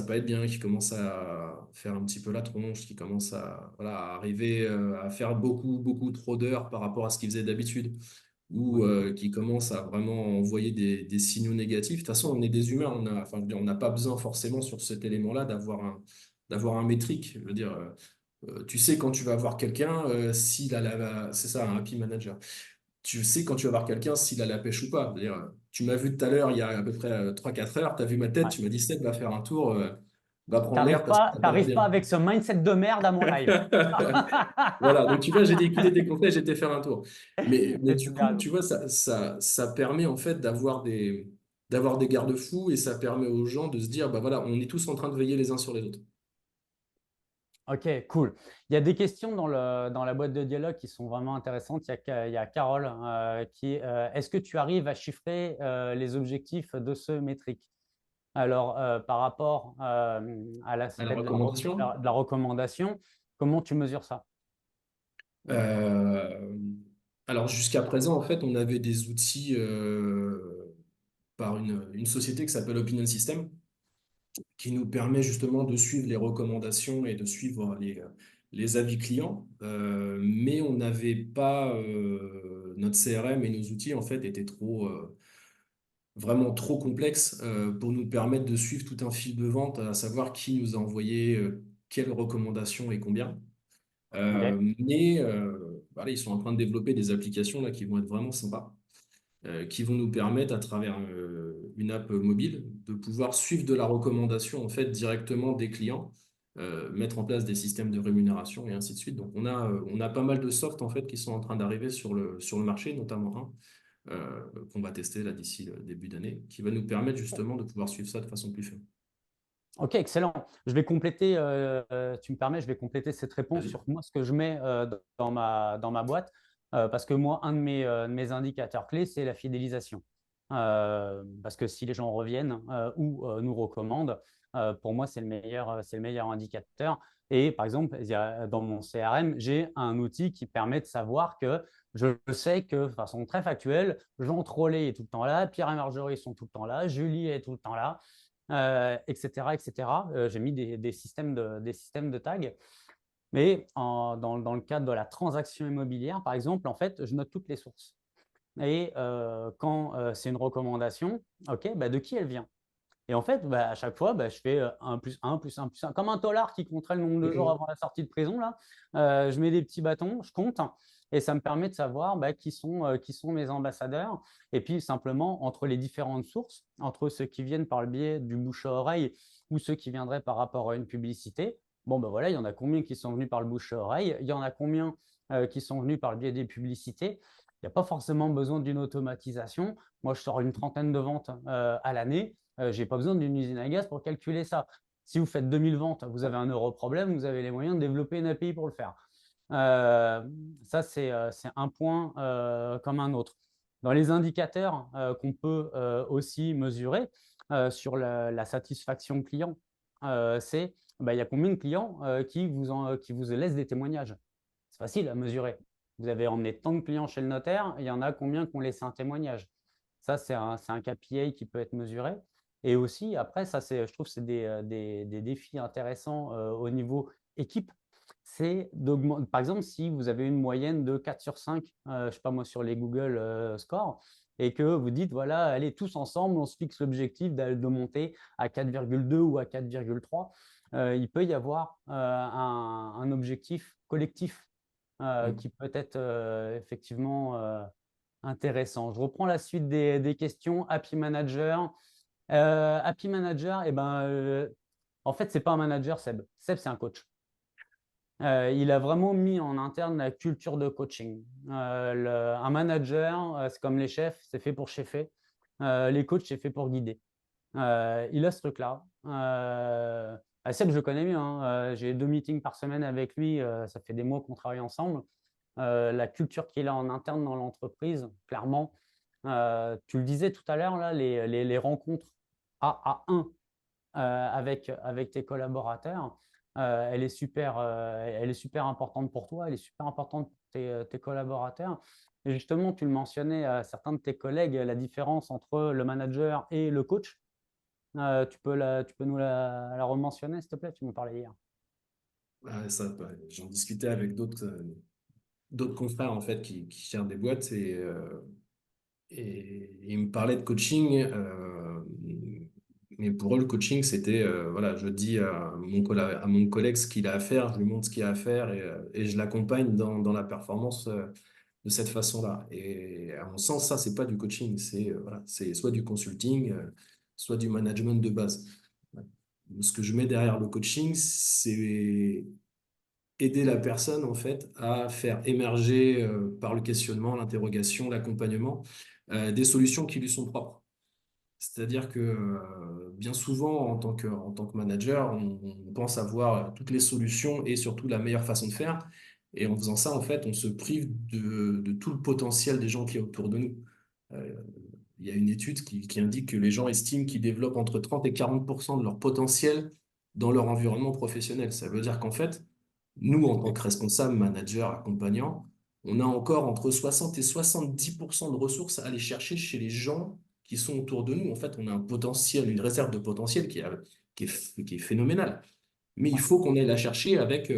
pas être bien, qui commencent à faire un petit peu la tronche, qui commencent voilà, à arriver à faire beaucoup, beaucoup trop d'heures par rapport à ce qu'ils faisaient d'habitude, ou qui commencent à vraiment envoyer des signaux négatifs. De toute façon, on est des humains, enfin, je veux dire, on n'a pas besoin forcément sur cet élément-là d'avoir un métrique. Je veux dire, tu sais quand tu vas voir quelqu'un, s'il a c'est ça, un happy manager. Tu sais quand tu vas voir quelqu'un s'il a la pêche ou pas. C'est-à-dire, tu m'as vu tout à l'heure, il y a à peu près 3-4 heures, tu as vu ma tête, Ouais. tu m'as dit, Seb, va faire un tour, va prendre l'air parce que ça n'a pas l'air T'arrives bien. pas avec ce mindset de merde à mon live. Voilà, donc tu vois, j'ai écouté tes conseils, j'ai été faire un tour. Mais Mais du tu as coup, raison. tu vois, ça permet en fait d'avoir des garde-fous et ça permet aux gens de se dire, voilà, on est tous en train de veiller les uns sur les autres. Ok, cool. Il y a des questions dans la boîte de dialogue qui sont vraiment intéressantes. Il y a Carole est-ce que tu arrives à chiffrer les objectifs de ce métrique? Alors, par rapport à À la l'aspect recommandation? de la recommandation, comment tu mesures ça? Euh, alors jusqu'à présent, en fait, on avait des outils par une société qui s'appelle Opinion System, qui nous permet justement de suivre les recommandations et de suivre les avis clients, mais on n'avait pas notre CRM et nos outils en fait étaient vraiment trop complexes pour nous permettre de suivre tout un fil de vente, à savoir qui nous a envoyé quelles recommandations et combien. Mais voilà, ils sont en train de développer des applications là qui vont être vraiment sympas, qui vont nous permettre à travers une app mobile de pouvoir suivre de la recommandation en fait directement des clients, mettre en place des systèmes de rémunération et ainsi de suite. Donc on a pas mal de softs en fait qui sont en train d'arriver sur le marché, notamment un qu'on va tester là d'ici le début d'année, qui va nous permettre justement de pouvoir suivre ça de façon plus fine. Ok, excellent. Je vais compléter, tu me permets, je vais compléter cette réponse Vas-y. sur moi, ce que je mets dans ma boîte, parce que moi, un de mes indicateurs clés, c'est la fidélisation. Parce que si les gens reviennent ou nous recommandent, pour moi, c'est le meilleur indicateur. Et par exemple, dans mon CRM, j'ai un outil qui permet de savoir que je sais que, de façon très factuelle, Jean Trollet est tout le temps là, Pierre et Marjorie sont tout le temps là, Julie est tout le temps là. Etc., etc. J'ai mis des systèmes de tags. Mais dans le cadre de la transaction immobilière, par exemple, en fait, je note toutes les sources. Et quand c'est une recommandation, ok, bah, de qui elle vient? Et en fait, bah, à chaque fois, bah, je fais 1 plus 1 plus 1 plus 1. Comme un tolard qui compterait le nombre de jours avant la sortie de prison, là. Je mets des petits bâtons, je compte, et ça me permet de savoir bah, qui sont mes ambassadeurs. Et puis, simplement, entre les différentes sources, entre ceux qui viennent par le biais du bouche à oreille ou ceux qui viendraient par rapport à une publicité, bon, ben voilà, il y en a combien qui sont venus par le bouche à oreille, il y en a combien qui sont venus par le biais des publicités. Il n'y a pas forcément besoin d'une automatisation. Moi, je sors une trentaine de ventes à l'année. Je n'ai pas besoin d'une usine à gaz pour calculer ça. Si vous faites 2000 ventes, vous avez un euro problème, vous avez les moyens de développer une API pour le faire. Ça, c'est un point comme un autre. Dans les indicateurs qu'on peut aussi mesurer sur la satisfaction client, c'est il y a combien de clients qui vous laissent des témoignages. C'est facile à mesurer. Vous avez emmené tant de clients chez le notaire, il y en a combien qui ont laissé un témoignage. Ça, c'est un KPI qui peut être mesuré. Et aussi, après, ça, je trouve que c'est des défis intéressants au niveau équipe. C'est d'augmenter, par exemple, si vous avez une moyenne de 4 sur 5, je ne sais pas moi, sur les Google Scores, et que vous dites, voilà, allez tous ensemble, on se fixe l'objectif de monter à 4,2 ou à 4,3, il peut y avoir un objectif collectif qui peut être effectivement intéressant. Je reprends la suite des questions. Happy Manager. Happy Manager, en fait, ce n'est pas un manager, Seb. Seb, c'est un coach. Il a vraiment mis en interne la culture de coaching. Un manager, c'est comme les chefs, c'est fait pour chefer. Les coachs, c'est fait pour guider. Il a ce truc-là. Seb, je le connais mieux. Hein. J'ai 2 meetings par semaine avec lui. Ça fait des mois qu'on travaille ensemble. La culture qu'il a en interne dans l'entreprise, clairement. Tu le disais tout à l'heure, là, les rencontres 1 à 1 avec tes collaborateurs, elle est super importante pour toi, elle est super importante pour tes collaborateurs. Et justement, tu le mentionnais à certains de tes collègues, la différence entre le manager et le coach. Tu peux nous la rementionner, s'il te plaît? Tu m'en parlais hier. J'en discutais avec d'autres confrères en fait qui gèrent des boîtes et ils me parlaient de coaching. Mais pour eux, le coaching, c'était, voilà, je dis à mon collègue ce qu'il a à faire, je lui montre ce qu'il a à faire et je l'accompagne dans la performance de cette façon-là. Et à mon sens, ça, c'est pas du coaching, voilà, c'est soit du consulting, soit du management de base. Ce que je mets derrière le coaching, c'est aider la personne, en fait, à faire émerger par le questionnement, l'interrogation, l'accompagnement, des solutions qui lui sont propres. C'est-à-dire que bien souvent, en tant que manager, on pense avoir toutes les solutions et surtout la meilleure façon de faire. Et en faisant ça, en fait, on se prive de tout le potentiel des gens qui est autour de nous. Il y a une étude qui indique que les gens estiment qu'ils développent entre 30 et 40% de leur potentiel dans leur environnement professionnel. Ça veut dire qu'en fait, nous, en tant que responsables, managers, accompagnants, on a encore entre 60 et 70% de ressources à aller chercher chez les gens qui sont autour de nous. En fait, on a un potentiel, une réserve de potentiel qui est phénoménale. Mais il faut qu'on aille la chercher avec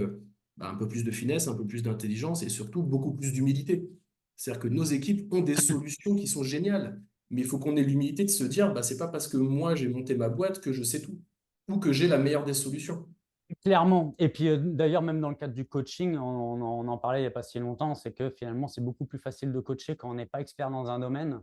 un peu plus de finesse, un peu plus d'intelligence et surtout beaucoup plus d'humilité. C'est-à-dire que nos équipes ont des solutions qui sont géniales, mais il faut qu'on ait l'humilité de se dire, bah, c'est pas parce que moi j'ai monté ma boîte que je sais tout ou que j'ai la meilleure des solutions. Clairement. Et puis d'ailleurs, même dans le cadre du coaching, on en parlait il n'y a pas si longtemps, c'est que finalement, c'est beaucoup plus facile de coacher quand on n'est pas expert dans un domaine,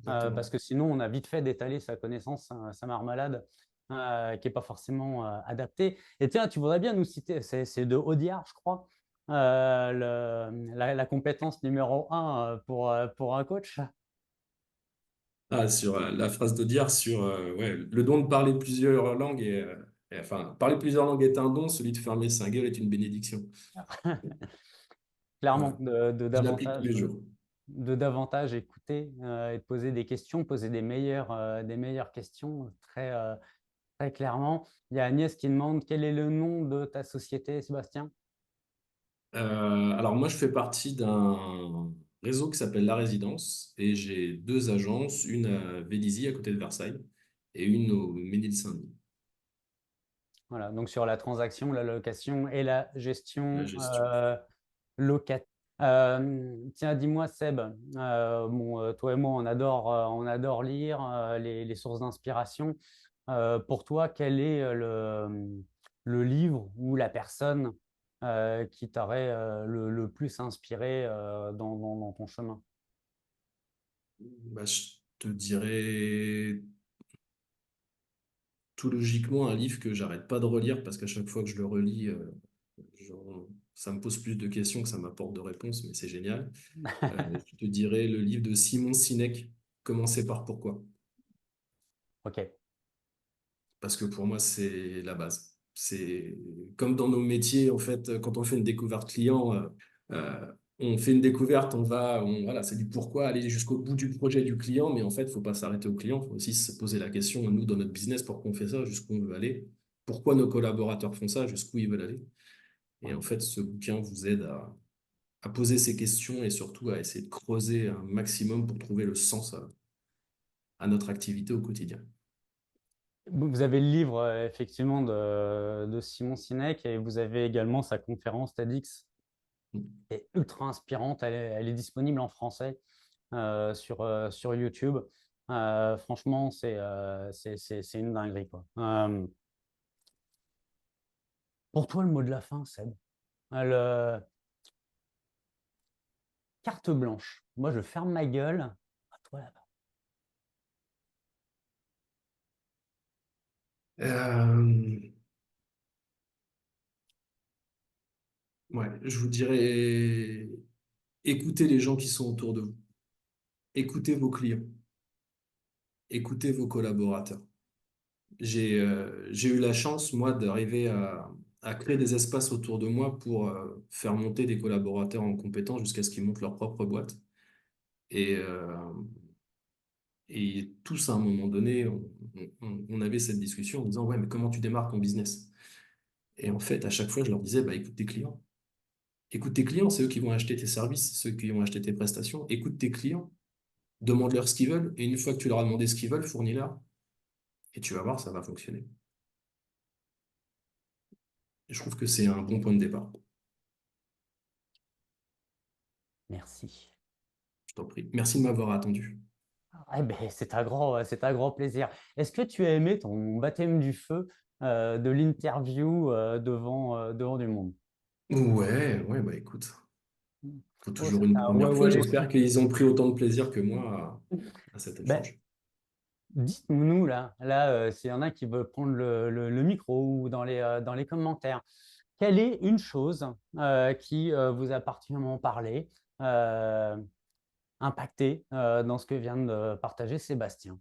parce que sinon, on a vite fait d'étaler sa connaissance, sa marmelade, qui n'est pas forcément adaptée. Et tiens, tu voudrais bien nous citer, c'est de Audiard, je crois, la compétence numéro 1 pour un coach. Ah, sur la phrase d'Audiard sur ouais, le don de parler plusieurs langues enfin, parler plusieurs langues est un don, celui de fermer sa gueule est une bénédiction. Clairement, Voilà. Je l'applique tous les jours. de davantage écouter et de poser des questions, poser des meilleures questions très clairement. Il y a Agnès qui demande quel est le nom de ta société, Sébastien? Alors moi, je fais partie d'un réseau qui s'appelle La Résidence et j'ai deux agences, une à Vélizy à côté de Versailles et une au Ménil-Saint-Denis. Voilà, donc sur la transaction, la location et la La gestion gestion. locative. Tiens, dis-moi, Seb, toi et moi, on adore lire les sources d'inspiration. Pour toi, quel est le livre ou la personne qui t'aurait le plus inspiré dans ton chemin? Bah, je te dirais tout logiquement un livre que j'arrête pas de relire parce qu'à chaque fois que je le relis, ça me pose plus de questions que ça m'apporte de réponses, mais c'est génial. Je te dirais le livre de Simon Sinek, Commencer par pourquoi. Ok. Parce que pour moi, c'est la base. C'est comme dans nos métiers, en fait, quand on fait une découverte client, on fait une découverte, voilà, c'est du pourquoi, aller jusqu'au bout du projet du client, mais en fait, il ne faut pas s'arrêter au client, il faut aussi se poser la question, nous, dans notre business, pourquoi on fait ça, jusqu'où on veut aller, pourquoi nos collaborateurs font ça, jusqu'où ils veulent aller. Et en fait, ce bouquin vous aide à poser ces questions et surtout à essayer de creuser un maximum pour trouver le sens à notre activité au quotidien. Vous avez le livre effectivement de Simon Sinek et vous avez également sa conférence TEDx qui est ultra inspirante. Elle est disponible en français sur YouTube. Franchement, c'est une dinguerie, quoi. Pour toi, le mot de la fin, Seb, le... carte blanche. Moi, je ferme ma gueule. À toi là-bas. Ouais, je vous dirais, écoutez les gens qui sont autour de vous. Écoutez vos clients. Écoutez vos collaborateurs. J'ai eu la chance, moi, d'arriver à créer des espaces autour de moi pour faire monter des collaborateurs en compétence jusqu'à ce qu'ils montent leur propre boîte. Et, euh, et tous, à un moment donné, on avait cette discussion en disant, ouais, mais comment tu démarres ton business? Et en fait, à chaque fois, je leur disais, bah, écoute tes clients. Écoute tes clients, c'est eux qui vont acheter tes services, ceux qui vont acheter tes prestations. Écoute tes clients, demande-leur ce qu'ils veulent, et une fois que tu leur as demandé ce qu'ils veulent, fournis-leur. Et tu vas voir, ça va fonctionner. Et je trouve que c'est un bon point de départ. Merci. Je t'en prie. Merci de m'avoir attendu. Eh ben, c'est un grand plaisir. Est-ce que tu as aimé ton baptême du feu de l'interview devant du monde? Ouais, ouais, bah écoute, faut Oh, toujours c'était une un ouais, première fois. ouais J'espère aussi. qu'ils ont pris autant de plaisir que moi à cet Ben, échange. dites-nous là, s'il y en a qui veulent prendre le micro ou dans les commentaires, quelle est une chose qui vous a particulièrement parlé, euh, impacté dans ce que vient de partager Sébastien?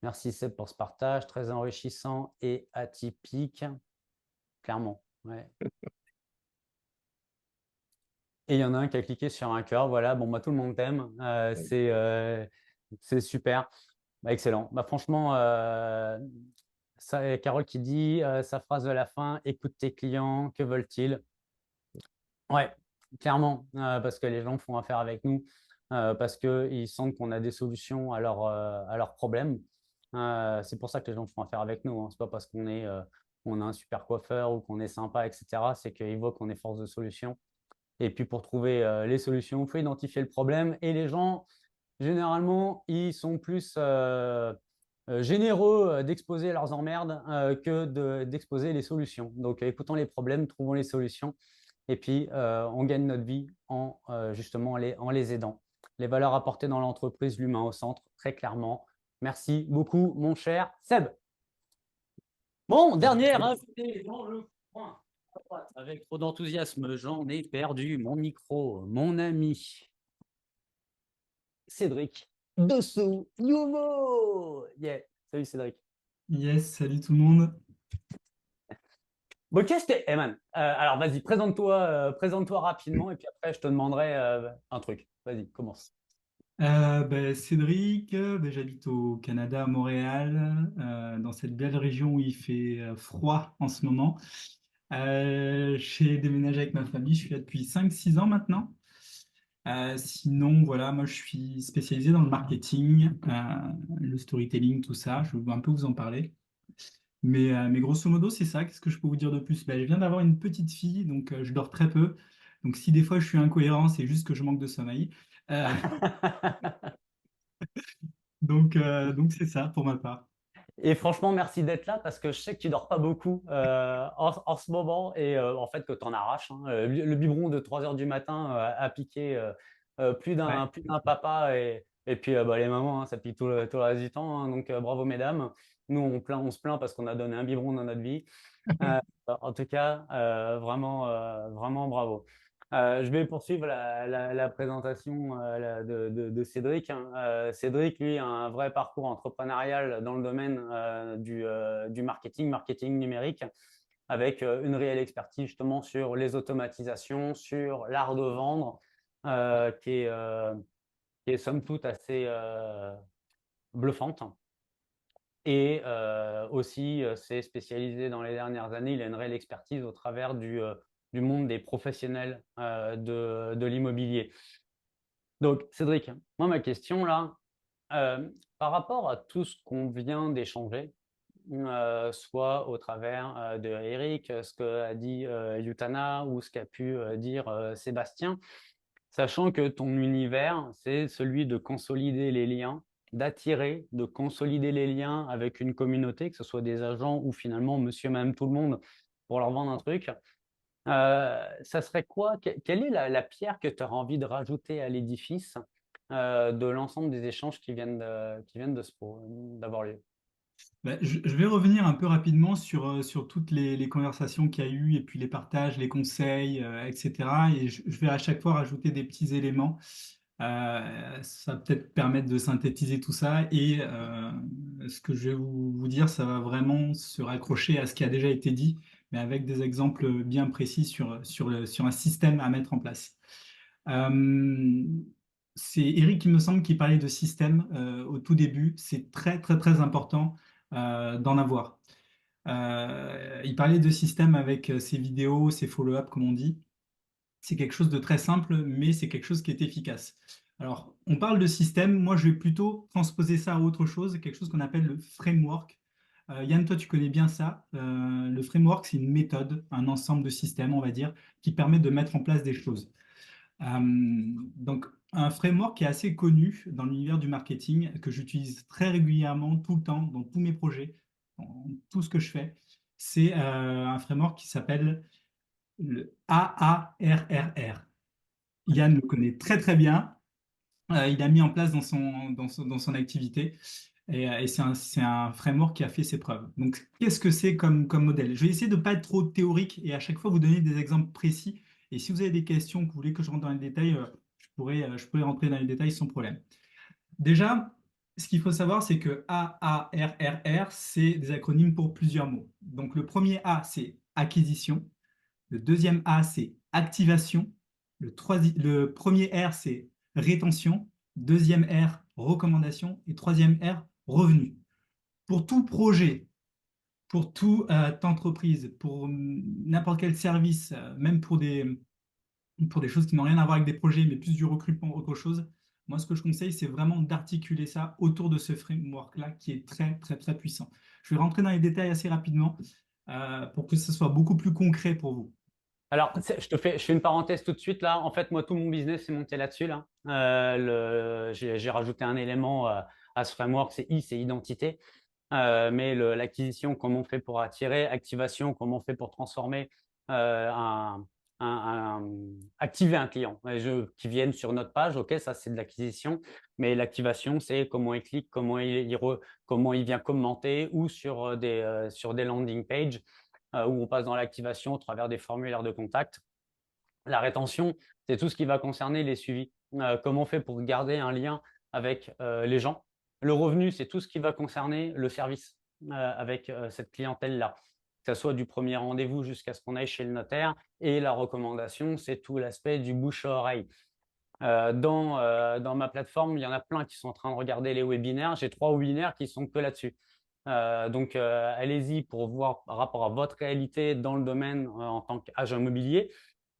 Merci Seb pour ce partage, très enrichissant et atypique, clairement. Ouais. Et il y en a un qui a cliqué sur un cœur, voilà, bon, bah, tout le monde t'aime, c'est super. Bah, excellent. Bah, franchement, Carole qui dit sa phrase de la fin, écoute tes clients, que veulent-ils? Ouais, clairement, parce que les gens font affaire avec nous, parce qu'ils sentent qu'on a des solutions à leurs problèmes. C'est pour ça que les gens font affaire avec nous, hein. C'est pas parce qu'on est on a un super coiffeur ou qu'on est sympa, etc., c'est qu'il voit qu'on est force de solution. Et puis pour trouver les solutions, il faut identifier le problème. Et les gens, généralement, ils sont plus généreux d'exposer leurs emmerdes que d'exposer les solutions. Donc écoutons les problèmes, trouvons les solutions. Et puis on gagne notre vie justement en les aidant. Les valeurs apportées dans l'entreprise, l'humain au centre, très clairement. Merci beaucoup, mon cher Seb. Bon, dernière invité dans le coin. Avec trop d'enthousiasme, j'en ai perdu mon micro, mon ami Cédric Dossou Youmo. Yeah. Salut Cédric. Yes, salut tout le monde. Bon, qu'est-ce que t'es, man, alors vas-y, présente-toi rapidement et puis après je te demanderai un truc. Vas-y, commence. Cédric, j'habite au Canada, à Montréal, dans cette belle région où il fait froid en ce moment. J'ai déménagé avec ma famille, je suis là depuis 5-6 ans maintenant. Sinon, voilà, moi je suis spécialisé dans le marketing, le storytelling, tout ça. Je vais un peu vous en parler. Mais grosso modo, c'est ça. Qu'est-ce que je peux vous dire de plus? Je viens d'avoir une petite fille, donc je dors très peu. Donc si des fois je suis incohérent, c'est juste que je manque de sommeil. Donc c'est ça pour ma part. Et franchement, merci d'être là parce que je sais que tu dors pas beaucoup en ce moment et en fait que tu en arraches. Hein. Le biberon de 3 heures du matin a piqué plus Ouais. d'un papa et puis les mamans, hein, ça pique tout le reste du temps. Hein. Donc bravo mesdames. Nous, on se plaint parce qu'on a donné un biberon dans notre vie. En tout cas, vraiment bravo. Je vais poursuivre la présentation de Cédric. Hein. Cédric, lui, a un vrai parcours entrepreneurial dans le domaine du marketing numérique, avec une réelle expertise justement sur les automatisations, sur l'art de vendre, qui est somme toute assez bluffante. Et aussi, c'est spécialisé dans les dernières années. Il a une réelle expertise au travers du monde des professionnels de l'immobilier. Donc, Cédric, moi, ma question là, par rapport à tout ce qu'on vient d'échanger, soit au travers de Eric, ce qu'a dit Yutana ou ce qu'a pu dire Sébastien, sachant que ton univers, c'est celui de consolider les liens, d'attirer, de consolider les liens avec une communauté, que ce soit des agents ou finalement monsieur, madame, tout le monde, pour leur vendre un truc. Ça serait quoi? Quelle est la pierre que tu auras envie de rajouter à l'édifice de l'ensemble des échanges qui viennent d'avoir lieu? Je vais revenir un peu rapidement sur toutes les conversations qu'il y a eu et puis les partages, les conseils, etc. Et je vais à chaque fois rajouter des petits éléments. Ça va peut-être permettre de synthétiser tout ça. Et ce que je vais vous dire, ça va vraiment se raccrocher à ce qui a déjà été dit, mais avec des exemples bien précis sur un système à mettre en place. C'est Eric, il me semble, qui parlait de système au tout début. C'est très, très, très important d'en avoir. Il parlait de système avec ses vidéos, ses follow-up, comme on dit. C'est quelque chose de très simple, mais c'est quelque chose qui est efficace. Alors, on parle de système. Moi, je vais plutôt transposer ça à autre chose, quelque chose qu'on appelle le framework. Yann, toi, tu connais bien ça. Le framework, c'est une méthode, un ensemble de systèmes, on va dire, qui permet de mettre en place des choses. Donc, un framework qui est assez connu dans l'univers du marketing, que j'utilise très régulièrement, tout le temps, dans tous mes projets, dans tout ce que je fais, c'est un framework qui s'appelle le AARRR. Yann le connaît très très bien. Il a mis en place dans son activité et c'est un framework qui a fait ses preuves. Donc, qu'est-ce que c'est comme modèle? Je vais essayer de ne pas être trop théorique et à chaque fois vous donner des exemples précis. Et si vous avez des questions, que vous voulez que je rentre dans les détails, je pourrais rentrer dans les détails sans problème. Déjà, ce qu'il faut savoir, c'est que AARRR, c'est des acronymes pour plusieurs mots. Donc, le premier A, c'est acquisition. Le deuxième A, c'est activation. Le premier R, c'est rétention. Deuxième R, recommandation. Et troisième R, revenu. Pour tout projet, pour toute entreprise, pour n'importe quel service, même pour des choses qui n'ont rien à voir avec des projets, mais plus du recrutement, autre chose, moi, ce que je conseille, c'est vraiment d'articuler ça autour de ce framework-là qui est très, très, très puissant. Je vais rentrer dans les détails assez rapidement. pour que ce soit beaucoup plus concret pour vous? Alors, je fais une parenthèse tout de suite là. En fait, moi, tout mon business est monté là-dessus là. J'ai rajouté un élément à ce framework, c'est identité. Mais l'acquisition, comment on fait pour attirer, activation, comment on fait pour transformer, activer un client qui vienne sur notre page, ok, ça c'est de l'acquisition, mais l'activation, c'est comment il clique, comment il vient commenter ou sur des landing pages où on passe dans l'activation au travers des formulaires de contact. La rétention, c'est tout ce qui va concerner les suivis. Comment on fait pour garder un lien avec les gens. Le revenu, c'est tout ce qui va concerner le service avec cette clientèle-là, que ce soit du premier rendez-vous jusqu'à ce qu'on aille chez le notaire. Et la recommandation, c'est tout l'aspect du bouche à oreille. Dans ma plateforme, il y en a plein qui sont en train de regarder les webinaires. J'ai 3 webinaires qui sont que là-dessus. Donc, allez-y pour voir par rapport à votre réalité dans le domaine en tant qu'agent immobilier.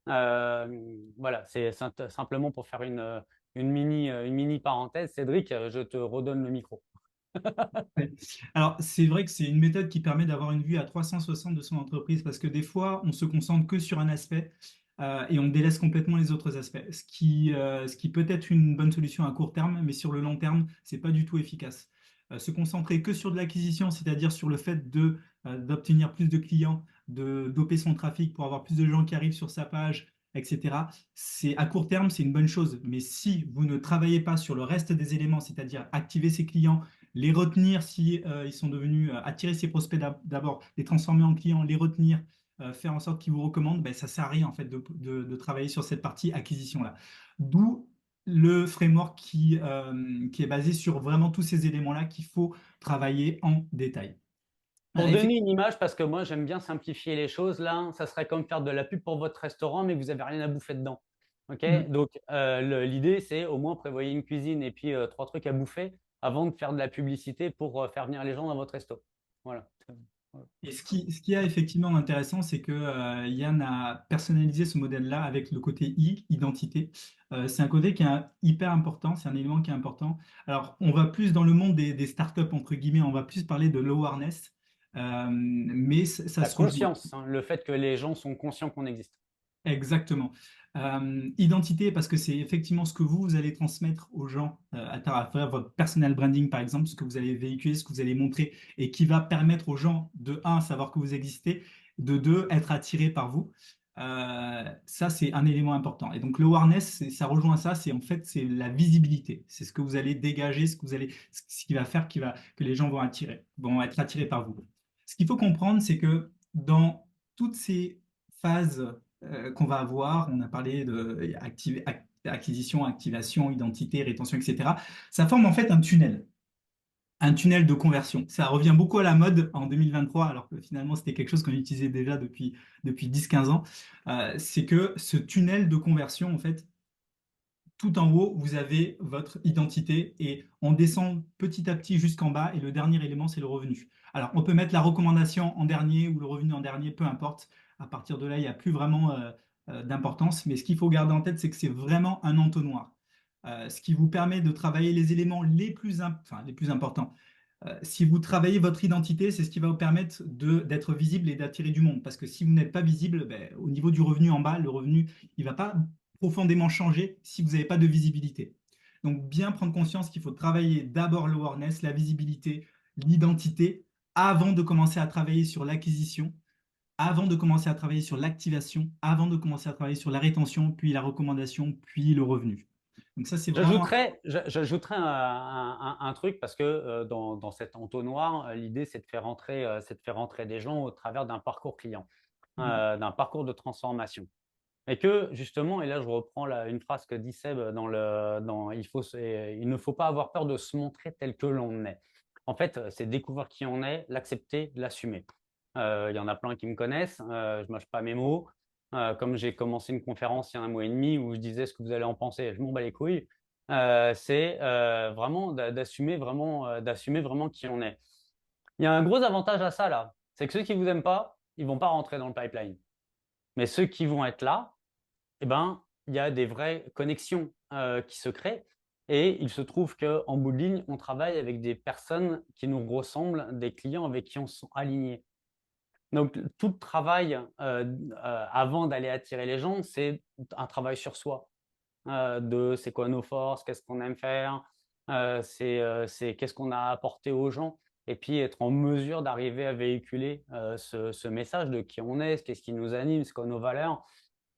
Voilà, c'est simplement pour faire une mini parenthèse. Cédric, je te redonne le micro. Ouais. Alors, c'est vrai que c'est une méthode qui permet d'avoir une vue à 360 de son entreprise parce que des fois, on se concentre que sur un aspect et on délaisse complètement les autres aspects. Ce qui peut être une bonne solution à court terme, mais sur le long terme, c'est pas du tout efficace. Se concentrer que sur de l'acquisition, c'est-à-dire sur le fait d'obtenir plus de clients, de doper son trafic pour avoir plus de gens qui arrivent sur sa page, etc. À court terme, c'est une bonne chose. Mais si vous ne travaillez pas sur le reste des éléments, c'est-à-dire activer ses clients, les retenir si ils sont devenus, attirer ses prospects d'abord, les transformer en clients, les retenir, faire en sorte qu'ils vous recommandent, ben, ça ne sert à rien en fait de travailler sur cette partie acquisition-là. D'où le framework qui est basé sur vraiment tous ces éléments-là qu'il faut travailler en détail. Pour donner une image, parce que moi j'aime bien simplifier les choses, là, ça serait comme faire de la pub pour votre restaurant, mais vous n'avez rien à bouffer dedans. Okay, donc, l'idée, c'est au moins prévoyez une cuisine et puis 3 trucs à bouffer avant de faire de la publicité pour faire venir les gens dans votre resto. Voilà. Et ce qui est effectivement intéressant, c'est que Yann a personnalisé ce modèle-là avec le côté identité. C'est un côté qui est hyper important, c'est un élément qui est important. Alors, on va plus dans le monde des startups, entre guillemets, on va plus parler de l'awareness, mais ça La se rejoint. conscience, hein, le fait que les gens sont conscients qu'on existe. Exactement. Identité, parce que c'est effectivement ce que vous allez transmettre aux gens à travers votre personal branding, par exemple, ce que vous allez véhiculer, ce que vous allez montrer, et qui va permettre aux gens, de un, savoir que vous existez, de deux, être attirés par vous. Ça, c'est un élément important. Et donc, l'awareness, ça rejoint ça, c'est la visibilité. C'est ce que vous allez dégager, ce qui va faire que les gens vont être attirés par vous. Ce qu'il faut comprendre, c'est que dans toutes ces phases qu'on va avoir, on a parlé de acquisition, activation, identité, rétention, etc. Ça forme en fait un tunnel de conversion. Ça revient beaucoup à la mode en 2023, alors que finalement c'était quelque chose qu'on utilisait déjà depuis 10-15 ans. C'est que ce tunnel de conversion, en fait, tout en haut, vous avez votre identité et on descend petit à petit jusqu'en bas et le dernier élément, c'est le revenu. Alors, on peut mettre la recommandation en dernier ou le revenu en dernier, peu importe. À partir de là, il n'y a plus vraiment d'importance. Mais ce qu'il faut garder en tête, c'est que c'est vraiment un entonnoir. Ce qui vous permet de travailler les éléments les plus importants. Si vous travaillez votre identité, c'est ce qui va vous permettre d'être visible et d'attirer du monde. Parce que si vous n'êtes pas visible, ben, au niveau du revenu en bas, le revenu, il ne va pas profondément changer si vous n'avez pas de visibilité. Donc, bien prendre conscience qu'il faut travailler d'abord l'awareness, la visibilité, l'identité, avant de commencer à travailler sur l'acquisition, avant de commencer à travailler sur l'activation, avant de commencer à travailler sur la rétention, puis la recommandation, puis le revenu. Donc ça, c'est vraiment… J'ajouterais un truc parce que dans cet entonnoir, l'idée, c'est de faire rentrer des gens au travers d'un parcours client, d'un parcours de transformation. Et que justement, et là je reprends une phrase que dit Seb il ne faut pas avoir peur de se montrer tel que l'on est. En fait, c'est découvrir qui on est, l'accepter, l'assumer. Il y en a plein qui me connaissent, je ne mâche pas mes mots. Comme j'ai commencé une conférence il y a 1 mois et demi où je disais ce que vous allez en penser, je m'en bats les couilles. C'est vraiment d'assumer vraiment qui on est. Il y a un gros avantage à ça là, c'est que ceux qui ne vous aiment pas, ils ne vont pas rentrer dans le pipeline. Mais ceux qui vont être là, eh ben, il y a des vraies connexions qui se créent. Et il se trouve qu'en bout de ligne, on travaille avec des personnes qui nous ressemblent, des clients avec qui on se sent alignés. Donc, tout le travail avant d'aller attirer les gens, c'est un travail sur soi. C'est quoi nos forces, qu'est-ce qu'on aime faire, c'est qu'est-ce qu'on a à apporter aux gens, et puis être en mesure d'arriver à véhiculer ce message de qui on est, qu'est-ce qui nous anime, c'est quoi nos valeurs,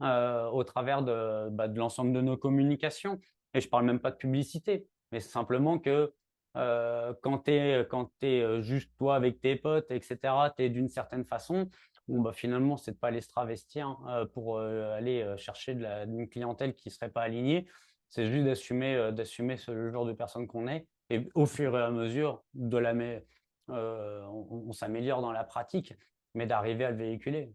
au travers de l'ensemble de nos communications. Et je ne parle même pas de publicité, mais c'est simplement que quand tu es juste toi avec tes potes, etc., tu es d'une certaine façon, bon, bah, finalement, c'est de pas aller se travestir pour aller chercher une clientèle qui ne serait pas alignée. C'est juste d'assumer ce genre de personne qu'on est. Et au fur et à mesure, on s'améliore dans la pratique, mais d'arriver à le véhiculer.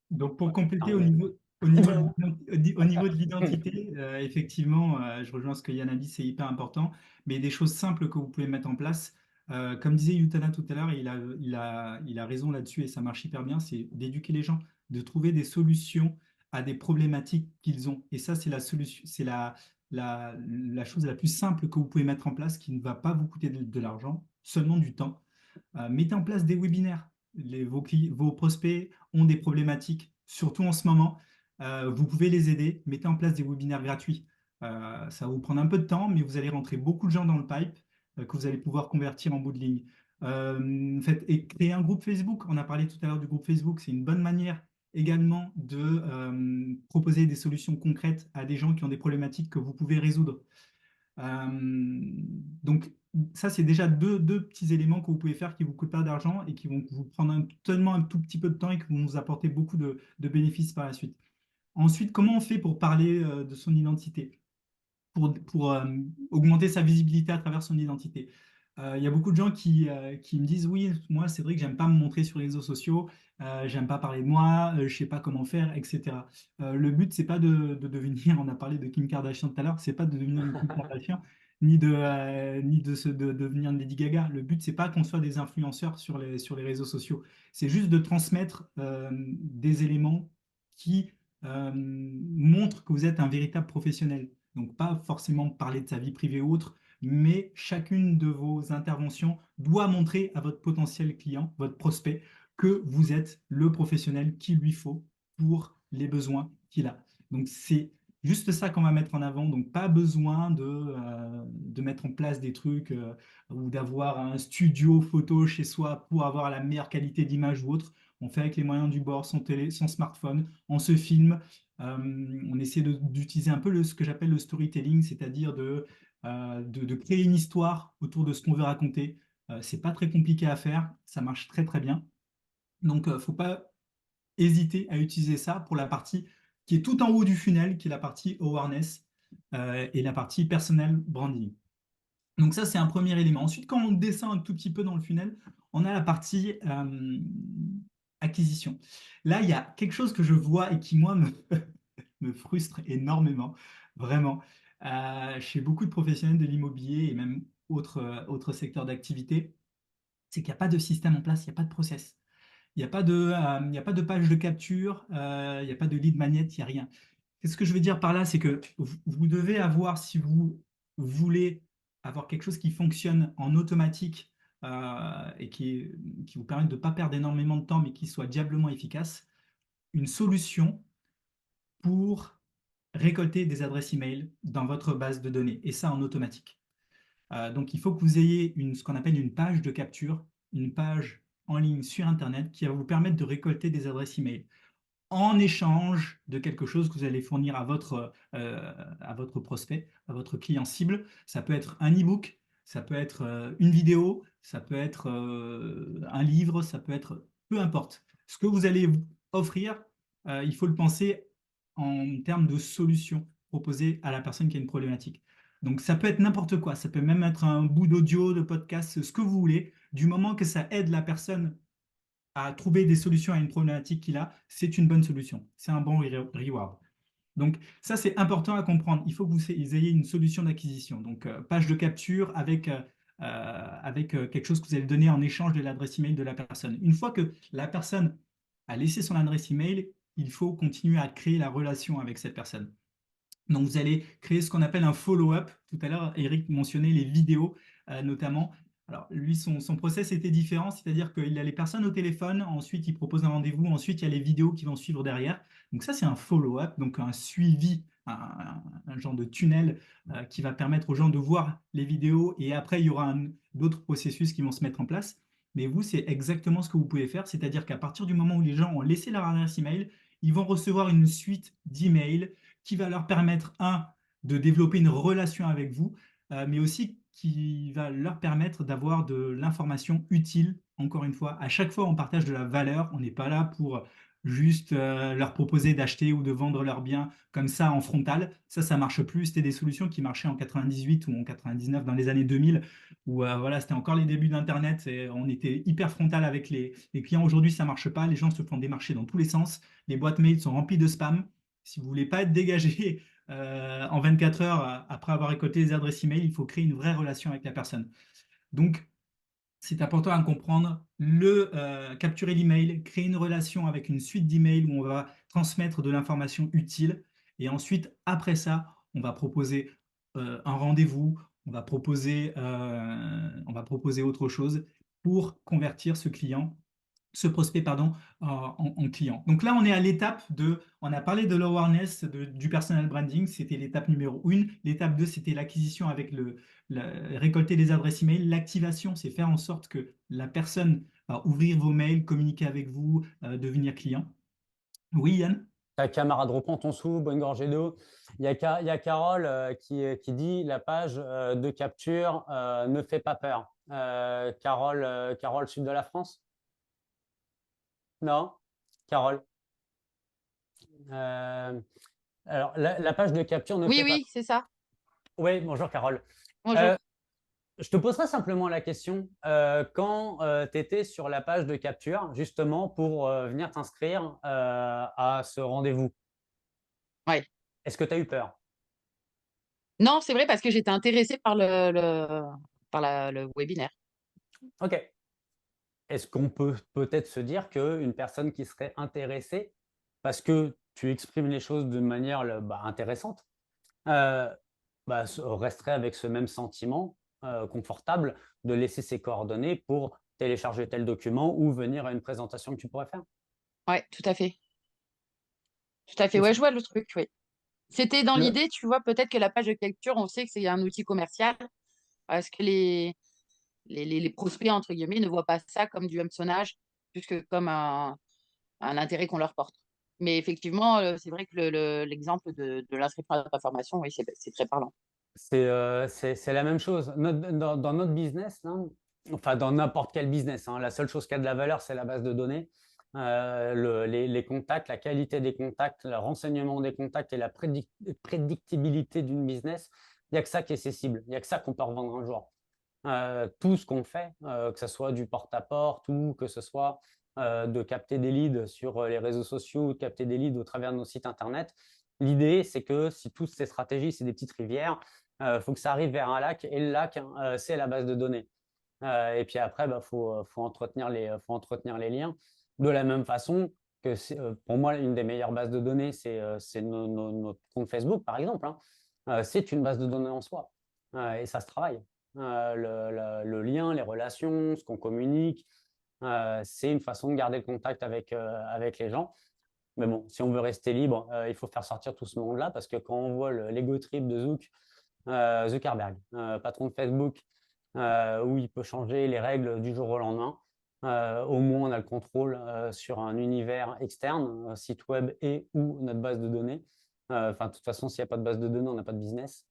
Donc, pour compléter mais- au niveau de l'identité, effectivement, je rejoins ce que Yann a dit, c'est hyper important, mais des choses simples que vous pouvez mettre en place. Comme disait Yutana tout à l'heure, il a raison là-dessus et ça marche hyper bien, c'est d'éduquer les gens, de trouver des solutions à des problématiques qu'ils ont. Et ça, c'est la solution, c'est la chose la plus simple que vous pouvez mettre en place qui ne va pas vous coûter de l'argent, seulement du temps. Mettez en place des webinaires. Vos prospects ont des problématiques, surtout en ce moment. Vous pouvez les aider. Mettez en place des webinaires gratuits. Ça va vous prendre un peu de temps, mais vous allez rentrer beaucoup de gens dans le pipe que vous allez pouvoir convertir en bout de ligne. Et créer un groupe Facebook. On a parlé tout à l'heure du groupe Facebook. C'est une bonne manière également de proposer des solutions concrètes à des gens qui ont des problématiques que vous pouvez résoudre. Donc, ça, c'est déjà deux petits éléments que vous pouvez faire qui ne vous coûtent pas d'argent et qui vont vous prendre seulement un tout petit peu de temps et qui vont nous apporter beaucoup de bénéfices par la suite. Ensuite, comment on fait pour parler de son identité, pour augmenter sa visibilité à travers son identité? Il y a beaucoup de gens qui me disent, oui, moi, c'est vrai que j'aime pas me montrer sur les réseaux sociaux, j'aime pas parler de moi, je sais pas comment faire, etc. Le but, c'est pas de devenir, on a parlé de Kim Kardashian tout à l'heure, c'est pas de devenir une Kim Kardashian, ni de devenir une Lady Gaga. Le but, c'est pas qu'on soit des influenceurs sur les réseaux sociaux. C'est juste de transmettre des éléments qui montrent que vous êtes un véritable professionnel. Donc, pas forcément parler de sa vie privée ou autre, mais chacune de vos interventions doit montrer à votre potentiel client, votre prospect, que vous êtes le professionnel qu'il lui faut pour les besoins qu'il a. Donc, c'est juste ça qu'on va mettre en avant. Donc, pas besoin de mettre en place des trucs ou d'avoir un studio photo chez soi pour avoir la meilleure qualité d'image ou autre. On fait avec les moyens du bord, son smartphone, on se filme. On essaie d'utiliser un peu ce que j'appelle le storytelling, c'est-à-dire de créer une histoire autour de ce qu'on veut raconter. C'est pas très compliqué à faire, ça marche très très bien. Donc, il ne faut pas hésiter à utiliser ça pour la partie qui est tout en haut du funnel, qui est la partie awareness et la partie personnel branding. Donc ça, c'est un premier élément. Ensuite, quand on descend un tout petit peu dans le funnel, on a la partie acquisition. Là, il y a quelque chose que je vois et qui, moi, me frustre énormément, vraiment. Chez beaucoup de professionnels de l'immobilier et même autres secteurs d'activité, c'est qu'il n'y a pas de système en place, il n'y a pas de process. Il n'y a pas de page de capture, il n'y a pas de lead magnet, il n'y a rien. Qu'est-ce que je veux dire par là? C'est que vous devez avoir, si vous voulez avoir quelque chose qui fonctionne en automatique et qui vous permette de ne pas perdre énormément de temps, mais qui soit diablement efficace, une solution pour récolter des adresses email dans votre base de données, et ça en automatique. Donc, il faut que vous ayez ce qu'on appelle une page de capture, une page en ligne sur Internet qui va vous permettre de récolter des adresses email en échange de quelque chose que vous allez fournir à votre prospect, à votre client cible. Ça peut être un e-book, ça peut être une vidéo, ça peut être un livre, ça peut être peu importe. Ce que vous allez offrir, il faut le penser en termes de solutions proposées à la personne qui a une problématique. Donc, ça peut être n'importe quoi. Ça peut même être un bout d'audio, de podcast, ce que vous voulez. Du moment que ça aide la personne à trouver des solutions à une problématique qu'il a, c'est une bonne solution. C'est un bon reward. Donc, ça, c'est important à comprendre. Il faut que vous ayez une solution d'acquisition. Donc, page de capture avec quelque chose que vous allez donner en échange de l'adresse email de la personne. Une fois que la personne a laissé son adresse email, il faut continuer à créer la relation avec cette personne. Donc, vous allez créer ce qu'on appelle un follow-up. Tout à l'heure, Eric mentionnait les vidéos notamment. Alors, lui, son process était différent, c'est-à-dire qu'il a les personnes au téléphone, ensuite il propose un rendez-vous, ensuite il y a les vidéos qui vont suivre derrière. Donc ça, c'est un follow-up, donc un suivi, un genre de tunnel qui va permettre aux gens de voir les vidéos et après, il y aura d'autres processus qui vont se mettre en place. Mais vous, c'est exactement ce que vous pouvez faire, c'est-à-dire qu'à partir du moment où les gens ont laissé leur adresse email, ils vont recevoir une suite d'emails qui va leur permettre, de développer une relation avec vous, mais aussi qui va leur permettre d'avoir de l'information utile. Encore une fois, à chaque fois, on partage de la valeur. On n'est pas là pour juste leur proposer d'acheter ou de vendre leurs biens comme ça en frontal. Ça marche plus. C'était des solutions qui marchaient en 98 ou en 99, dans les années 2000, où voilà, c'était encore les débuts d'Internet et on était hyper frontal avec les clients. Aujourd'hui, ça marche pas. Les gens se font démarcher dans tous les sens. Les boîtes mail sont remplies de spam. Si vous voulez pas être dégagé en 24 heures après avoir récolté les adresses email, il faut créer une vraie relation avec la personne. Donc, c'est important à comprendre, capturer l'email, créer une relation avec une suite d'emails où on va transmettre de l'information utile. Et ensuite, après ça, on va proposer un rendez-vous, on va proposer autre chose pour convertir ce prospect en client. Donc là, on est à l'étape on a parlé de l'awareness, du personal branding, c'était l'étape numéro 1. L'étape 2, c'était l'acquisition avec récolter les adresses email. L'activation, c'est faire en sorte que la personne va ouvrir vos mails, communiquer avec vous, devenir client. Oui, Yann? Ta camarade, reprends ton souffle, bonne gorgée d'eau. Il y a Carole qui dit la page de capture ne fait pas peur. Carole, sud de la France? Non? Carole? Alors, la page de capture ne fait pas. Oui, c'est ça. Oui, bonjour Carole. Bonjour. Je te poserai simplement la question, quand tu étais sur la page de capture, justement pour venir t'inscrire à ce rendez-vous, Ouais. est-ce que tu as eu peur? Non, c'est vrai parce que j'étais intéressée par le webinaire. Ok. Est-ce qu'on peut peut-être se dire qu'une personne qui serait intéressée, parce que tu exprimes les choses de manière intéressante, resterait avec ce même sentiment confortable de laisser ses coordonnées pour télécharger tel document ou venir à une présentation que tu pourrais faire? Ouais, tout à fait. Tout à fait. Ouais, je vois le truc, oui. C'était dans l'idée, tu vois, peut-être que la page de capture, on sait que c'est un outil commercial, parce que les prospects, entre guillemets, ne voient pas ça comme du hameçonnage, plus que comme un intérêt qu'on leur porte. Mais effectivement, c'est vrai que l'exemple de l'inscription à la formation, oui, c'est très parlant. C'est la même chose. Dans notre business, là, enfin dans n'importe quel business, la seule chose qui a de la valeur, c'est la base de données. Les contacts, la qualité des contacts, le renseignement des contacts et la prédictibilité d'une business, il n'y a que ça qui est accessible. Il n'y a que ça qu'on peut revendre un jour. Tout ce qu'on fait, que ce soit du porte-à-porte ou que ce soit de capter des leads sur les réseaux sociaux ou de capter des leads au travers de nos sites internet, l'idée, c'est que si toutes ces stratégies, c'est des petites rivières, faut que ça arrive vers un lac et le lac, c'est la base de données. Et puis après, faut entretenir les liens. De la même façon que pour moi, une des meilleures bases de données, c'est notre compte Facebook, par exemple. C'est une base de données en soi et ça se travaille. Le lien, les relations, ce qu'on communique, c'est une façon de garder le contact avec les gens. Mais bon, si on veut rester libre, il faut faire sortir tout ce monde-là parce que quand on voit l'ego trip de Zuckerberg, patron de Facebook, où il peut changer les règles du jour au lendemain, au moins on a le contrôle sur un univers externe, site web et ou notre base de données. De toute façon, s'il n'y a pas de base de données, on n'a pas de business.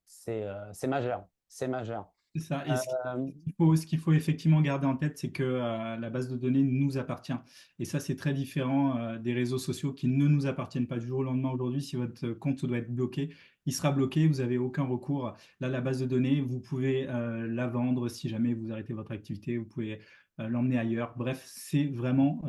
C'est majeur. C'est majeur. C'est ça. Et ce qu'il faut effectivement garder en tête, c'est que la base de données nous appartient. Et ça, c'est très différent des réseaux sociaux qui ne nous appartiennent pas du jour au lendemain. Aujourd'hui, si votre compte doit être bloqué, il sera bloqué, vous n'avez aucun recours. Là, la base de données, vous pouvez la vendre si jamais vous arrêtez votre activité, vous pouvez l'emmener ailleurs. Bref, c'est vraiment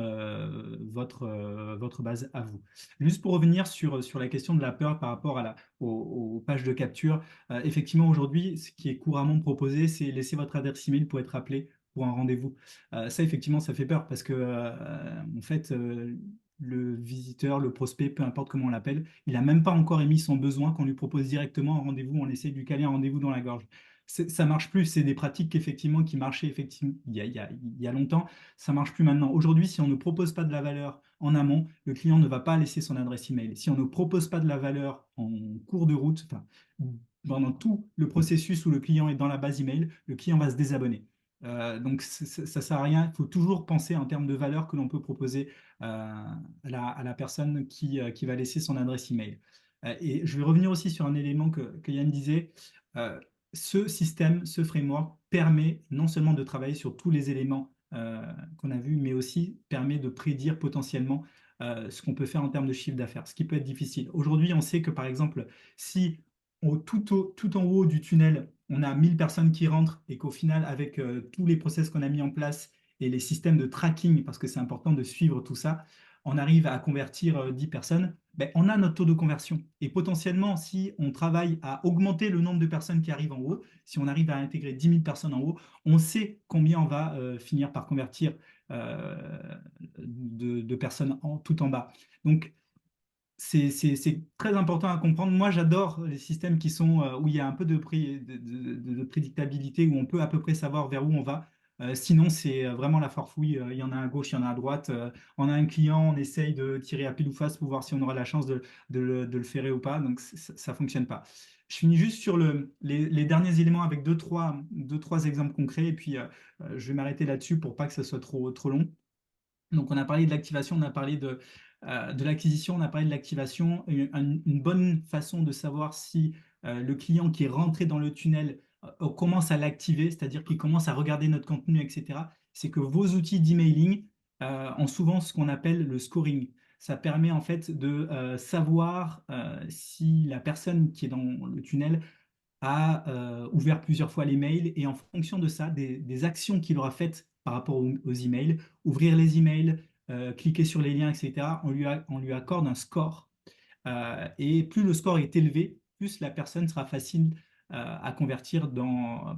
votre base à vous. Juste pour revenir sur la question de la peur par rapport aux pages de capture, effectivement, aujourd'hui, ce qui est couramment proposé, c'est laisser votre adresse email pour être appelé pour un rendez-vous. Ça, effectivement, ça fait peur parce que, en fait, le visiteur, le prospect, peu importe comment on l'appelle, il n'a même pas encore émis son besoin qu'on lui propose directement un rendez-vous, on essaie de lui caler un rendez-vous dans la gorge. ça marche plus. C'est des pratiques effectivement qui marchaient effectivement il y a longtemps. Ça marche plus maintenant. Aujourd'hui, si on ne propose pas de la valeur en amont, le client ne va pas laisser son adresse email. Si on ne propose pas de la valeur en cours de route, enfin, pendant tout le processus où le client est dans la base email, le client va se désabonner. Donc ça ne sert à rien. Il faut toujours penser en termes de valeur que l'on peut proposer à la personne qui va laisser son adresse email. Et je vais revenir aussi sur un élément que Yann disait. Euh, Ce système, ce framework permet non seulement de travailler sur tous les éléments qu'on a vus, mais aussi permet de prédire potentiellement ce qu'on peut faire en termes de chiffre d'affaires, ce qui peut être difficile. Aujourd'hui, on sait que par exemple, si tout en haut du tunnel, on a 1000 personnes qui rentrent et qu'au final, avec tous les process qu'on a mis en place et les systèmes de tracking, parce que c'est important de suivre tout ça, on arrive à convertir 10 personnes, ben, on a notre taux de conversion. Et potentiellement, si on travaille à augmenter le nombre de personnes qui arrivent en haut, si on arrive à intégrer 10 000 personnes en haut, on sait combien on va finir par convertir de personnes tout en bas. Donc, c'est très important à comprendre. Moi, j'adore les systèmes qui sont où il y a un peu de prédictabilité, où on peut à peu près savoir vers où on va. Sinon, c'est vraiment la farfouille. Il y en a à gauche, il y en a à droite. On a un client, on essaye de tirer à pile ou face pour voir si on aura la chance de le ferrer ou pas. Donc, ça ne fonctionne pas. Je finis juste sur les derniers éléments avec deux, trois exemples concrets. Et puis, je vais m'arrêter là-dessus pour pas que ça soit trop long. Donc, on a parlé de l'activation, on a parlé de l'acquisition, on a parlé de l'activation. Une bonne façon de savoir si le client qui est rentré dans le tunnel commence à l'activer, c'est-à-dire qu'il commence à regarder notre contenu, etc., c'est que vos outils d'emailing ont souvent ce qu'on appelle le scoring. Ça permet en fait de savoir si la personne qui est dans le tunnel a ouvert plusieurs fois les mails et en fonction de ça, des actions qu'il aura faites par rapport aux emails, ouvrir les emails, cliquer sur les liens, etc., on lui accorde un score. Et plus le score est élevé, plus la personne sera facile à convertir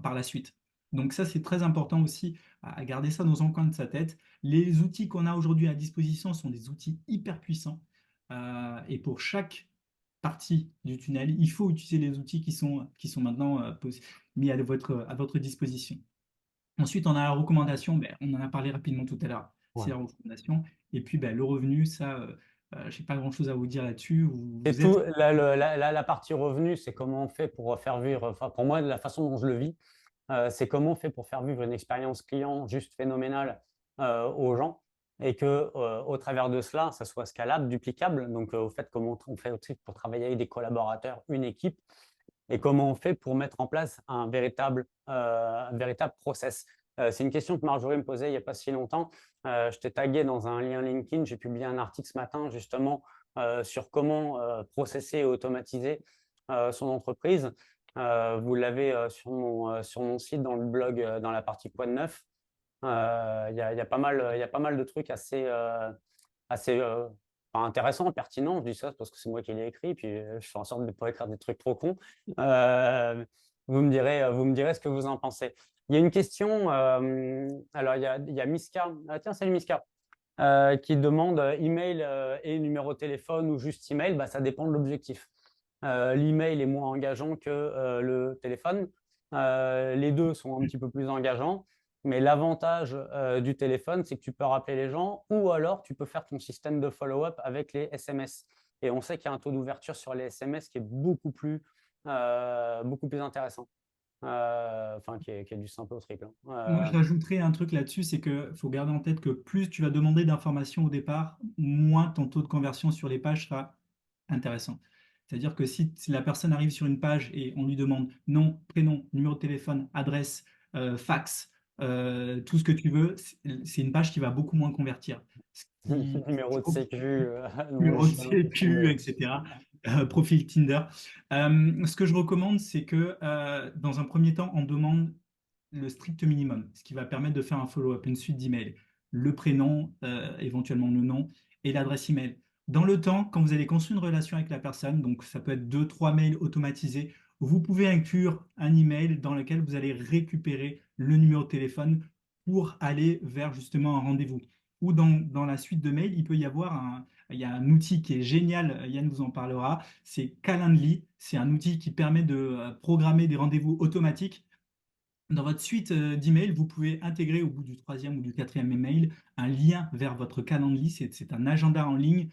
par la suite. Donc ça, c'est très important aussi à garder ça dans un coin de sa tête. Les outils qu'on a aujourd'hui à disposition sont des outils hyper puissants. Et pour chaque partie du tunnel, il faut utiliser les outils qui sont maintenant mis à votre disposition. Ensuite, on a la recommandation, on en a parlé rapidement tout à l'heure, c'est la recommandation. Et puis le revenu, ça, je n'ai pas grand-chose à vous dire là-dessus. Et tout, la partie revenu, c'est comment on fait pour faire vivre, enfin, pour moi, la façon dont je le vis, c'est comment on fait pour faire vivre une expérience client juste phénoménale aux gens et que au travers de cela, ça soit scalable, duplicable. Donc, au fait, comment on fait aussi pour travailler avec des collaborateurs, une équipe, et comment on fait pour mettre en place un véritable process. C'est une question que Marjorie me posait il n'y a pas si longtemps. Je t'ai tagué dans un lien LinkedIn. J'ai publié un article ce matin justement sur comment processer et automatiser son entreprise. Vous l'avez sur mon site, dans le blog, dans la partie Quoi de neuf. Il y a pas mal de trucs assez intéressants, pertinents. Je dis ça parce que c'est moi qui l'ai écrit, puis je fais en sorte de ne pas écrire des trucs trop cons. Vous me direz ce que vous en pensez. Il y a une question, alors il y a Miska, tiens, salut Miska, qui demande email et numéro de téléphone ou juste email. Ça dépend de l'objectif. L'email est moins engageant que le téléphone. Les deux sont un petit peu plus engageants. Mais l'avantage du téléphone, c'est que tu peux rappeler les gens ou alors tu peux faire ton système de follow-up avec les SMS. Et on sait qu'il y a un taux d'ouverture sur les SMS qui est beaucoup plus intéressant. Qui est du simple au triple. Moi, je rajouterais un truc là-dessus, c'est qu'il faut garder en tête que plus tu vas demander d'informations au départ, moins ton taux de conversion sur les pages sera intéressant. C'est-à-dire que si la personne arrive sur une page et on lui demande nom, prénom, numéro de téléphone, adresse, fax, tout ce que tu veux, c'est une page qui va beaucoup moins convertir. Numéro de sécu, numéro de sécu, etc. Profil Tinder. Ce que je recommande, c'est que dans un premier temps, on demande le strict minimum, ce qui va permettre de faire un follow-up, une suite d'emails, le prénom, éventuellement le nom et l'adresse email. Dans le temps, quand vous allez construire une relation avec la personne, donc ça peut être 2-3 mails automatisés, vous pouvez inclure un email dans lequel vous allez récupérer le numéro de téléphone pour aller vers justement un rendez-vous. Ou dans la suite de mails, il peut y avoir il y a un outil qui est génial, Yann vous en parlera, c'est Calendly. C'est un outil qui permet de programmer des rendez-vous automatiques. Dans votre suite d'email, vous pouvez intégrer au bout du 3e ou du 4e email un lien vers votre calendrier. C'est un agenda en ligne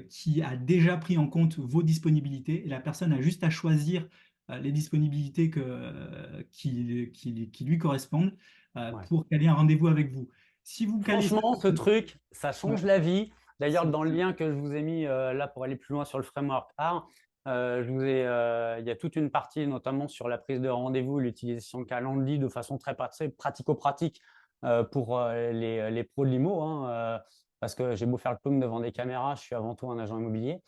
qui a déjà pris en compte vos disponibilités et la personne a juste à choisir les disponibilités qui lui correspondent Ouais. pour caler un rendez-vous avec vous. Si vous calez ça, Franchement, ce truc, ça change ouais, la vie. D'ailleurs, c'est dans le lien que je vous ai mis là pour aller plus loin sur le framework R, il y a toute une partie, notamment sur la prise de rendez-vous, l'utilisation de Calendly de façon très pratico-pratique pour les pros de l'IMO, hein, parce que j'ai beau faire le clown devant des caméras, je suis avant tout un agent immobilier.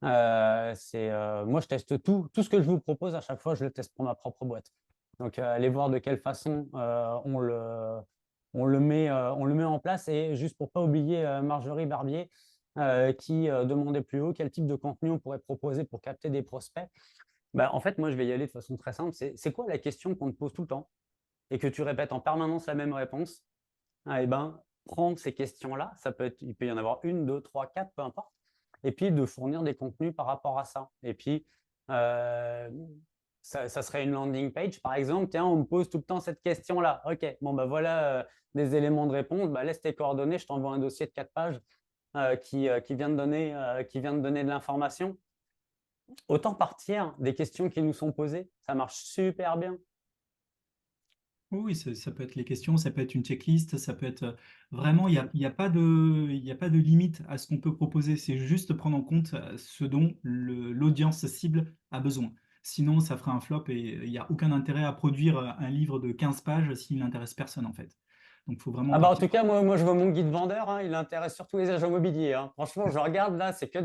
Moi, je teste tout. Tout ce que je vous propose, à chaque fois, je le teste pour ma propre boîte. Donc, allez voir de quelle façon on le met en place. Et juste pour pas oublier Marjorie Barbier qui demandait plus haut quel type de contenu on pourrait proposer pour capter des prospects. Bah, en fait, moi, je vais y aller de façon très simple. C'est quoi la question qu'on te pose tout le temps et que tu répètes en permanence la même réponse? Ah, eh ben, prendre ces questions-là, il peut y en avoir une, deux, trois, quatre, peu importe, et puis de fournir des contenus par rapport à ça. Et puis, euh, ça serait une landing page, par exemple. Tiens, on me pose tout le temps cette question-là. OK, bon, bah voilà des éléments de réponse. Bah, laisse tes coordonnées, je t'envoie un dossier de 4 pages qui vient de donner de l'information. Autant partir des questions qui nous sont posées. Ça marche super bien. Oui, ça peut être les questions, ça peut être une checklist, ça peut être vraiment, il y a pas de limite à ce qu'on peut proposer. C'est juste prendre en compte ce dont l'audience cible a besoin. Sinon, ça fera un flop et il n'y a aucun intérêt à produire un livre de 15 pages s'il n'intéresse personne, en fait. Donc, il faut vraiment Ah bah en partir. tout cas, moi je vois mon guide vendeur, hein, il intéresse surtout les agents immobiliers. Hein. Franchement, je regarde là, c'est que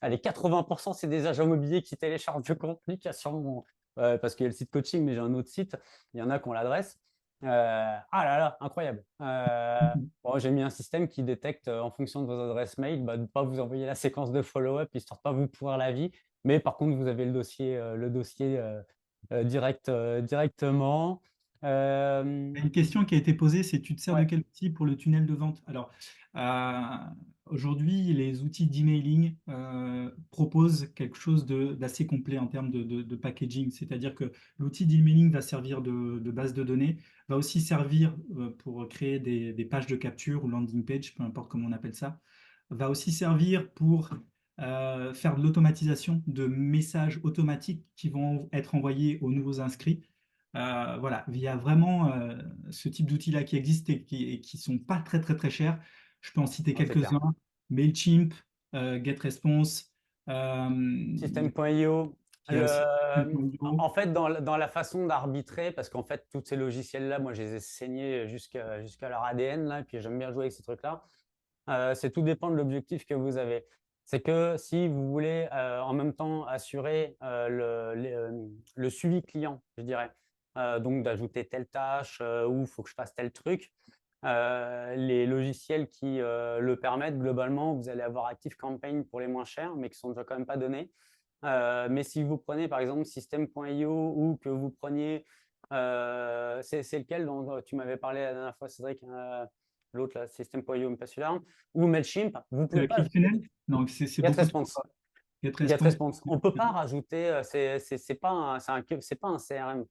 allez, 80%, c'est des agents immobiliers qui téléchargent le contenu qu'il y a sur parce qu'il y a le site coaching, mais j'ai un autre site, il y en a qui ont l'adresse. Ah là là, incroyable. Bon, j'ai mis un système qui détecte en fonction de vos adresses mail, bah, de ne pas vous envoyer la séquence de follow-up, histoire de ne pas vous pourrir la vie. Mais par contre, vous avez le dossier directement. Une question qui a été posée, c'est tu te sers de Ouais. quel outil pour le tunnel de vente? Alors, euh, aujourd'hui, les outils d'emailing proposent quelque chose d'assez complet en termes de packaging. C'est-à-dire que l'outil d'emailing va servir de base de données, va aussi servir pour créer des pages de capture ou landing page, peu importe comment on appelle ça, va aussi servir pour faire de l'automatisation de messages automatiques qui vont être envoyés aux nouveaux inscrits. Voilà, il y a vraiment ce type d'outils-là qui existent et qui sont pas très très très chers. Je peux en citer Non, c'est clair. quelques-uns. Mailchimp, GetResponse, il System.io. y a aussi En fait, dans la façon d'arbitrer, parce qu'en fait, tous ces logiciels-là, moi, je les ai saignés jusqu'à leur ADN, là, et puis j'aime bien jouer avec ces trucs-là. C'est tout dépend de l'objectif que vous avez. C'est que si vous voulez en même temps assurer le suivi client, je dirais, donc d'ajouter telle tâche ou il faut que je fasse tel truc, les logiciels qui le permettent, globalement, vous allez avoir ActiveCampaign pour les moins chers, mais qui sont déjà quand même pas donnés. Mais si vous prenez par exemple System.io ou que vous preniez, c'est lequel dont tu m'avais parlé la dernière fois, Cédric, l'autre là, System.io, mais pas celui-là, ou Mailchimp, vous pouvez pas ajouter ClickFunnels. Donc, c'est beaucoup trop. GetResponse. GetResponse. GetResponse. On peut pas rajouter, c'est pas c'est pas un CRM,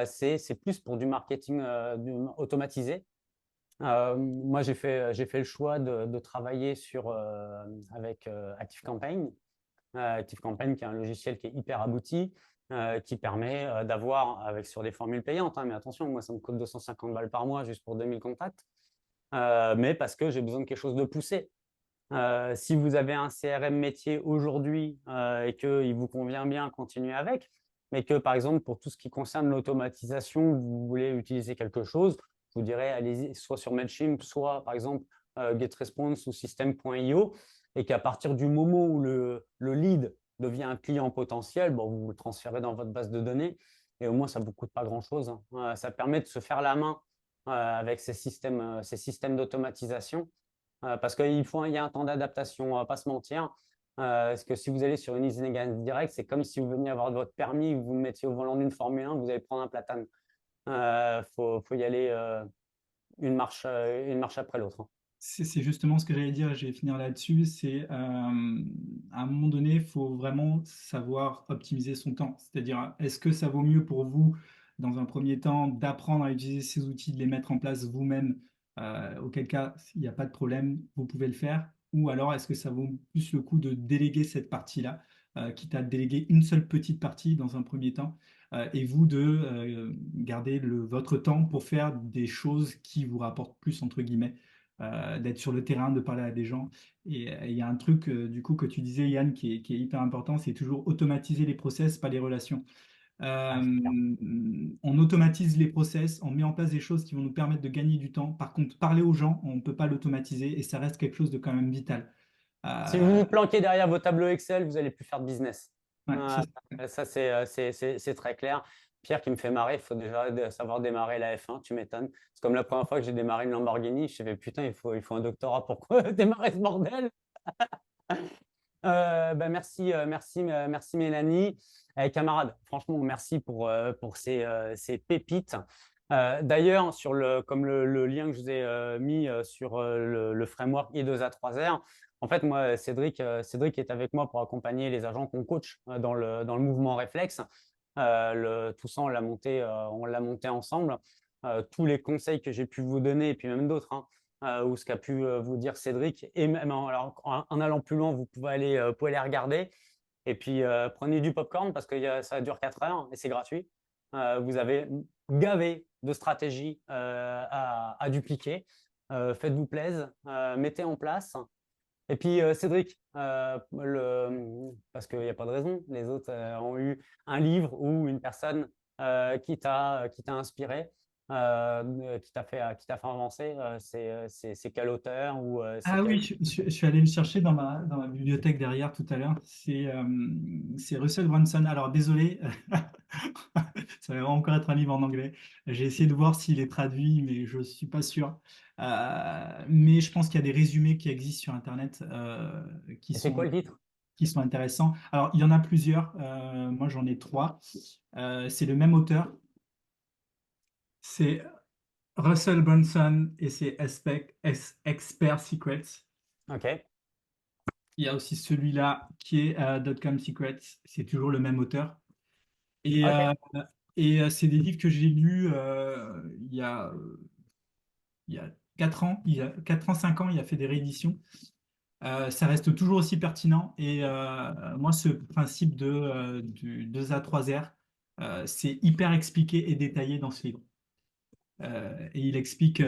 c'est plus pour du marketing automatisé. Moi, j'ai fait le choix de travailler avec ActiveCampaign. ActiveCampaign, qui est un logiciel qui est hyper abouti, qui permet d'avoir, sur des formules payantes, hein, mais attention, moi, ça me coûte 250 balles par mois juste pour 2000 contacts, mais parce que j'ai besoin de quelque chose de poussé. Si vous avez un CRM métier aujourd'hui et qu'il vous convient bien, continuez avec, mais que par exemple, pour tout ce qui concerne l'automatisation, vous voulez utiliser quelque chose, je vous dirais, allez-y soit sur Mailchimp, soit par exemple GetResponse ou System.io, et qu'à partir du moment où le lead devient un client potentiel, bon, vous le transférez dans votre base de données, et au moins ça ne vous coûte pas grand-chose. Hein. Ça permet de se faire la main avec ces systèmes d'automatisation. Parce qu'il y a un temps d'adaptation, on va pas se mentir. Parce que si vous allez sur une usine gaz direct, c'est comme si vous veniez avoir votre permis, vous vous mettiez au volant d'une Formule 1, vous allez prendre un platane. Faut y aller une marche après l'autre. Hein. C'est justement ce que j'allais dire, je vais finir là-dessus. C'est à un moment donné, il faut vraiment savoir optimiser son temps. C'est-à-dire, est-ce que ça vaut mieux pour vous dans un premier temps, d'apprendre à utiliser ces outils, de les mettre en place vous-même, auquel cas, il n'y a pas de problème, vous pouvez le faire. Ou alors, est-ce que ça vaut plus le coup de déléguer cette partie-là, quitte à déléguer une seule petite partie dans un premier temps, et vous de garder votre temps pour faire des choses qui vous rapportent plus, entre guillemets, d'être sur le terrain, de parler à des gens. Et il y a un truc, du coup, que tu disais, Yann, qui est hyper important, c'est toujours automatiser les process, pas les relations. On automatise les process, on met en place des choses qui vont nous permettre de gagner du temps. Par contre, parler aux gens, on ne peut pas l'automatiser et ça reste quelque chose de quand même vital. Si vous vous planquez derrière vos tableaux Excel, vous n'allez plus faire de business. Ouais, Ça, c'est très clair. Pierre qui me fait marrer, il faut déjà savoir démarrer la F1, tu m'étonnes. C'est comme la première fois que j'ai démarré une Lamborghini, je me suis fait putain, il faut un doctorat pour démarrer ce bordel. Merci Mélanie. Camarades, franchement, merci pour ces pépites. D'ailleurs, comme le lien que je vous ai mis sur le framework I2A3R, en fait, moi, Cédric est avec moi pour accompagner les agents qu'on coach dans le mouvement réflexe. Tout ça, on l'a monté ensemble. Tous les conseils que j'ai pu vous donner, et puis même d'autres, ou ce qu'a pu vous dire Cédric, et même en allant plus loin, vous pouvez aller les regarder. Et puis, prenez du popcorn parce que ça dure 4 heures et c'est gratuit. Vous avez gavé de stratégies à dupliquer. Faites-vous plaisir, mettez en place. Et puis, Cédric, parce qu'il n'y a pas de raison, les autres ont eu un livre ou une personne qui t'a inspiré, qui t'a fait avancer. C'est quel auteur ou Ah oui, je suis allé le chercher dans ma bibliothèque derrière tout à l'heure. C'est Russell Brunson. Alors désolé, ça va encore être un livre en anglais. J'ai essayé de voir s'il est traduit, mais je ne suis pas sûr. Mais je pense qu'il y a des résumés qui existent sur Internet c'est quoi le titre? qui sont intéressants. Alors, il y en a plusieurs. Moi, j'en ai 3. C'est le même auteur. C'est Russell Brunson et c'est Expert Secrets. OK. Il y a aussi celui-là qui est Dotcom Secrets. C'est toujours le même auteur. Et, c'est des livres que j'ai lus il y a 4 ans. Il y a 4 ans, 5 ans, il a fait des rééditions. Ça reste toujours aussi pertinent. Et moi, ce principe du 2A3R, c'est hyper expliqué et détaillé dans ce livre. Et il explique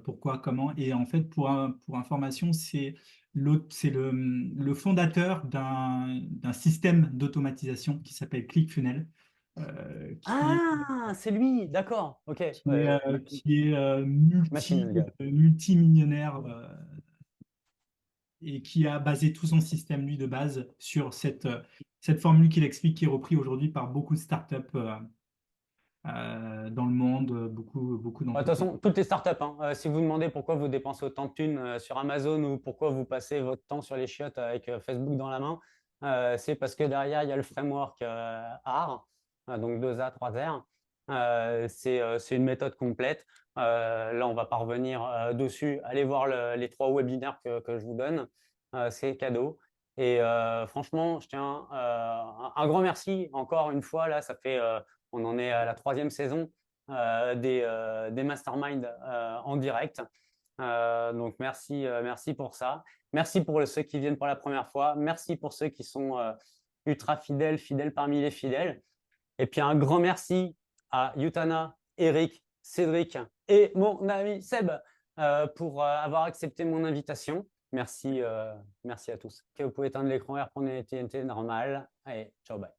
pourquoi, comment. Et en fait, pour information, c'est le fondateur d'un système d'automatisation qui s'appelle ClickFunnels. C'est lui, d'accord. OK. Qui est multimillionnaire et qui a basé tout son système, lui, de base sur cette formule qu'il explique, qui est reprise aujourd'hui par beaucoup de startups dans le monde, beaucoup De toute façon, toutes les startups, si vous demandez pourquoi vous dépensez autant de thunes sur Amazon ou pourquoi vous passez votre temps sur les chiottes avec Facebook dans la main, c'est parce que derrière, il y a le framework AR, donc 2A, 3R. C'est une méthode complète. Là, on ne va pas revenir dessus. Allez voir les 3 webinaires que je vous donne. C'est cadeau. Et franchement, je tiens un grand merci encore une fois. Là, on en est à la 3e saison des masterminds en direct. Donc, merci pour ça. Merci pour ceux qui viennent pour la première fois. Merci pour ceux qui sont ultra fidèles parmi les fidèles. Et puis, un grand merci à Yutana, Eric, Cédric et mon ami Seb pour avoir accepté mon invitation. Merci à tous. Ok, vous pouvez éteindre l'écran et reprendre les TNT normal. Allez, ciao, bye.